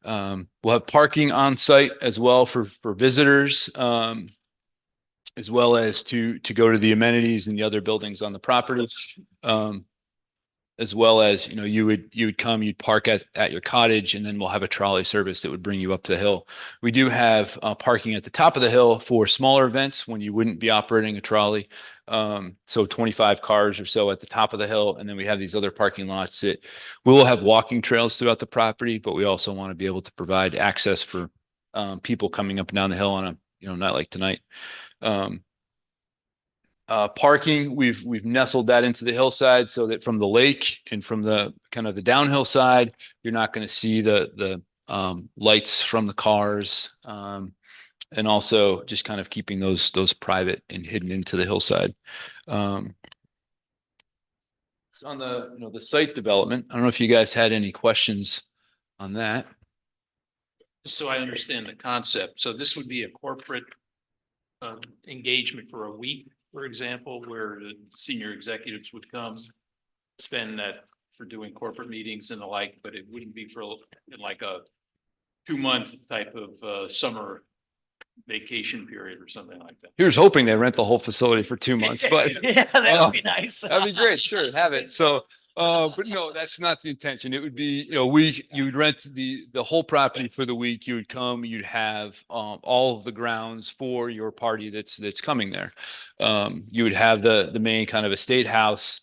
We'll have parking on site as well for visitors, as well as to go to the amenities and the other buildings on the property. As well as, you would come, you'd park at your cottage, and then we'll have a trolley service that would bring you up the hill. We do have parking at the top of the hill for smaller events when you wouldn't be operating a trolley. So 25 cars or so at the top of the hill. And then we have these other parking lots that we will have walking trails throughout the property, but we also want to be able to provide access for people coming up and down the hill on a night like tonight. Parking, we've nestled that into the hillside so that from the lake and from the kind of the downhill side, you're not going to see the lights from the cars. and also just kind of keeping those private and hidden into the hillside. So on the, the site development, I don't know if you guys had any questions on that. Just so I understand the concept, so this would be a corporate engagement for a week, for example, where the senior executives would come, spend that for doing corporate meetings and the like, but it wouldn't be for like a 2-month type of summer vacation period or something like that. Here's hoping they rent the whole facility for 2 months, but Yeah, that would be nice. that'd be great. Sure, have it. So, but no, that's not the intention. It would be, you would rent the whole property for the week. You would come, you'd have all of the grounds for your party that's coming there. You would have the main kind of estate house,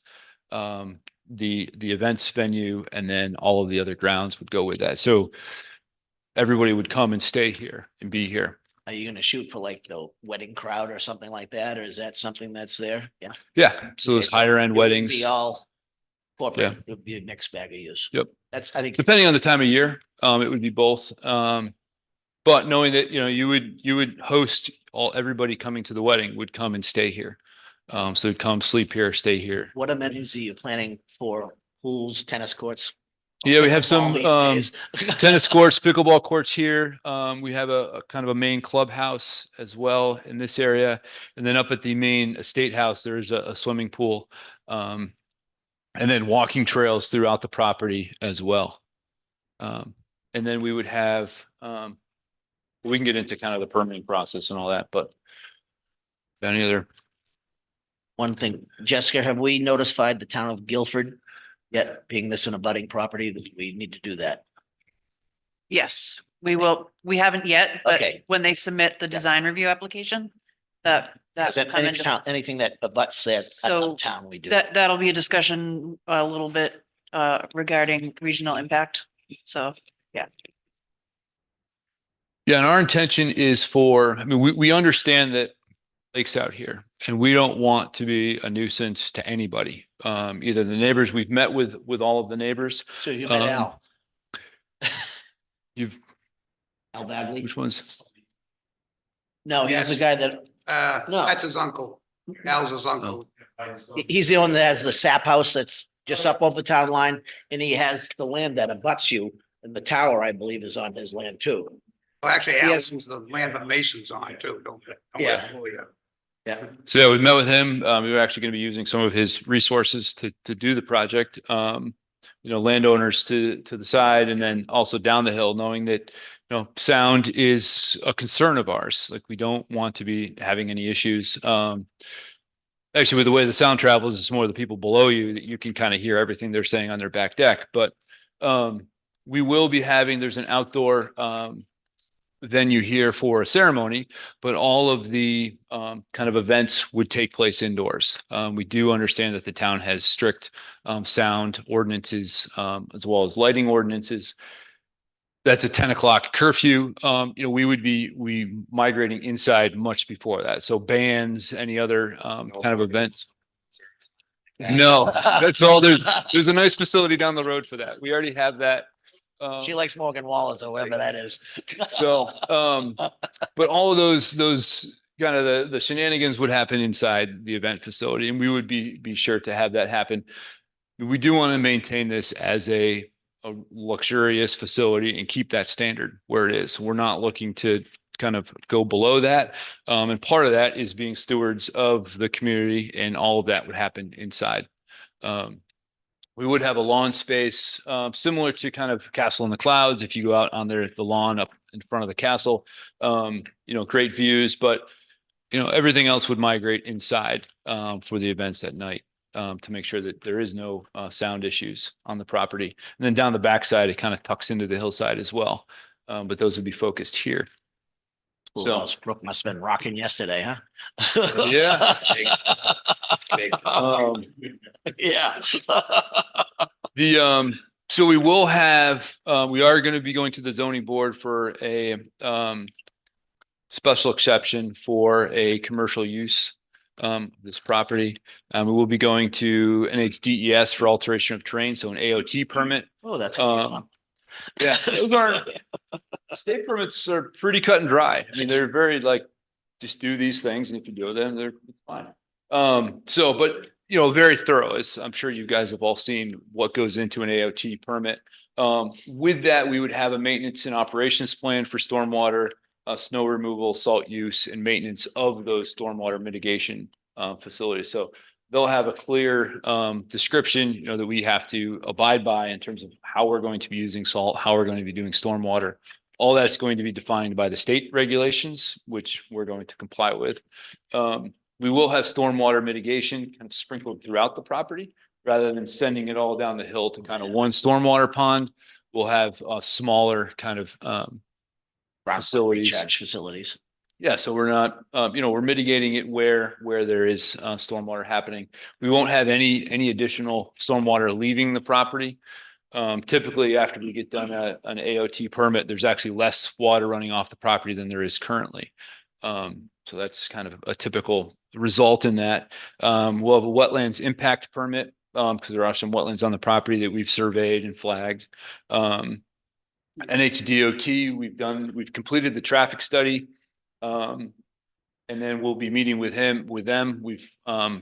the events venue, and then all of the other grounds would go with that. So everybody would come and stay here and be here. Are you gonna shoot for like the wedding crowd or something like that, or is that something that's there? Yeah. Yeah. So those Okay, higher it end wouldn't weddings. Be all corporate. Yeah. It would be a mixed bag of use. Yep. That's, I think. Depending on the time of year, it would be both. But knowing that, you would host everybody coming to the wedding would come and stay here. So they'd come sleep here, stay here. What amenities are you planning for? Pools, tennis courts? Yeah, we have some Pickleball these days. tennis courts, pickleball courts here. We have a kind of a main clubhouse as well in this area. And then up at the main estate house, there's a swimming pool. And then walking trails throughout the property as well. And then we would have, we can get into kind of the permitting process and all that, but any other? One thing, Jessica, have we notified the town of Guilford yet, being this an abutting property, that we need to do that? Yes, we will. We haven't yet, but Okay. when they submit the design review application, that Is that come any into, town, anything that abuts that So town we do? that'll be a discussion a little bit regarding regional impact. So, yeah. Yeah, and our intention is we understand that Lake's out here and we don't want to be a nuisance to anybody. Either the neighbors, we've met with all of the neighbors. So you met Al? You've, Al Bagley? which ones? No, he's the guy that, No. That's his uncle. Al's his uncle. he's the one that has the sap house that's just up over the town line, and he has the land that abuts you, and the tower, I believe, is on his land too. Well, actually, He has- Al's the land that Mason's on too, don't. Yeah. Yeah. So yeah, we met with him. We were actually going to be using some of his resources to do the project. Landowners to the side and then also down the hill, knowing that, sound is a concern of ours. Like we don't want to be having any issues. Actually, with the way the sound travels, it's more the people below you that you can kind of hear everything they're saying on their back deck. But we will be there's an outdoor venue here for a ceremony, but all of the kind of events would take place indoors. We do understand that the town has strict sound ordinances as well as lighting ordinances. That's a 10 o'clock curfew. We would be migrating inside much before that. So bands, any other kind of events. No, that's all. There's a nice facility down the road for that. We already have that. She likes Morgan Wallace or whatever that is. So, but all of those kind of the shenanigans would happen inside the event facility, and we would be sure to have that happen. We do want to maintain this as a luxurious facility and keep that standard where it is. We're not looking to kind of go below that. And part of that is being stewards of the community, and all of that would happen inside. We would have a lawn space similar to kind of Castle in the Clouds. If you go out on the lawn up in front of the castle, great views, but everything else would migrate inside for the events at night to make sure that there is no sound issues on the property. And then down the backside, it kind of tucks into the hillside as well. But those would be focused here. So Brooke must have been rocking yesterday, huh? Yeah. Yeah. So we will have, we are going to be going to the zoning board for a special exception for a commercial use this property. We will be going to NHDES for alteration of terrain, so an AOT permit. Oh, that's yeah, those aren't State permits are pretty cut and dry. I mean, they're very like, just do these things and if you do them, they're fine. So, but you know, very thorough, as I'm sure you guys have all seen what goes into an AOT permit. With that, we would have a maintenance and operations plan for stormwater, snow removal, salt use, and maintenance of those stormwater mitigation facilities. So they'll have a clear description, you know, that we have to abide by in terms of how we're going to be using salt, how we're going to be doing stormwater. All that's going to be defined by the state regulations, which we're going to comply with. We will have stormwater mitigation kind of sprinkled throughout the property rather than sending it all down the hill to kind of one stormwater pond. We'll have a smaller kind of facilities. Recharge facilities. Yeah, so we're not, you know, we're mitigating it where there is stormwater happening. We won't have any additional stormwater leaving the property. Typically, after we get done an AOT permit, there's actually less water running off the property than there is currently. So that's kind of a typical result in that. We'll have a wetlands impact permit because there are some wetlands on the property that we've surveyed and flagged. NHDOT, we've completed the traffic study. And then we'll be meeting with them. We've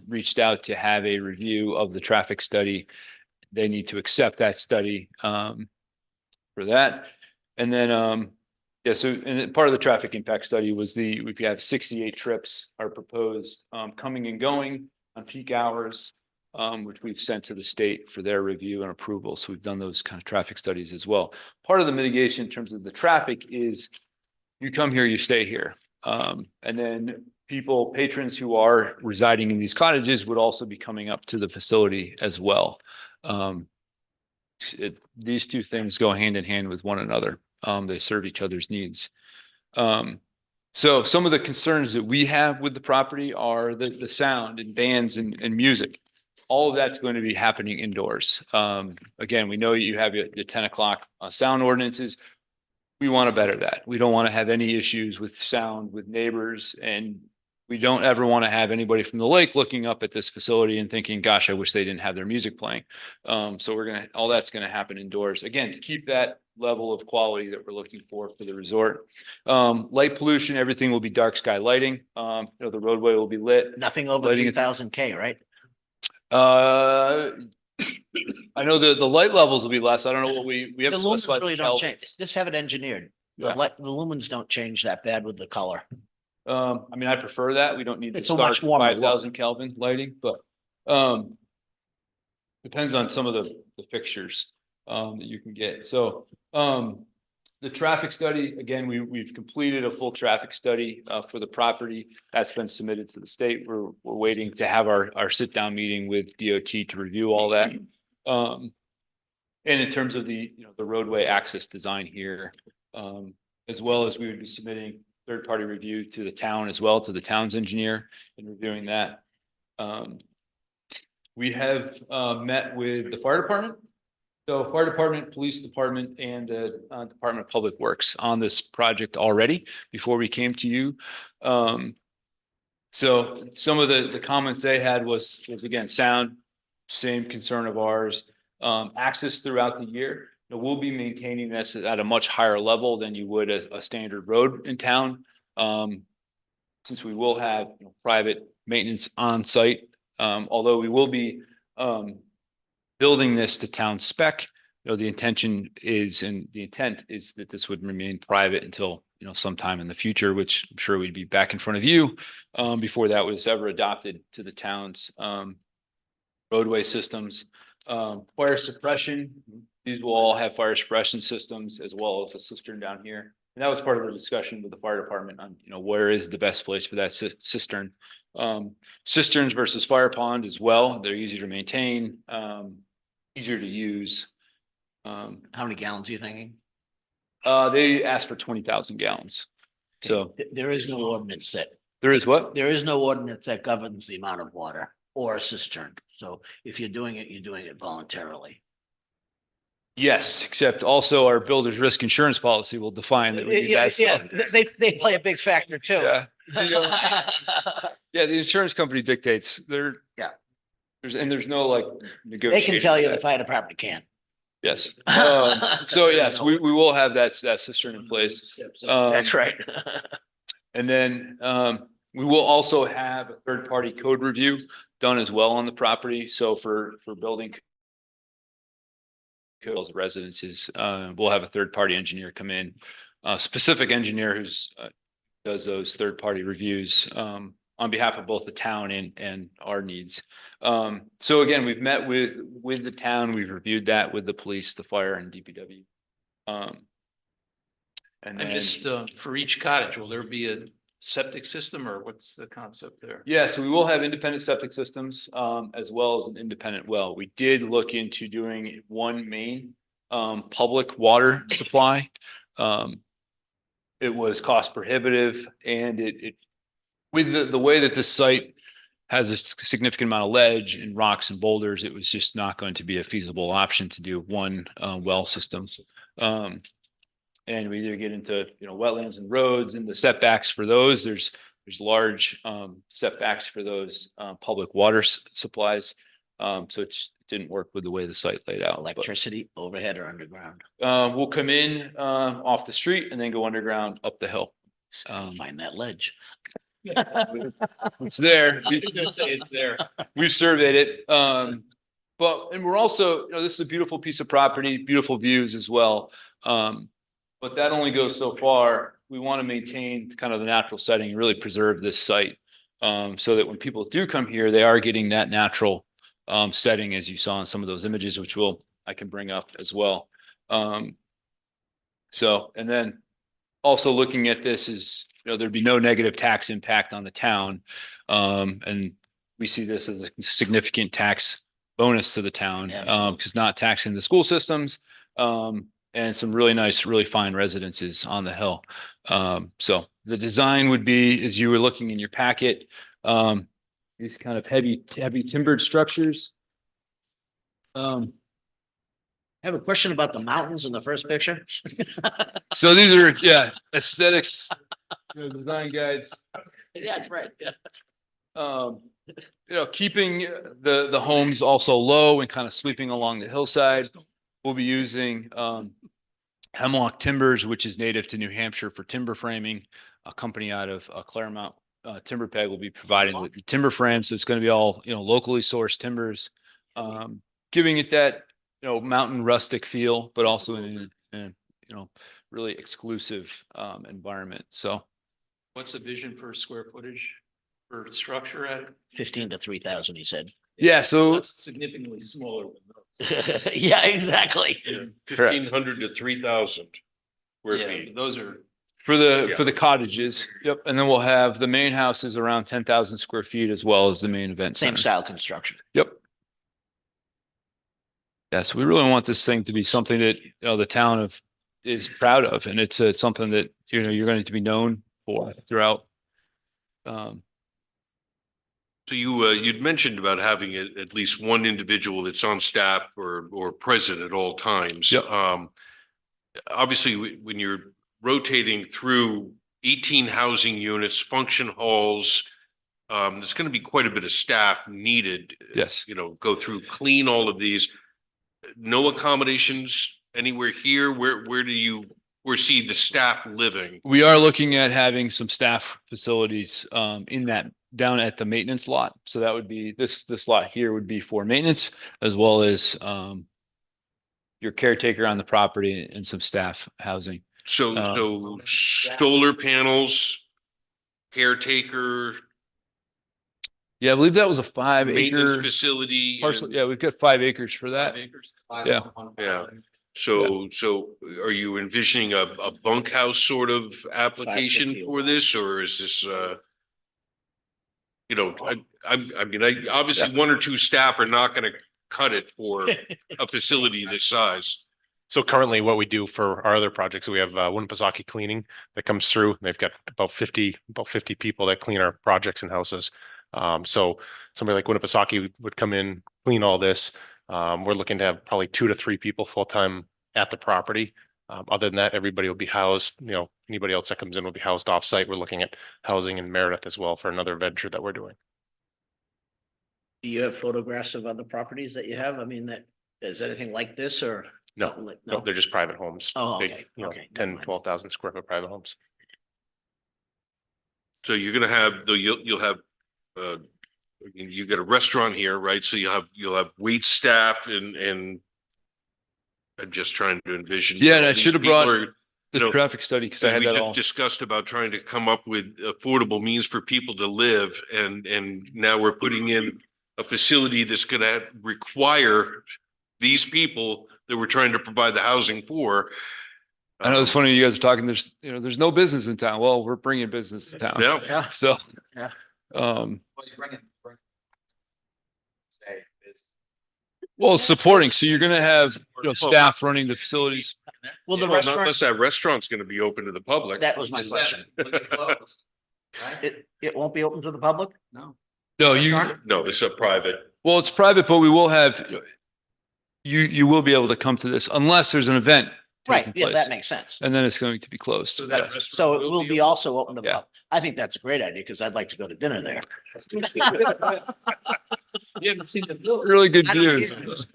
reached out to have a review of the traffic study. They need to accept that study for that. And then, yeah, so and then part of the traffic impact study was we have 68 trips are proposed coming and going on peak hours, which we've sent to the state for their review and approval. So we've done those kind of traffic studies as well. Part of the mitigation in terms of the traffic is you come here, you stay here. And then patrons who are residing in these cottages would also be coming up to the facility as well. These two things go hand in hand with one another. They serve each other's needs. So some of the concerns that we have with the property are the sound and bands and music. All of that's going to be happening indoors. Again, we know you have your 10 o'clock sound ordinances. We want to better that. We don't want to have any issues with sound with neighbors, and we don't ever want to have anybody from the lake looking up at this facility and thinking, gosh, I wish they didn't have their music playing. So all that's going to happen indoors, again, to keep that level of quality that we're looking for the resort. Light pollution, everything will be dark sky lighting. You know, the roadway will be lit. Nothing over 3,000 K, right? I know the light levels will be less. I don't know what we The haven't lumens specified. really the don't kelvins. change. Just have it engineered. The Yeah. the lumens don't change that bad with the color. I mean, I prefer that. We don't need the It's a much stark warmer 5,000 Kelvin lighting, but depends on some of the fixtures that you can get. So the traffic study, again, we've completed a full traffic study for the property. That's been submitted to the state. We're waiting to have our sit-down meeting with DOT to review all that. And in terms of the roadway access design here, as well as we would be submitting third-party review to the town as well, to the town's engineer and reviewing that. We have met with the fire department. So fire department, police department, and Department of Public Works on this project already before we came to you. So some of the comments they had was again, sound, same concern of ours. Access throughout the year. We'll be maintaining this at a much higher level than you would a standard road in town. Since we will have private maintenance on site, although we will be building this to town spec, the intention is, and the intent is that this would remain private until, sometime in the future, which I'm sure we'd be back in front of you before that was ever adopted to the town's roadway systems. Fire suppression, these will all have fire suppression systems as well as a cistern down here. And that was part of the discussion with the fire department on, where is the best place for that cistern. Cisterns versus fire pond as well. They're easier to maintain, easier to use. How many gallons are you thinking? They asked for 20,000 gallons. So There is no ordinance that. there is what? There is no ordinance that governs the amount of water or a cistern. So if you're doing it, you're doing it voluntarily. Yes, except also our builder's risk insurance policy will define that we do that stuff. They play a big factor too. Yeah. Yeah, the insurance company dictates Yeah. there's no like They negotiating. can tell you with the fire department can. Yes. So yes, we will have that cistern in place. That's right. And then we will also have a third-party code review done as well on the property. So for building codes, residences, we'll have a third-party engineer come in, a specific engineer who's does those third-party reviews on behalf of both the town and our needs. So again, we've met with the town, we've reviewed that with the police, the fire, and DPW. And I then, missed, for each cottage, will there be a septic system or what's the concept there? yeah, so we will have independent septic systems as well as an independent well. We did look into doing one main public water supply. It was cost prohibitive, and it with the way that this site has a significant amount of ledge and rocks and boulders, it was just not going to be a feasible option to do one well system. And we either get into, wetlands and roads and the setbacks for those. There's large setbacks for those public water supplies. So it just didn't work with the way the site laid out. But, Electricity, overhead or underground? we'll come in off the street and then go underground up the hill. Find that ledge. It's there. It's there. We've surveyed it. And we're also, this is a beautiful piece of property, beautiful views as well. But that only goes so far. We want to maintain kind of the natural setting and really preserve this site. So that when people do come here, they are getting that natural setting, as you saw in some of those images, which I can bring up as well. So, and then also looking at this is, there'd be no negative tax impact on the town. And we see this as a significant tax bonus to the town, because not taxing the school systems, and some really nice, really fine residences on the hill. So the design would be, as you were looking in your packet, these kind of heavy timbered structures. I have a question about the mountains in the first picture. So these are, aesthetics, design guides. Yeah, that's right. Keeping the homes also low and kind of sweeping along the hillside. We'll be using hemlock timbers, which is native to New Hampshire for timber framing. A company out of Claremont Timber Peg will be providing the timber frame. So it's going to be all, locally sourced timbers, giving it that, mountain rustic feel, but also in really exclusive environment. So What's the vision for square footage for structure at? 15 to 3,000, he said. yeah, so That's significantly smaller than those. Yeah, exactly. 1,500 to 3,000 square Yeah, feet. those are, for the cottages. Yep. And then we'll have the main house is around 10,000 square feet as well as the main event Same center. style construction. Yep. Yes, we really want this thing to be something that, the town is proud of. And it's something that, you're going to be known for throughout. So you'd mentioned about having at least one individual that's on staff or present at all times. Yep. Obviously, when you're rotating through 18 housing units, function halls, there's going to be quite a bit of staff needed. Yes. Go through, clean all of these. No accommodations anywhere here? Where do you foresee the staff living? We are looking at having some staff facilities in that down at the maintenance lot. So that would be this lot here would be for maintenance, as well as your caretaker on the property and some staff housing. So solar panels, caretaker, Yeah, I believe that was a 5 maintenance acre facility. parcel. and- Yeah, we've got 5 acres for that. 5 acres. Yeah. Yeah. So are you envisioning a bunkhouse sort of application 550. for this, or is this, obviously 1 or 2 staff are not gonna cut it for a facility this size. So currently what we do for our other projects, we have Winnipesaukee Cleaning that comes through. They've got about 50 people that clean our projects and houses. So somebody like Winnipesaukee would come in, clean all this. We're looking to have probably 2 to 3 people full-time at the property. Other than that, everybody will be housed, anybody else that comes in will be housed off-site. We're looking at housing in Meredith as well for another venture that we're doing. Do you have photographs of other properties that you have? I mean, is anything like this or? Something like- No, they're just private homes. Oh, Big, okay, you know, okay, never 10, mind. 12,000 square foot private homes. So you're gonna have, though, you'll have, you got a restaurant here, right? So you'll have wait staff and I'm just trying to envision. Yeah, and all I these should have people brought are, the you know, traffic study because I because had we that just all. discussed about trying to come up with affordable means for people to live and now we're putting in a facility that's gonna require these people that we're trying to provide the housing for. I know it's funny you guys are talking, there's no business in town. Well, we're bringing business to town. Yeah. So, Yeah. um, Well, you bring it. Say is. well, supporting, so you're gonna have, staff running the facilities. Well, the Well, not restaurant, unless that restaurant's gonna be open to the public. that was my Just said question. it, leave it closed, right? It won't be open to the public? No. No, you, No, it's a private. well, it's private, but we will have, you will be able to come to this unless there's an event Right, taking yeah, place. that makes sense. And then it's going to be closed. So that Yes. restaurant So it will be also open to the Yeah. public. I think that's a great idea because I'd like to go to dinner there. You haven't seen the bill. Really good I don't views.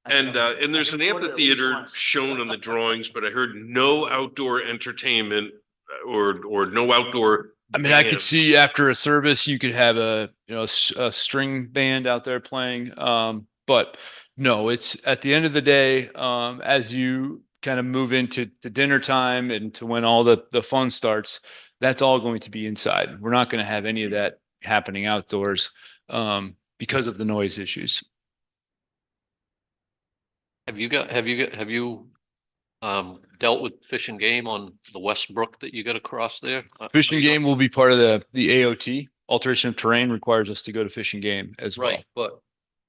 And there's an amphitheater shown on the drawings, but I heard no outdoor entertainment or no outdoor. I mean, I could bands. see after a service, you could have a string band out there playing. But no, it's at the end of the day, as you kind of move into the dinner time and to when all the fun starts, that's all going to be inside. We're not going to have any of that happening outdoors, because of the noise issues. Have you dealt with Fish and Game on the West Brook that you got across there? Fish and Game will be part of the AOT. Alteration of terrain requires us to go to Fish and Game as well. Right, but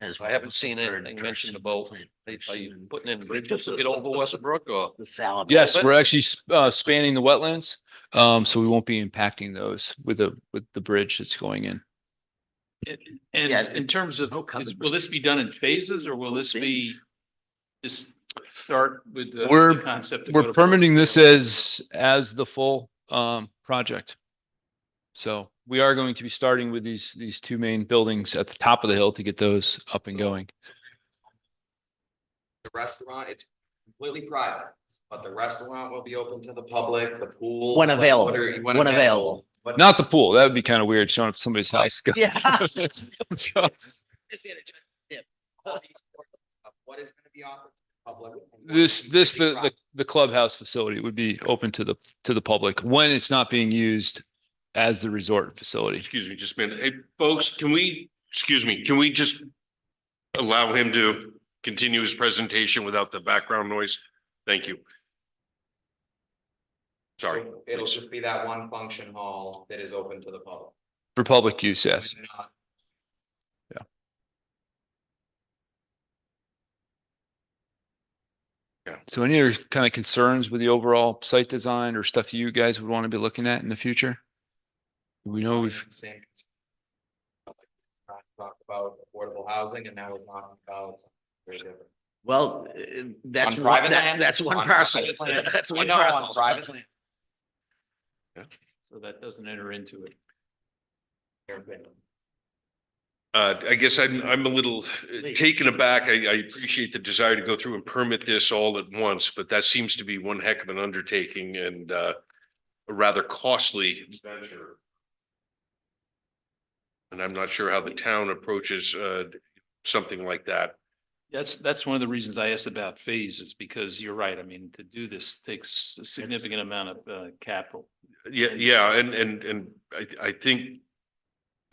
As I haven't seen well as anything bird mentioned trust. about, are you putting in bridges to get over West Brook or? The salad. Yes, we're actually spanning the wetlands, so we won't be impacting those with the bridge that's going in. And Yeah, in terms of, no covered will this be done in phases or will this be just start with the We're- concept? to go We're to full permitting this scale? as the full project. So we are going to be starting with these two main buildings at the top of the hill to get those up and going. The restaurant, it's completely private, but the restaurant will be open to the public, the pool. When like, available, what are- when available. What- Not the pool. That would be kind of weird showing up at somebody's house. Yeah. So, What is gonna be offered to the public? and what This, is this, gonna be private? the clubhouse facility would be open to the public when it's not being used as the resort facility. Excuse me, just a minute. Hey, folks, can we just allow him to continue his presentation without the background noise? Thank you. Sorry. So It'll please. just be that one function hall that is open to the public. For public use, yes. Not- So any other kind of concerns with the overall site design or stuff you guys would want to be looking at in the future? We know we've, Same. Talked about affordable housing and now we're talking about something very different. Well, that's On one, private land? that's one On parcel. private land. That's I one know, on parcel. private land. So that doesn't enter into it. I guess I'm a little taken aback. I appreciate the desire to go through and permit this all at once, but that seems to be one heck of an undertaking and a rather costly venture. And I'm not sure how the town approaches something like that. That's one of the reasons I asked about phases, because you're right. I mean, to do this takes a significant amount of capital. Yeah, and I think,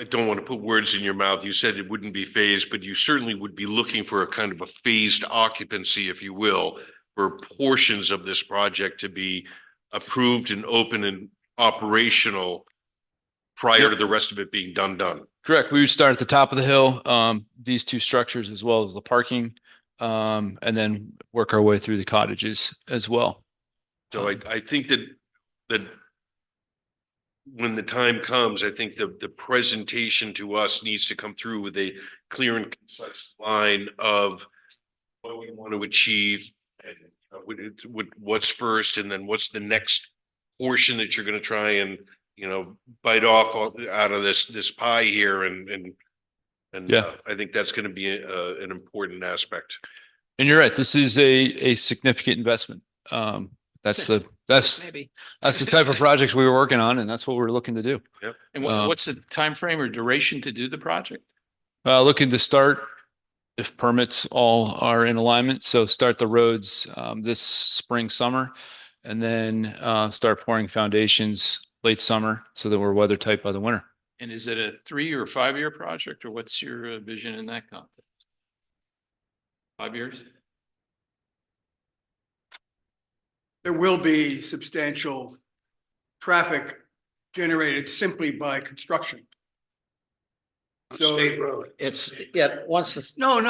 I don't want to put words in your mouth. You said it wouldn't be phased, but you certainly would be looking for a kind of a phased occupancy, if you will, for portions of this project to be approved and open and operational prior to the rest of it being done. correct. We would start at the top of the hill, these two structures as well as the parking, and then work our way through the cottages as well. So I think that when the time comes, I think the presentation to us needs to come through with a clear and concise line of what we want to achieve and what's first, and then what's the next portion that you're going to try and, bite off out of this pie here and Yeah. I think that's going to be an important aspect. And you're right, this is a significant investment. That's the Maybe. type of projects we were working on, and that's what we're looking to do. And Uh, what's the time frame or duration to do the project? Looking to start, if permits all are in alignment, so start the roads this spring, summer, and then start pouring foundations late summer so that we're weather tight by the winter. And is it a 3 or 5 year project, or what's your vision in that context? 5 years? There will be substantial traffic generated simply by construction. So, State road. It's, yeah, once the, no,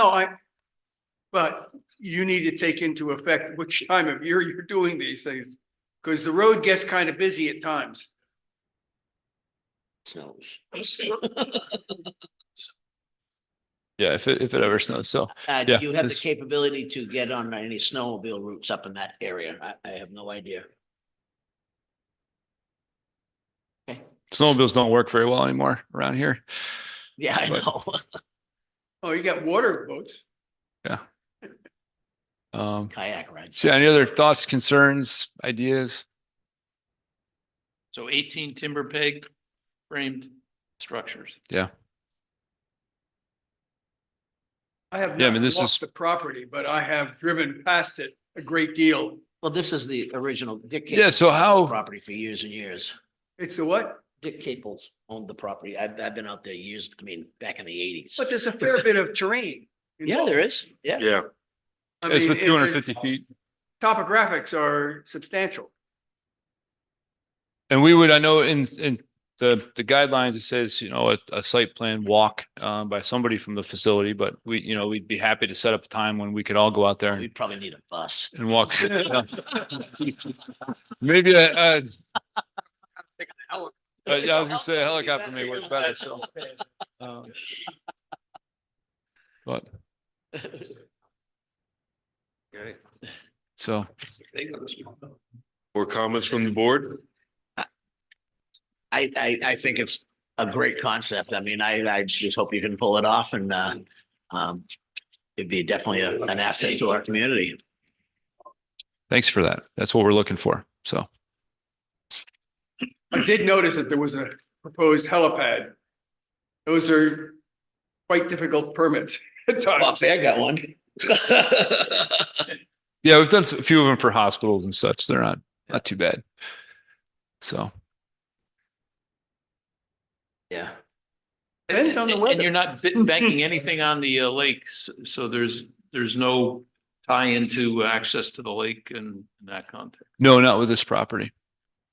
but you need to take into effect which time of year you're doing these things. Because the road gets kind of busy at times. snows. Yeah, if it ever snows, so. Do Yeah, you have the this- capability to get on any snowmobile routes up in that area? I have no idea. Snowmobiles don't work very well anymore around here. Yeah, I But- know. Oh, you got water boats. Kayak rides. So any other thoughts, concerns, ideas? So 18 timber peg framed structures. Yeah. I have Yeah, I not mean, this walked is- the property, but I have driven past it a great deal. Well, this is the original Dick. Yeah, so Caples owned the how- Property for years and years. It's the what? Dick Caples owned the property. I've been out there years, I mean, back in the eighties. But there's a fair bit of terrain. Yeah, there is. Yeah. Yeah. I It's mean, with 250 feet. Topographics are substantial. And we would, I know in the guidelines, it says, a site plan walk by somebody from the facility, but we'd be happy to set up a time when we could all go out there and We'd probably need a bus. walk. Maybe yeah, I was gonna say a helicopter may work better, so. But, Okay. so, More comments from the board? I think it's a great concept. I mean, I just hope you can pull it off and, it'd be definitely an asset to our community. thanks for that. That's what we're looking for, so. I did notice that there was a proposed helipad. Those are quite difficult permits at Well, times. I got one. Yeah, we've done a few of them for hospitals and such. They're not too bad. So, Yeah. Depends on the And weather. you're not banking anything on the lakes, so there's no tie into access to the lake and that context. no, not with this property.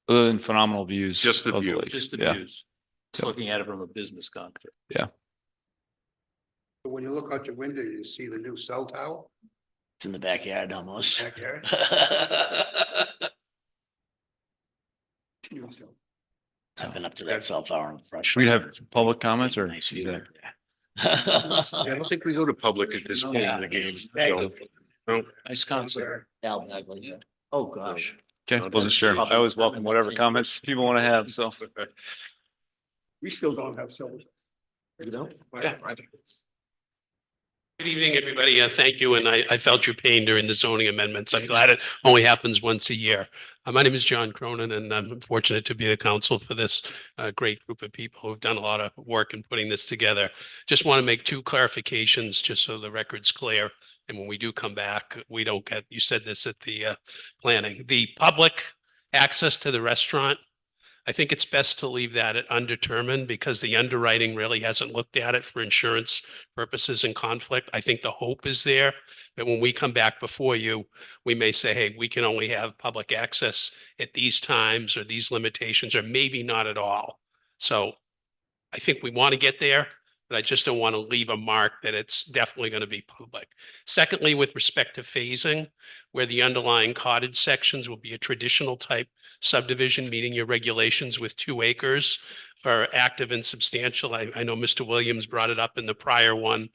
Other than phenomenal views. Just the of view. lake. Just the Yeah. views. Just looking at it from a business context. When you look out your window, you see the new cell tower. It's in the backyard almost. Backyard. I've been up to that cell tower in fresh. We'd have public comments or? Nice is view. that- I don't think we go to public at this point in the game. So, no. Nice concept. Al Bagley. Oh, gosh. Okay, wasn't sure. I always welcome whatever comments people want to have, so. We still don't have cellars. You know? Yeah. Good evening, everybody. Thank you. And I felt your pain during the zoning amendments. I'm glad it only happens once a year. My name is John Cronin, and I'm fortunate to be the counsel for this great group of people who've done a lot of work in putting this together. Just want to make 2 clarifications, just so the record's clear. And when we do come back, we don't get, you said this at the planning, the public access to the restaurant. I think it's best to leave that at undetermined because the underwriting really hasn't looked at it for insurance purposes and conflict. I think the hope is there that when we come back before you, we may say, hey, we can only have public access at these times or these limitations, or maybe not at all. So I think we want to get there, but I just don't want to leave a mark that it's definitely going to be public. Secondly, with respect to phasing, where the underlying cottage sections will be a traditional type subdivision, meeting your regulations with 2 acres for active and substantial. I know Mr. Williams brought it up in the prior one,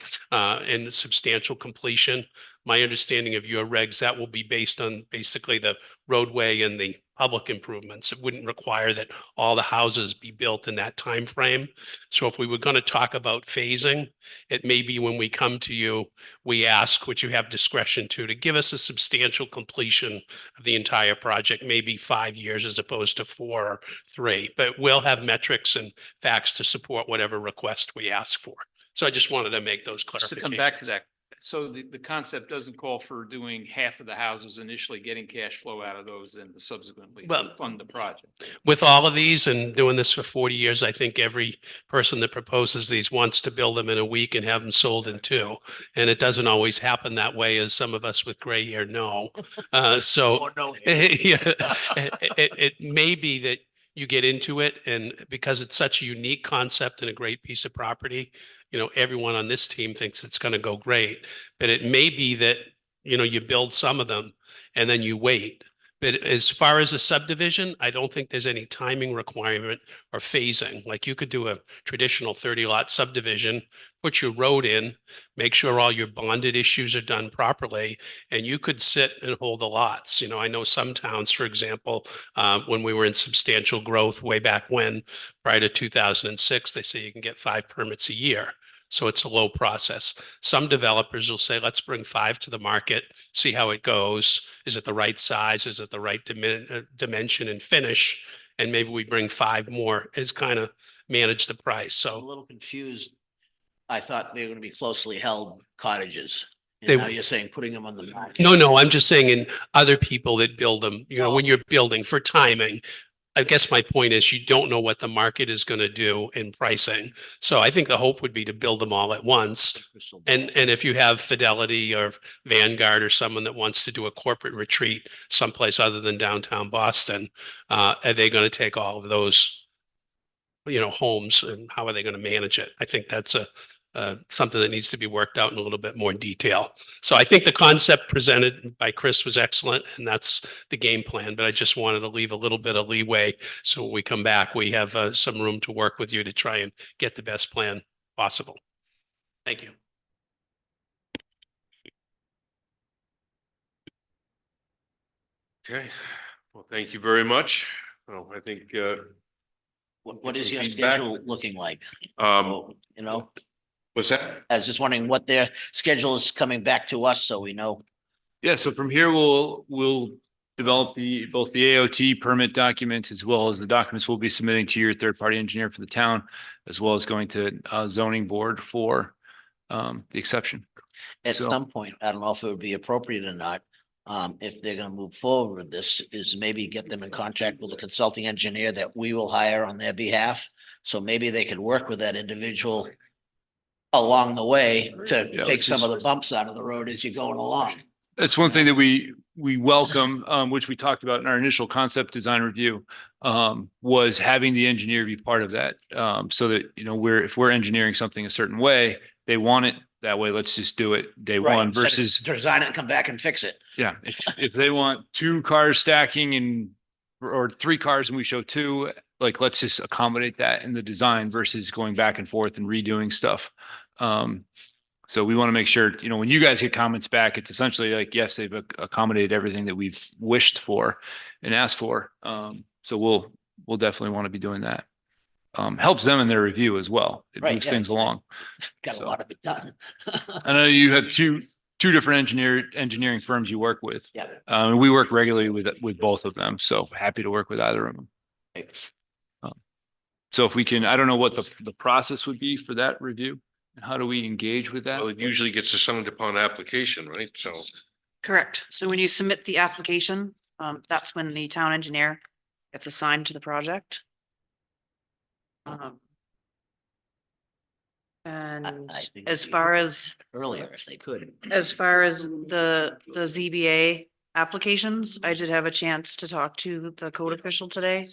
in substantial completion. My understanding of your regs, that will be based on basically the roadway and the public improvements. It wouldn't require that all the houses be built in that time frame. So if we were going to talk about phasing, it may be when we come to you, we ask, which you have discretion to give us a substantial completion of the entire project, maybe 5 years as opposed to 4 or 3. But we'll have metrics and facts to support whatever request we ask for. So I just wanted to make those Just to come clarifications. back to that, so the concept doesn't call for doing half of the houses initially, getting cash flow out of those and subsequently Well, fund the project. With all of these and doing this for 40 years, I think every person that proposes these wants to build them in a week and have them sold in 2. And it doesn't always happen that way, as some of us with gray hair know. So yeah, it may be that you get into it, and because it's such a unique concept and a great piece of property, you know, everyone on this team thinks it's going to go great. But it may be that, you know, you build some of them and then you wait. But as far as a subdivision, I don't think there's any timing requirement or phasing. Like you could do a traditional 30-lot subdivision, put your road in, make sure all your bonded issues are done properly, and you could sit and hold the lots. You know, I know some towns, for example, when we were in substantial growth way back when, prior to 2006, they say you can get 5 permits a year. So it's a low process. Some developers will say, let's bring 5 to the market, see how it goes. Is it the right size? Is it the right dimension and finish? And maybe we bring 5 more as kind of manage the price. I'm a So little confused. I thought they were gonna be closely held cottages. They- And now you're saying putting them on the market. no, I'm just saying in other people that build them, you know, when you're building for timing. I guess my point is you don't know what the market is going to do in pricing. So I think the hope would be to build them all at once. And if you have Fidelity or Vanguard or someone that wants to do a corporate retreat someplace other than downtown Boston, are they going to take all of those, you know, homes, and how are they going to manage it? I think that's something that needs to be worked out in a little bit more detail. So I think the concept presented by Chris was excellent, and that's the game plan. But I just wanted to leave a little bit of leeway, so when we come back, we have some room to work with you to try and get the best plan possible. Thank you. Okay, well, thank you very much. Well, I think, What is your feedback. schedule looking like? um, You know, what's that? I was just wondering what their schedule is coming back to us, so we know. Yeah, so from here, we'll develop both the AOT permit documents as well as the documents we'll be submitting to your third-party engineer for the town, as well as going to zoning board for the exception. At So- some point, I don't know if it would be appropriate or not, if they're gonna move forward with this, is maybe get them in contact with a consulting engineer that we will hire on their behalf. So maybe they could work with that individual along the way to Yeah, take which some is- of the bumps out of the road as you're going along. That's one thing that we welcome, which we talked about in our initial concept design review, was having the engineer be part of that. So that, you know, if we're engineering something a certain way, they want it that way, let's just do it day Right, one instead of versus, design it and come back and fix it. yeah, if they want 2 cars stacking or 3 cars and we show 2, like, let's just accommodate that in the design versus going back and forth and redoing stuff. So we want to make sure, you know, when you guys get comments back, it's essentially like, yes, they've accommodated everything that we've wished for and asked for. So we'll definitely want to be doing that. Helps them in their review as well. It Right, moves yeah. things along. Got a lot of it done. I know you have two different engineering firms you work with. Yeah. And we work regularly with both of them, so happy to work with either of them. So if we can, I don't know what the process would be for that review. How do we engage with that? Well, it usually gets assigned upon application, right? So, Correct. So when you submit the application, that's when the town engineer gets assigned to the project. And I think as we- far as Earlier, if they could. As far as the ZBA applications, I did have a chance to talk to the code official today.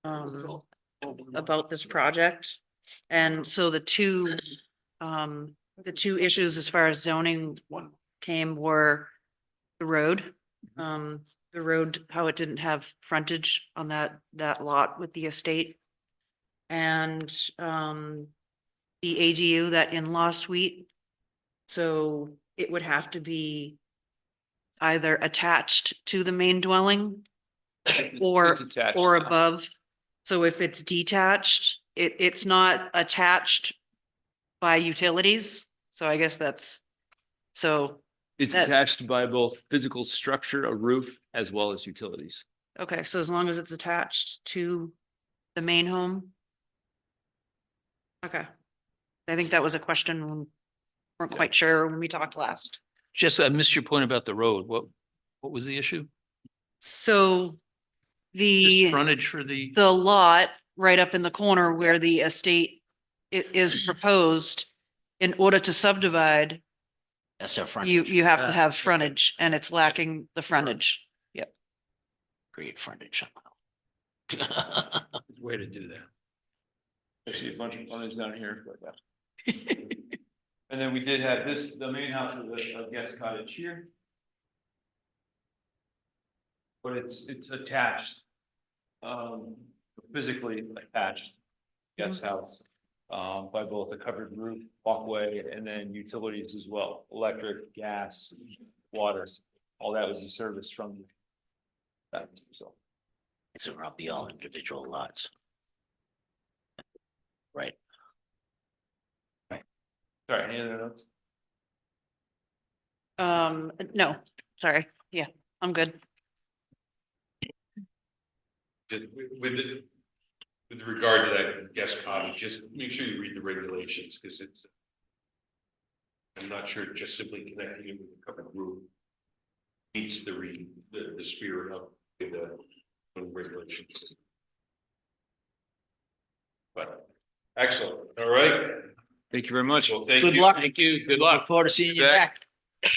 About this project. And so the two issues as far as zoning came were the road. The road, how it didn't have frontage on that lot with the estate. And the ADU, that in-law suite. So it would have to be either attached to the main dwelling or, It's attached. or above. So if it's detached, it's not attached by utilities. So I guess so, It's that- attached by both physical structure, a roof, as well as utilities. okay, so as long as it's attached to the main home. Okay. I think that was a question we weren't quite sure when we talked last. Just, I missed your point about the road. What was the issue? So Just the frontage for the, lot right up in the corner where the estate is proposed, in order to subdivide, That's their front. you have to have frontage, and it's lacking the frontage. Yep. Create frontage Way to do that. I see a bunch of plans down here. And then we did have this, the main house of the guest cottage here. But it's attached. Physically attached guest house. By both a covered roof, walkway, and then utilities as well, electric, gas, water, all that was a service from that, so. So it'll be all individual lots. Right. Sorry, any other notes? No, sorry. Yeah, I'm good. With regard to that guest cottage, just make sure you read the regulations, because it's. I'm not sure just simply connecting it with a covered roof. Meets the spirit of the regulations. But, excellent, all right. Thank you very much. Well, thank Good you. luck. Thank you, good Look luck. forward to seeing you Back. back.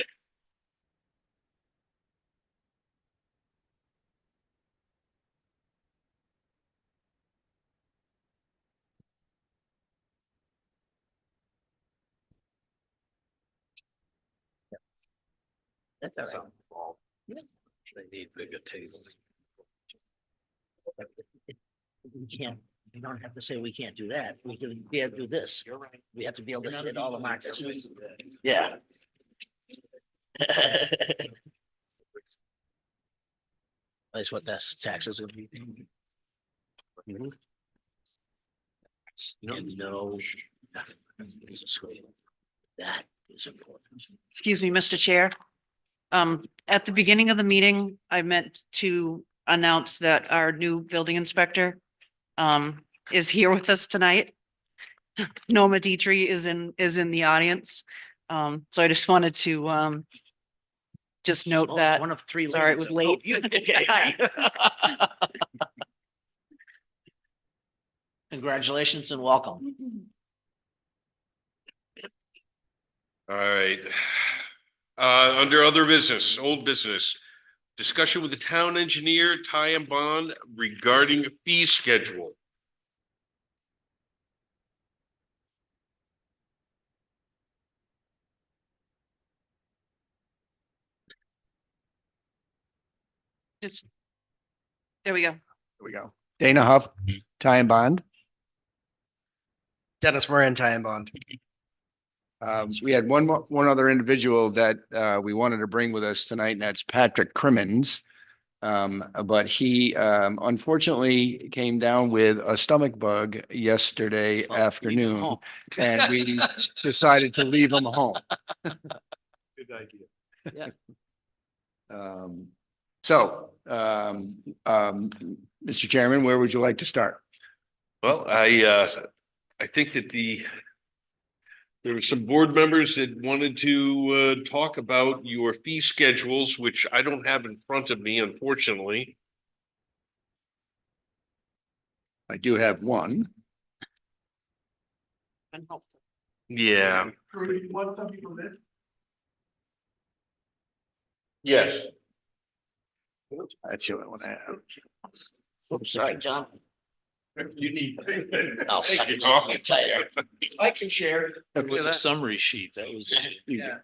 That's all right. they need bigger tables. We can't, we don't have to say we can't do that. We can be able to do this. You're right. We have to be able to hit all the markers. Yeah. That's what that's taxes would be. No. That is important. Excuse me, Mr. Chair. At the beginning of the meeting, I meant to announce that our new building inspector is here with us tonight. Norma Dietrich is in the audience. So I just wanted to just note Oh, that. one of three. Sorry, it ladies. was late. Oh, okay, hi. Congratulations and welcome. All right. Under other business, old business, discussion with the town engineer, Ty and Bond regarding fee schedule. Just, there we go. Here we go. Dana Huff, Ty and Bond. Dennis Moran, Ty and Bond. We had one other individual that we wanted to bring with us tonight, and that's Patrick Crimmins. But he unfortunately came down with a stomach bug yesterday afternoon, and we decided to leave him home. Good idea. Yeah. Mr. Chairman, where would you like to start? Well, I think that there were some board members that wanted to talk about your fee schedules, which I don't have in front of me, unfortunately. I do have one. Yeah. Yes. That's the only one I have. Sorry, John. You need. I'll suck it off. You're tired. I can share. It was a summary sheet. That was. Yeah.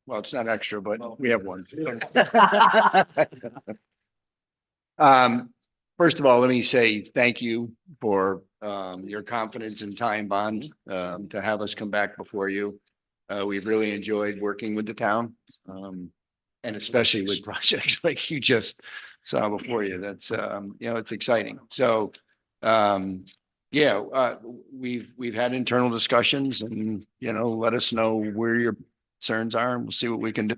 Well, it's not extra, but we have one. First of all, let me say thank you for your confidence in Ty and Bond to have us come back before you. We've really enjoyed working with the town. And especially with projects like you just saw before you, that's, it's exciting. So, we've had internal discussions and, let us know where your concerns are and we'll see what we can do.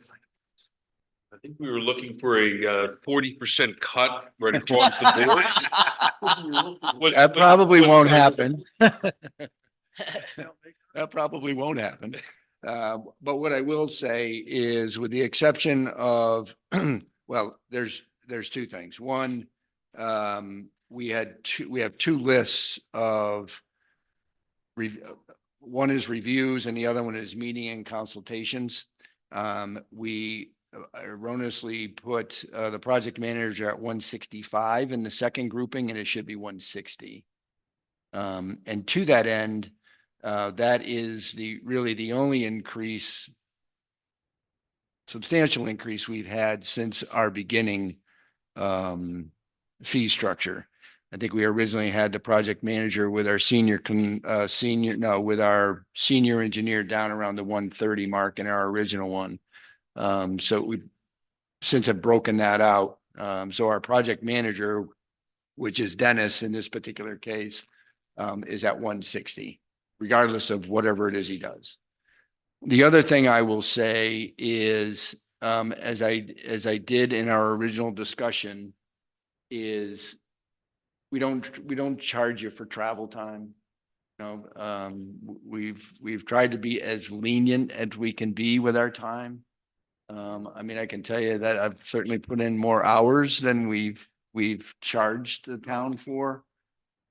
I think we were looking for a 40% cut right across the board. That probably won't happen. That probably won't happen. But what I will say is with the exception of, well, there's two things. One, we have two lists of one is reviews and the other one is meeting and consultations. We erroneously put the project manager at 165 in the second grouping, and it should be 160. And to that end, that is really the only substantial increase we've had since our beginning fee structure. I think we originally had the project manager with our with our senior engineer down around the 130 mark in our original one. So we since have broken that out. So our project manager, which is Dennis in this particular case, is at 160, regardless of whatever it is he does. The other thing I will say is, as I did in our original discussion, is we don't charge you for travel time. We've tried to be as lenient as we can be with our time. I mean, I can tell you that I've certainly put in more hours than we've charged the town for,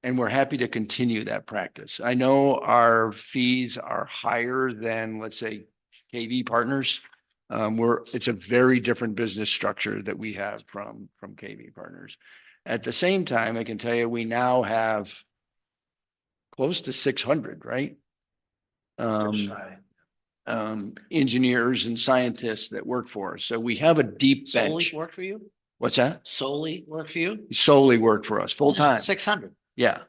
and we're happy to continue that practice. I know our fees are higher than, let's say, KV Partners. It's a very different business structure that we have from KV Partners. At the same time, I can tell you, we now have close to 600, right? Engineers and scientists that work for us. So we have a deep bench. Solely work for you? What's that? Solely work for you? Solely work for us, full time. 600. Yeah.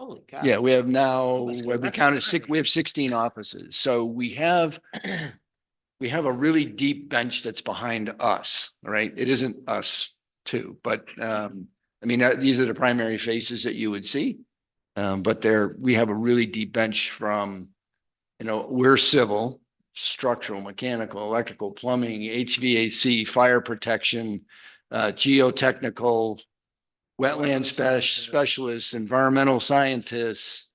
Holy cow. Yeah, we have now, That's good. we That's counted great. we have 16 offices. So we have a really deep bench that's behind us, right? It isn't us too, but I mean, these are the primary faces that you would see. But we have a really deep bench from, we're civil, structural, mechanical, electrical, plumbing, HVAC, fire protection, geotechnical, wetland specialists, environmental scientists,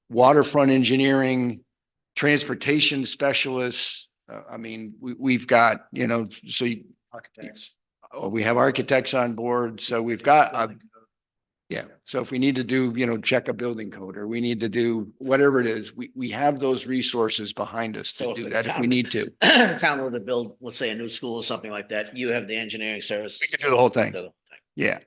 waterfront engineering, transportation specialists. I mean, we've got, architects. We have architects on board. So we've got, so if we need to do, check a building code, or we need to do whatever it is, we have those resources behind us to do that if we need to. Town were to build, let's say, a new school or something like that, you have the engineering service. We could do the whole thing. Yeah,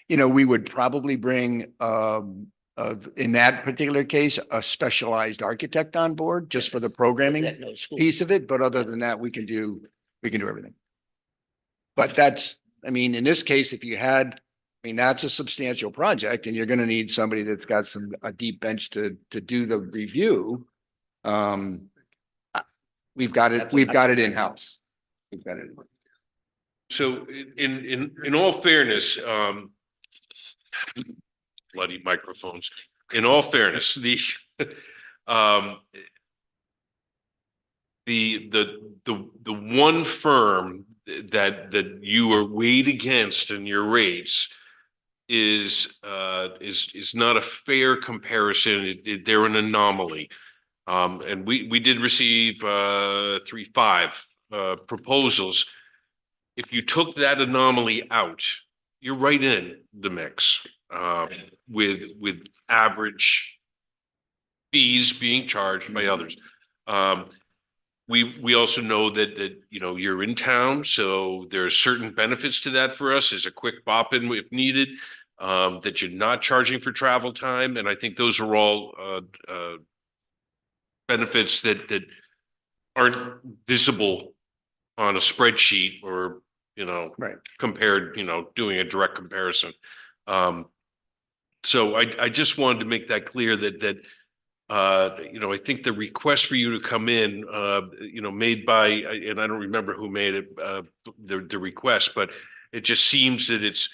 we would probably bring, in that particular case, a specialized architect on board just for the programming piece of it. But other than that, we can do everything. But in this case, that's a substantial project, and you're going to need somebody that's got a deep bench to do the review. We've got it in-house. We've got it. So in all fairness, bloody microphones, in all fairness, the one firm that you are weighed against in your rates is not a fair comparison. They're an anomaly. And we did receive 5 proposals. If you took that anomaly out, you're right in the mix with average fees being charged by others. We also know that you're in town, so there are certain benefits to that for us as a quick bop in if needed, that you're not charging for travel time. And I think those are all benefits that aren't visible on a spreadsheet or, compared, doing a direct comparison. So I just wanted to make that clear that I think the request for you to come in, made by, and I don't remember who made it, the request, but it just seems that it's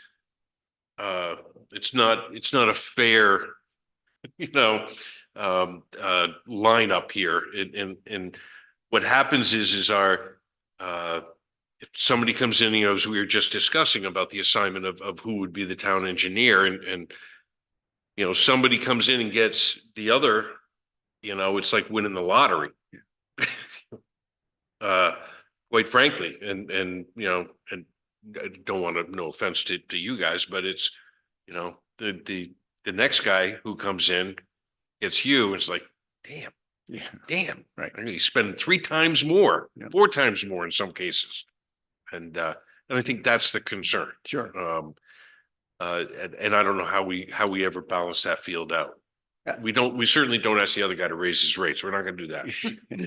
not a fair, lineup here. And what happens is our, if somebody comes in, as we were just discussing about the assignment of who would be the town engineer and somebody comes in and gets the other, it's like winning the lottery. Quite frankly, and I don't want to, no offense to you guys, but it's, the next guy who comes in gets you, it's like, damn, Right. I mean, he's spending 3 times more, 4 times more in some cases. And I think that's the concern. Sure. And I don't know how we ever balance that field out. We certainly don't ask the other guy to raise his rates. We're not going to do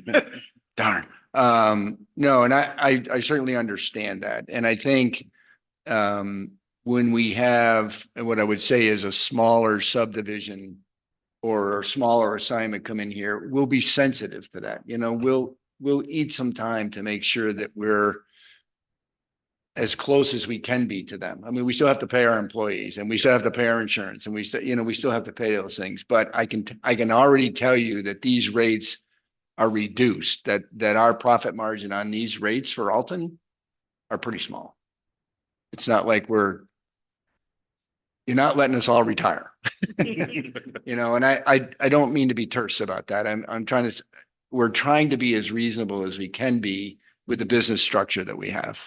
that. Darn. No, and I certainly understand that. And I think when we have, and what I would say is a smaller subdivision or a smaller assignment come in here, we'll be sensitive to that. We'll eat some time to make sure that we're as close as we can be to them. I mean, we still have to pay our employees and we still have to pay our insurance and we still have to pay those things. But I can already tell you that these rates are reduced, that our profit margin on these rates for Alton are pretty small. It's not like you're not letting us all retire. And I don't mean to be terse about that. We're trying to be as reasonable as we can be with the business structure that we have.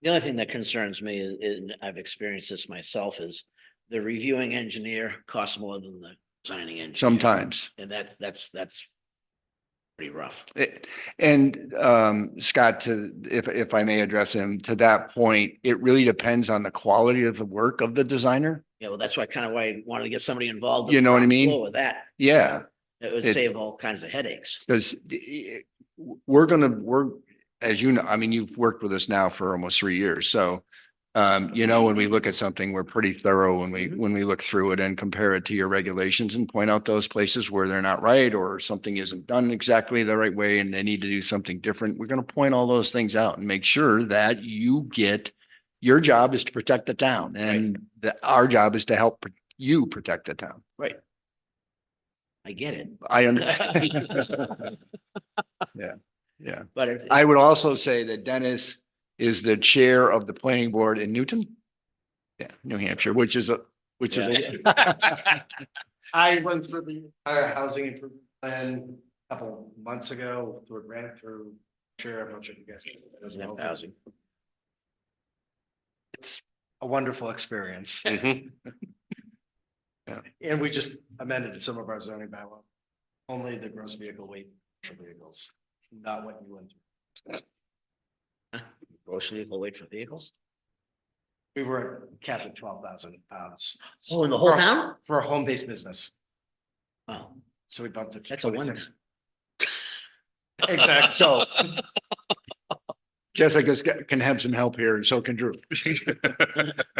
The only thing that concerns me and I've experienced this myself is the reviewing engineer costs more than the designing engineer. Sometimes. And that's pretty rough. And Scott, if I may address him to that point, it really depends on the quality of the work of the designer. Yeah, well, that's why I wanted to get somebody involved. You know what I mean? With that. Yeah. It would save all kinds of headaches. Because as you know, I mean, you've worked with us now for almost 3 years. So, when we look at something, we're pretty thorough when we look through it and compare it to your regulations and point out those places where they're not right or something isn't done exactly the right way and they need to do something different. We're going to point all those things out and make sure that your job is to protect the town and our job is to help you protect the town. Right. I get it. I understand. Yeah. But I would also say that Dennis is the chair of the planning board in Newton. Yeah, New Hampshire, which is I went through the entire housing improvement plan a couple months ago through a grant through. I'm not sure if you guys. Know that housing. It's a wonderful experience. Yeah. And we just amended some of our zoning bylaw. Only the gross vehicle weight commercial vehicles, not what you went through. Gross vehicle weight for vehicles? We were capped at 12,000 pounds. Oh, in the whole town? For a home-based business. Wow. So we bumped it to That's a 26. Exactly. So Jessica can have some help here and so can Drew.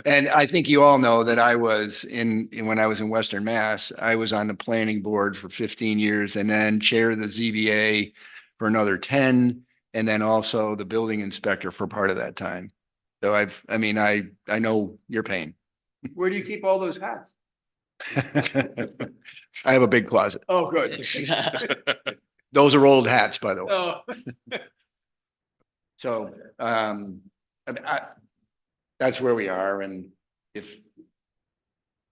And I think you all know that when I was in Western Mass, I was on the planning board for 15 years and then chair of the ZBA for another 10, and then also the building inspector for part of that time. So I know your pain. Where do you keep all those hats? I have a big closet. Oh, good. Those are old hats, by the way. Oh. So, that's where we are. And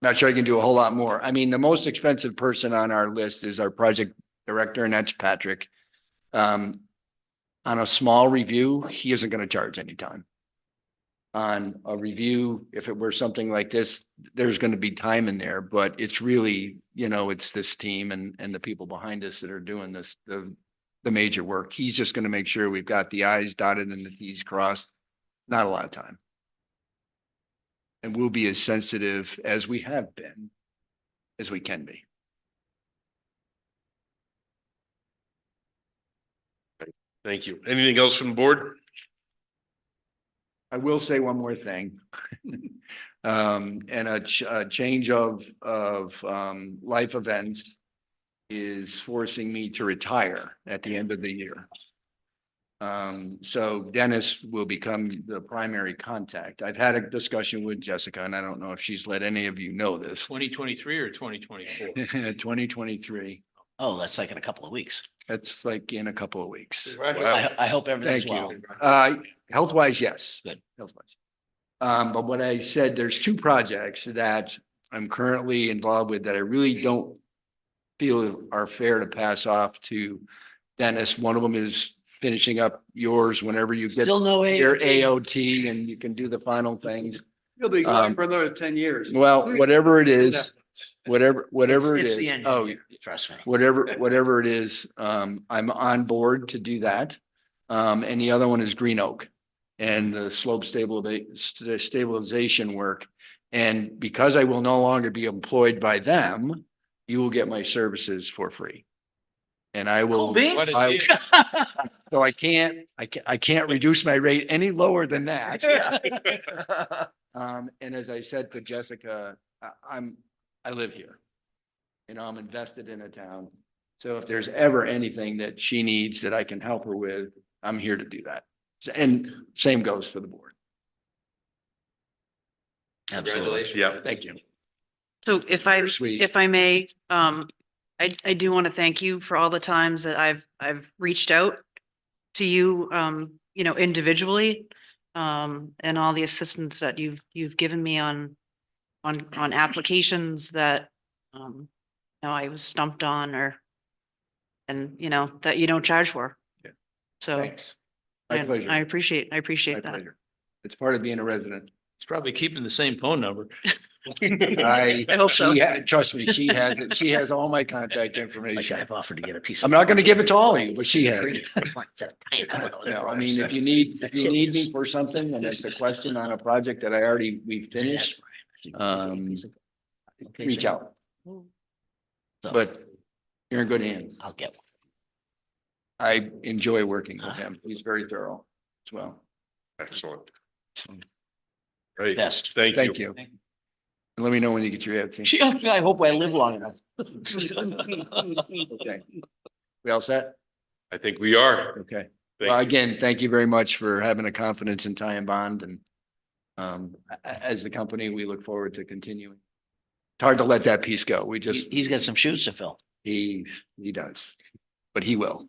not sure I can do a whole lot more. I mean, the most expensive person on our list is our project director, and that's Patrick. On a small review, he isn't going to charge any time. On a review, if it were something like this, there's going to be time in there, but it's really, it's this team and the people behind us that are doing this, the major work. He's just going to make sure we've got the I's dotted and the T's crossed. Not a lot of time. And we'll be as sensitive as we have been, as we can be. Thank you. Anything else from the board? I will say one more thing. And a change of life events is forcing me to retire at the end of the year. So Dennis will become the primary contact. I've had a discussion with Jessica, and I don't know if she's let any of you know this. 2023 or 2024? 2023. Oh, that's like in a couple of weeks. That's like in a couple of weeks. I hope everything's Thank well. you. Health-wise, yes. Good. Health-wise. But what I said, there's two projects that I'm currently involved with that I really don't feel are fair to pass off to Dennis. One of them is finishing up yours whenever you get Still no your AOT? AOT and you can do the final things. You'll be going for another 10 years. Well, whatever it is, whatever it It's is. the end. Oh, Trust me. whatever it is, I'm on board to do that. And the other one is Green Oak and the slope stabilization work. And because I will no longer be employed by them, you will get my services for free. And I will, so I can't reduce my rate any lower than that. And as I said to Jessica, I live here. You know, I'm invested in a town. So if there's ever anything that she needs that I can help her with, I'm here to do that. And same goes for the board. Congratulations. Yeah. Thank you. So if I may, I do want to thank you for all the times that I've reached out to you, you know, individually, and all the assistance that you've given me on applications that, you know, I was stumped on and you know, that you don't charge for. Yeah. So Thanks. My pleasure. I appreciate My that. pleasure. It's part of being a resident. It's probably keeping the same phone number. I hope so. Trust me, she has it. She has all my contact information. I've offered to get a piece. I'm not going to give it to all of you, but she has it. No, No, I mean, if you need me for something and it's a question on a project that we've finished, reach out. But you're in good hands. I'll get one. I enjoy working with him. He's very thorough as well. Excellent. Great. Best. Thank Thank you. you. And let me know when you get your AFT. I hope I live long enough. Okay. We all set? I think we are. Okay. Thank Well, you. again, thank you very much for having a confidence in Ty and Bond and as the company, we look forward to continuing. It's hard to let that piece go. We just, He's got some shoes to fill. he does, but he will.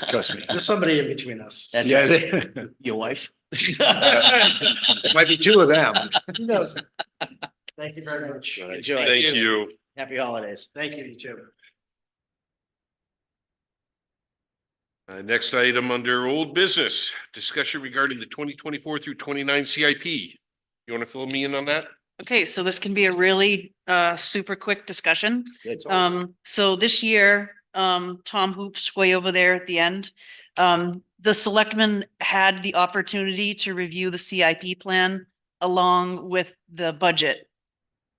Trust me. There's somebody in between us. That's Yeah, right. Your wife? might be two of them. Who knows? Thank you very much. Enjoy. Thank you. Happy holidays. Thank you, you too. Next item under old business, discussion regarding the 2024 through 29 CIP. You want to fill me in on that? Okay, so this can be a really super quick discussion. Good. So this year, Tom Hoops way over there at the end. The selectmen had the opportunity to review the CIP plan along with the budget.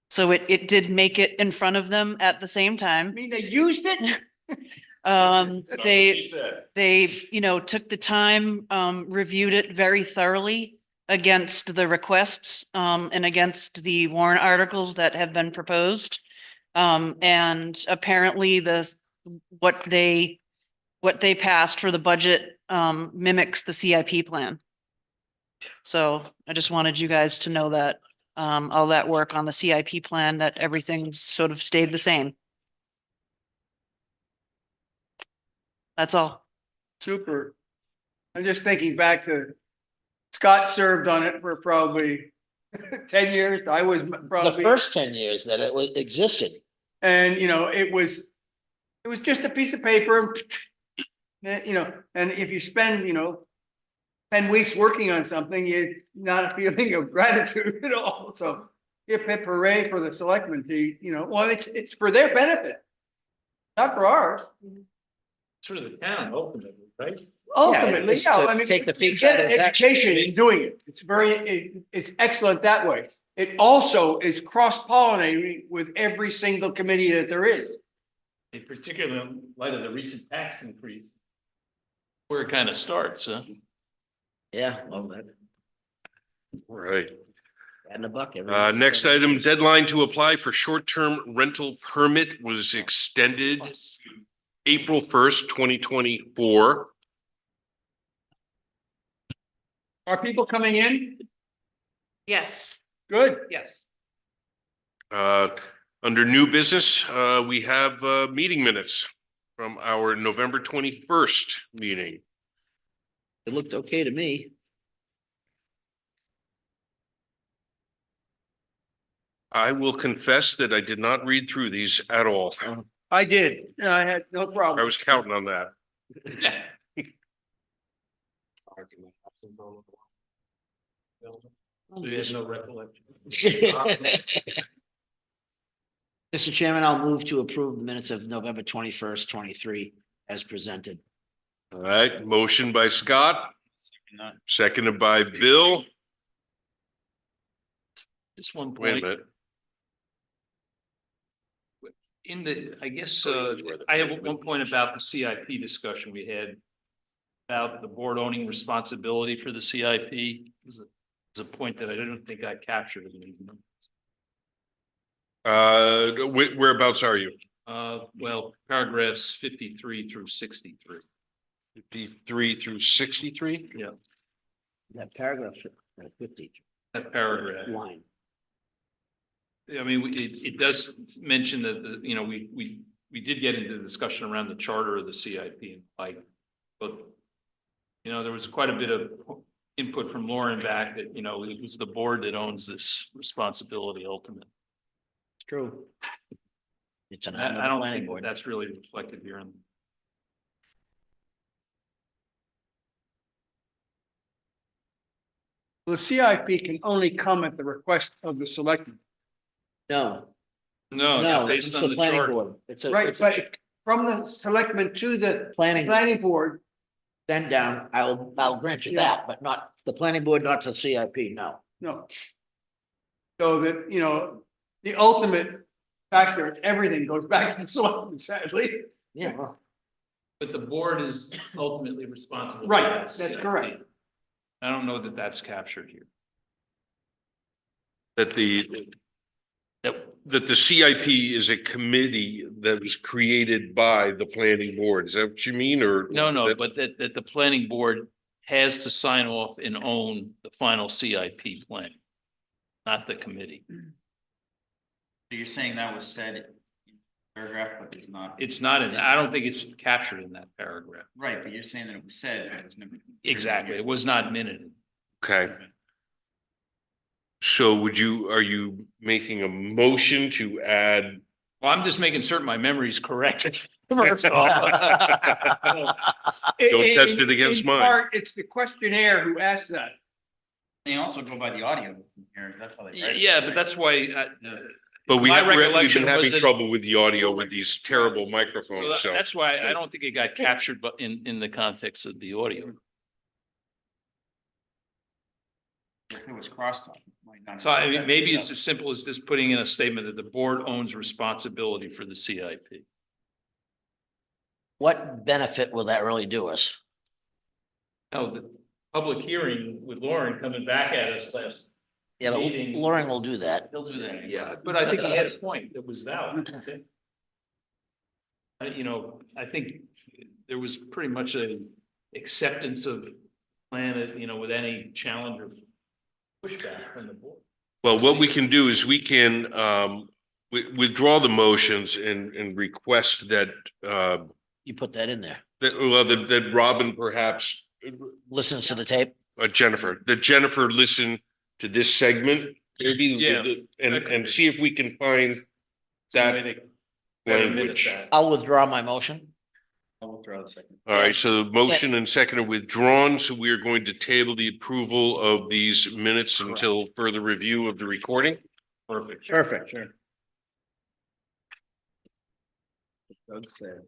So it did make it in front of them at the same time. I mean, they used it? They, you know, took the time, reviewed it very thoroughly against the requests, and against the warrant articles that have been proposed. And apparently what they passed for the budget, mimics the CIP plan. So I just wanted you guys to know that, all that work on the CIP plan, that everything's sort of stayed the same. That's all. Super. I'm just thinking back to Scott served on it for probably 10 years. I was The probably. first 10 years that it existed. And, you know, it was just a piece of paper. You know, and if you spend, you know, 10 weeks working on something, it's not a feeling of gratitude at all. So hip hip hooray for the selectmen to, you know, well, it's for their benefit, not for ours. Sort of the town ultimately, right? Ultimately, it's yeah, to I mean, take the you peak get an satisfaction. education in doing it. It's it's excellent that way. It also is cross-pollinating with every single committee that there is. In particular, in light of the recent tax increase. Where it kind of starts, huh? Yeah, well, that. All right. And the buck. Next item, deadline to apply for short-term rental permit was extended April 1st, 2024. Are people coming in? Yes. Good. Yes. Under new business, we have meeting minutes from our November 21st meeting. It looked okay to me. I will confess that I did not read through these at all. I did. I had no problem. I was counting on that. There's no recollection. Mr. Chairman, I'll move to approve the minutes of November 21st, 23 as presented. All right, motion by Scott, seconded by Bill. Just one Wait a point. minute. In the, I guess, I have one point about the CIP discussion we had about the board owning responsibility for the CIP. It's a point that I don't think I captured in these numbers. Whereabouts are you? Well, paragraphs 53 through 63. 53 through 63? Yeah. That paragraph 50. That paragraph. Line. I mean, it does mention that, you know, we did get into the discussion around the charter of the CIP and like, but, you know, there was quite a bit of input from Lauren back that, you know, it was the board that owns this responsibility ultimately. It's true. It's an I don't planning think board. that's really reflected here. The CIP can only come at the request of the selectmen. No, No, no, based it's on the the planning charter. board. It's a. Right, it's a but from the selectmen to the Planning. planning board, Then down, I'll grant you Yeah. that, but not the planning board, not the CIP, no. no. So that, you know, the ultimate factor, everything goes back to the selectmen, sadly. Yeah, well, But the board is ultimately responsible. for Right, that that's CIP. correct. I don't know that that's captured here. That the CIP is a committee that was created by the planning board. Is that what you mean, or? No, but that the planning board has to sign off and own the final CIP plan, not the committee. You're saying that was said in paragraph, but it's not. It's not in, I don't think it's captured in that paragraph. Right, but you're saying that it was said. It was never. Exactly. It was not minuted. Okay. So are you making a motion to add? Well, I'm just making certain my memory is correct. Don't test it against In mine. part, it's the questionnaire who asked that. They also go by the audio here. That's how they. write it. Yeah, but that's why. But we've My been recollection having was that- trouble with the audio with these terrible So microphones, so. that's why I don't think it got captured, but in the context of the audio. If it was crosstalk. it might not have- So I mean, maybe it's as simple as just putting in a statement that the board owns responsibility for the CIP. what benefit will that really do us? Oh, the public hearing with Lauren coming back at us last. Yeah, but meeting. Lauren will do that. He'll do that. Yeah, but I think he had a point that was valid. You know, I think there was pretty much a acceptance of plan, you know, with any challenge or pushback from the board. Well, what we can do is we can withdraw the motions and request that You put that in there. that Robin perhaps Listens to the tape. Jennifer listen to this segment, maybe. Yeah. And see if we can find that language. I'll withdraw my motion. I'll withdraw the second. All right, so the motion and second are withdrawn, so we are going to table the approval of these minutes until further review of the recording. Perfect. Perfect. Sure. Doug said.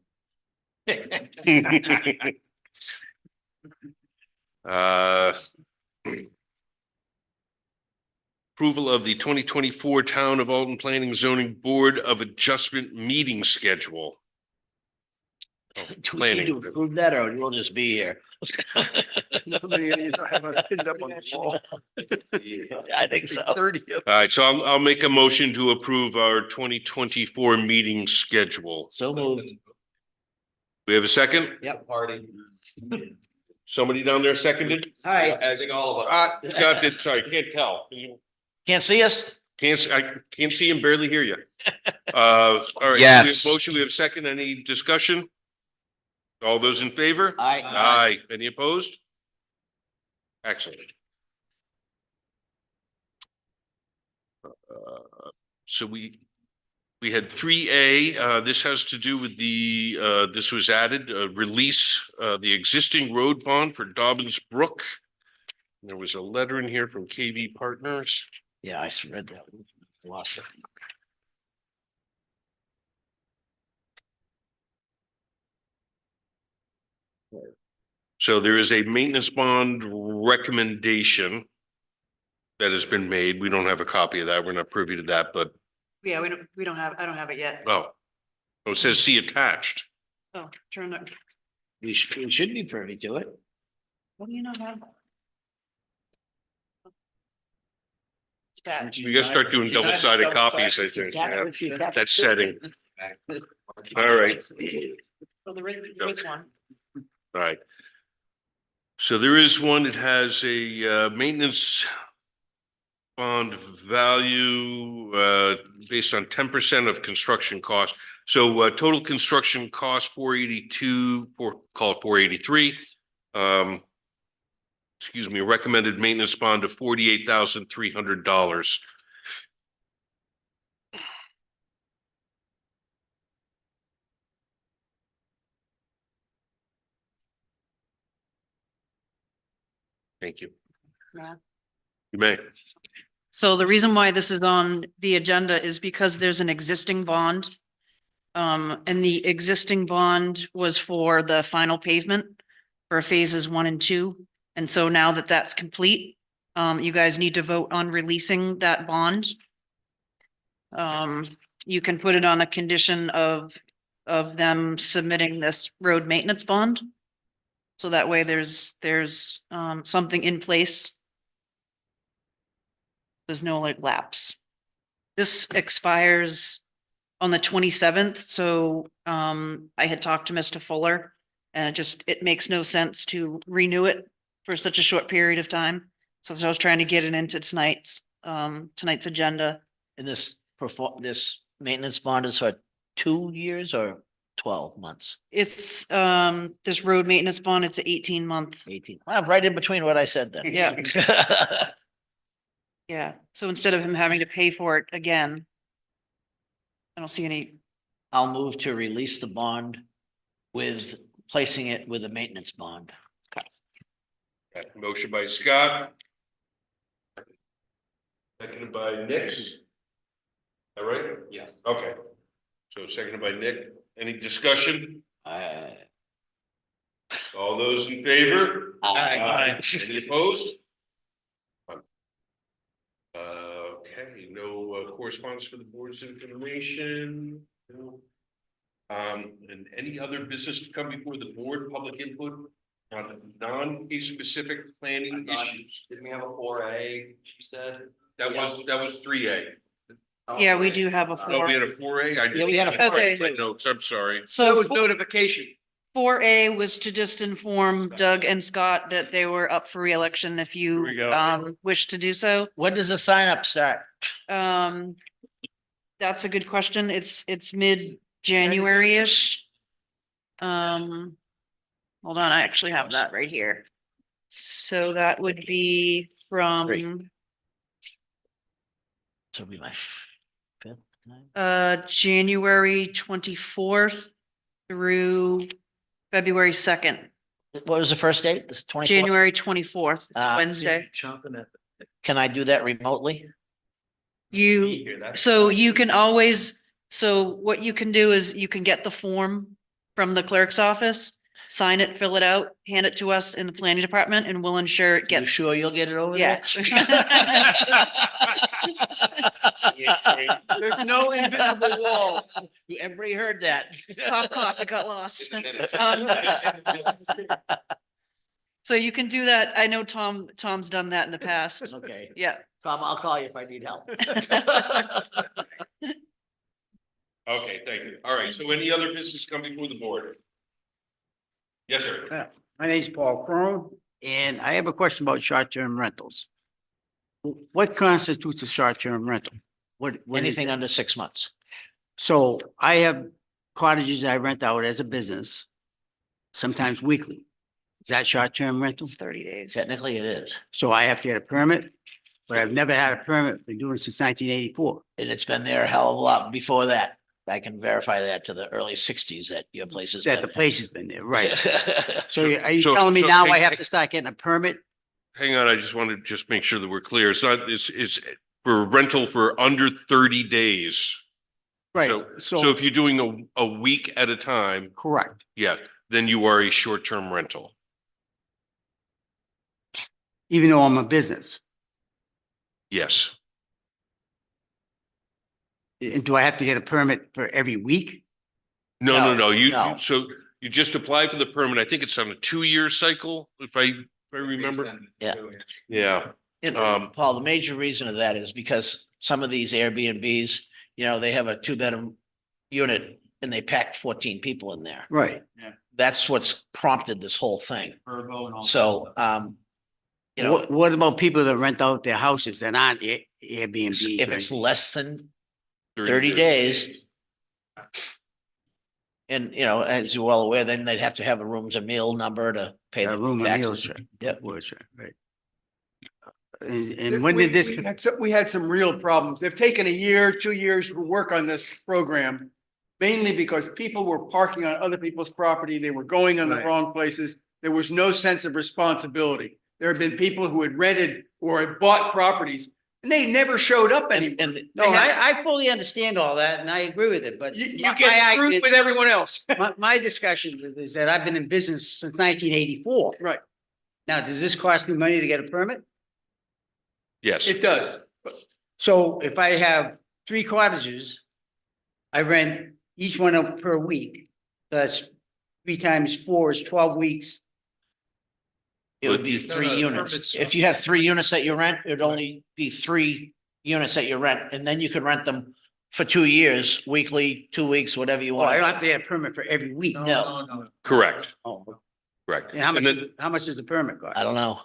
Approval of the 2024 Town of Alton Planning Zoning Board of Adjustment meeting schedule. Do we need Planning. to approve that or we'll just be here? I think so. All right, so I'll make a motion to approve our 2024 meeting schedule. So moved. We have a second? Yep. Party. Somebody down there seconded? Hi, I think all of us. Scott did, sorry, can't tell. can't see us? I can't see and barely hear you. All right. Yes. We have motion, we have second. Any discussion? All those in favor? Aye. Aye. Any opposed? Excellent. So we had 3A, this has to do with this was added, release, the existing road bond for Dobbins Brook. There was a letter in here from KV Partners. Yeah, I read that. Lost it. So there is a maintenance bond recommendation that has been made. We don't have a copy of that. We're not privy to that, but, Yeah, we don't have, I don't have it yet. oh, it says see attached. Oh, turn it. We should be privy to it. What do you not have? It's bad. You gotta start doing double-sided copies, I think. Yeah, that setting. All right. So there is one. All right. So there is one that has a maintenance bond value based on 10% of construction cost. So total construction cost 482, call it 483. Excuse me, recommended maintenance bond of $48,300. Thank you. Yeah. You may. So the reason why this is on the agenda is because there's an existing bond. And the existing bond was for the final pavement for phases 1 and 2. And so now that that's complete, you guys need to vote on releasing that bond. You can put it on a condition of them submitting this road maintenance bond. So that way there's something in place. There's no like lapse. This expires on the 27th, so I had talked to Mr. Fuller and it makes no sense to renew it for such a short period of time. So I was trying to get it into tonight's agenda. And this maintenance bond is for 2 years or 12 months? It's this road maintenance bond, it's an 18-month. 18. Well, right in between what I said then. Yeah. Yeah, so instead of him having to pay for it again, I don't see any. I'll move to release the bond with placing it with a maintenance bond. Motion by Scott. Seconded by Nick. Is that right? Yes. Okay. So seconded by Nick. Any discussion? All those in favor? Aye. Any opposed? Okay, no correspondence for the board's information. No. And any other business to come before the board, public input on non-case specific planning issues? Didn't we have a 4A, she said? That was 3A. Yeah, we do have a Oh, we 4. had a 4A? Yeah, we had a 4A Okay. too. Notes, I'm sorry. That So was notification. 4A was to just inform Doug and Scott that they were up for reelection if you we go. wish to do so. When does the sign up start? That's a good question. It's mid-January-ish. Hold on, I actually have that right here. So that would be Great. from This will be my fifth time. January 24th through February 2nd. What was the first date? This 24th? January 24th, Wednesday. Can I do that remotely? So you can always, so what you can do is you can get the form from the clerk's office. sign it, fill it out, hand it to us in the planning department, and we'll ensure it You gets. sure you'll get it over Yeah. there? There's no invisible wall. Everybody heard that. Cough, cough, it got lost. So you can do that. I know Tom's done that in the past. Okay, Yeah. Tom, I'll call you if I need help. Okay, thank you. All right, so any other business coming before the board? Yes, sir. My name's Paul Crone, and I have a question about short-term rentals. What constitutes a short-term rental? What is Anything it? under 6 months. So I have cottages I rent out as a business, sometimes weekly. Is that short-term rental? 30 days. Technically, it is. So I have to get a permit, but I've never had a permit. Been doing it since 1984. And it's been there a hell of a lot before that. I can verify that to the early 60s that your place has. That the place has been there, right? So are you So- telling me so now hang- I have to start getting a permit? Hang on, I just want to just make sure that we're clear. It's not, it's for rental for under 30 days. Right, So if you're doing a week at a time, correct. yeah, then you are a short-term rental. Even though I'm a business. Yes. And do I have to get a permit for every week? No, No, you, no. so you just apply for the permit. I think it's on a 2-year cycle, if I remember. Yeah. Yeah. And Um, Paul, the major reason of that is because some of these Airbnbs, they have a 2-bedroom unit and they pack 14 people in there. Right. That's what's prompted this whole thing. So, What about people that rent out their houses that aren't Airbnb? if it's less than 30 days. And, as you're well aware, then they'd have to have a rooms and meal number to pay A the room and taxes. meals, Yep. right. And when did this? We had some real problems. They've taken a year, 2 years to work on this program. Mainly because people were parking on other people's property. They were going on the Right. wrong places. There was no sense of responsibility. There have been people who had rented or had bought properties and they never showed up anymore. No, I fully understand all that and I agree with it, but. You my- get my- screwed with everyone else. My discussion is that I've been in business since 1984. Right. Now, does this cost me money to get a permit? Yes. It does. So if I have 3 cottages, I rent each one up per week. That's 3 times 4 is 12 weeks. It would be 3 units. If you have 3 units that you rent, it'd only be 3 units that you rent, and then you could rent them for 2 years, weekly, 2 weeks, whatever you Well, I want. don't have to get a permit for every week. No, Correct, Oh, correct. and how And much, then, how much does the permit cost? I don't know.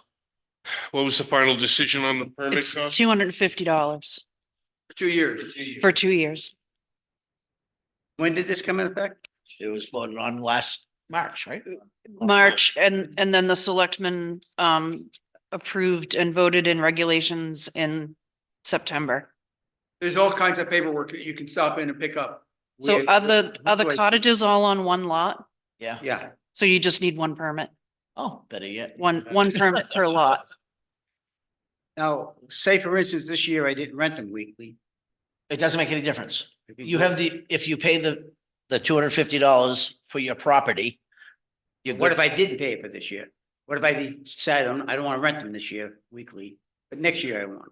what was the final decision on the permit It's cost? $250 2 years. for 2 years. When did this come in effect? It was voted on last March, right? March, and then the selectmen approved and voted in regulations in September. There's all kinds of paperwork that you can stop in and pick up. So We- are the Wait. cottages all on one lot? Yeah. Yeah, So you just need one permit, Oh, better yet. one permit per lot. now, say for instance, this year I didn't rent them weekly. It doesn't make any difference. You have if you pay the $250 for your property. What if I didn't pay for this year? What if I decided I don't want to rent them this year weekly, but next year I want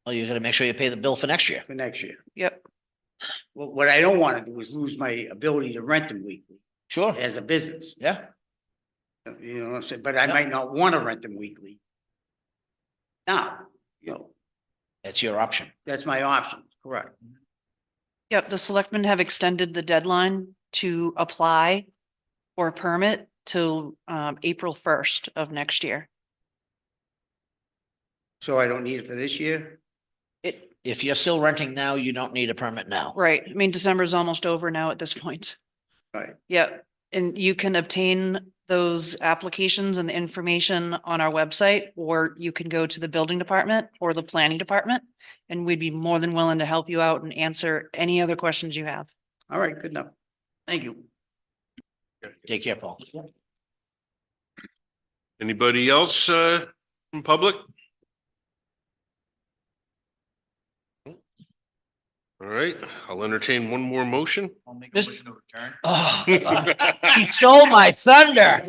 Well, you're gonna make sure you pay the bill for next year. for next year? Yep. Well, what I don't want to do is lose my ability to rent them weekly Sure. as a business. Yeah. You know what I'm saying? But I might not want to rent them weekly. Now, That's your option. that's my option, correct? Yep, the selectmen have extended the deadline to apply for a permit till April 1st of next year. So I don't need it for this year? If you're still renting now, you don't need a permit now. Right, I mean, December's almost over now at this point. Right. Yep, and you can obtain those applications and the information on our website, or you can go to the building department or the planning department. And we'd be more than willing to help you out and answer any other questions you have. All right, good enough. Thank you. Take care, Paul. Anybody else, from public? All right, I'll entertain one more motion. I'll make a motion to adjourn. Oh, he stole my thunder.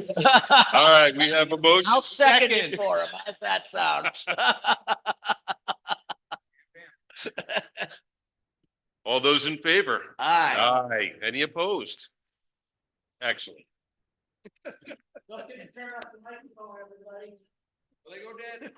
All right, we have a motion. I'll second it for him. How's that sound? All those in favor? Aye. Aye. Any opposed? Excellent. Don't forget to turn off the microphone, everybody. They go dead.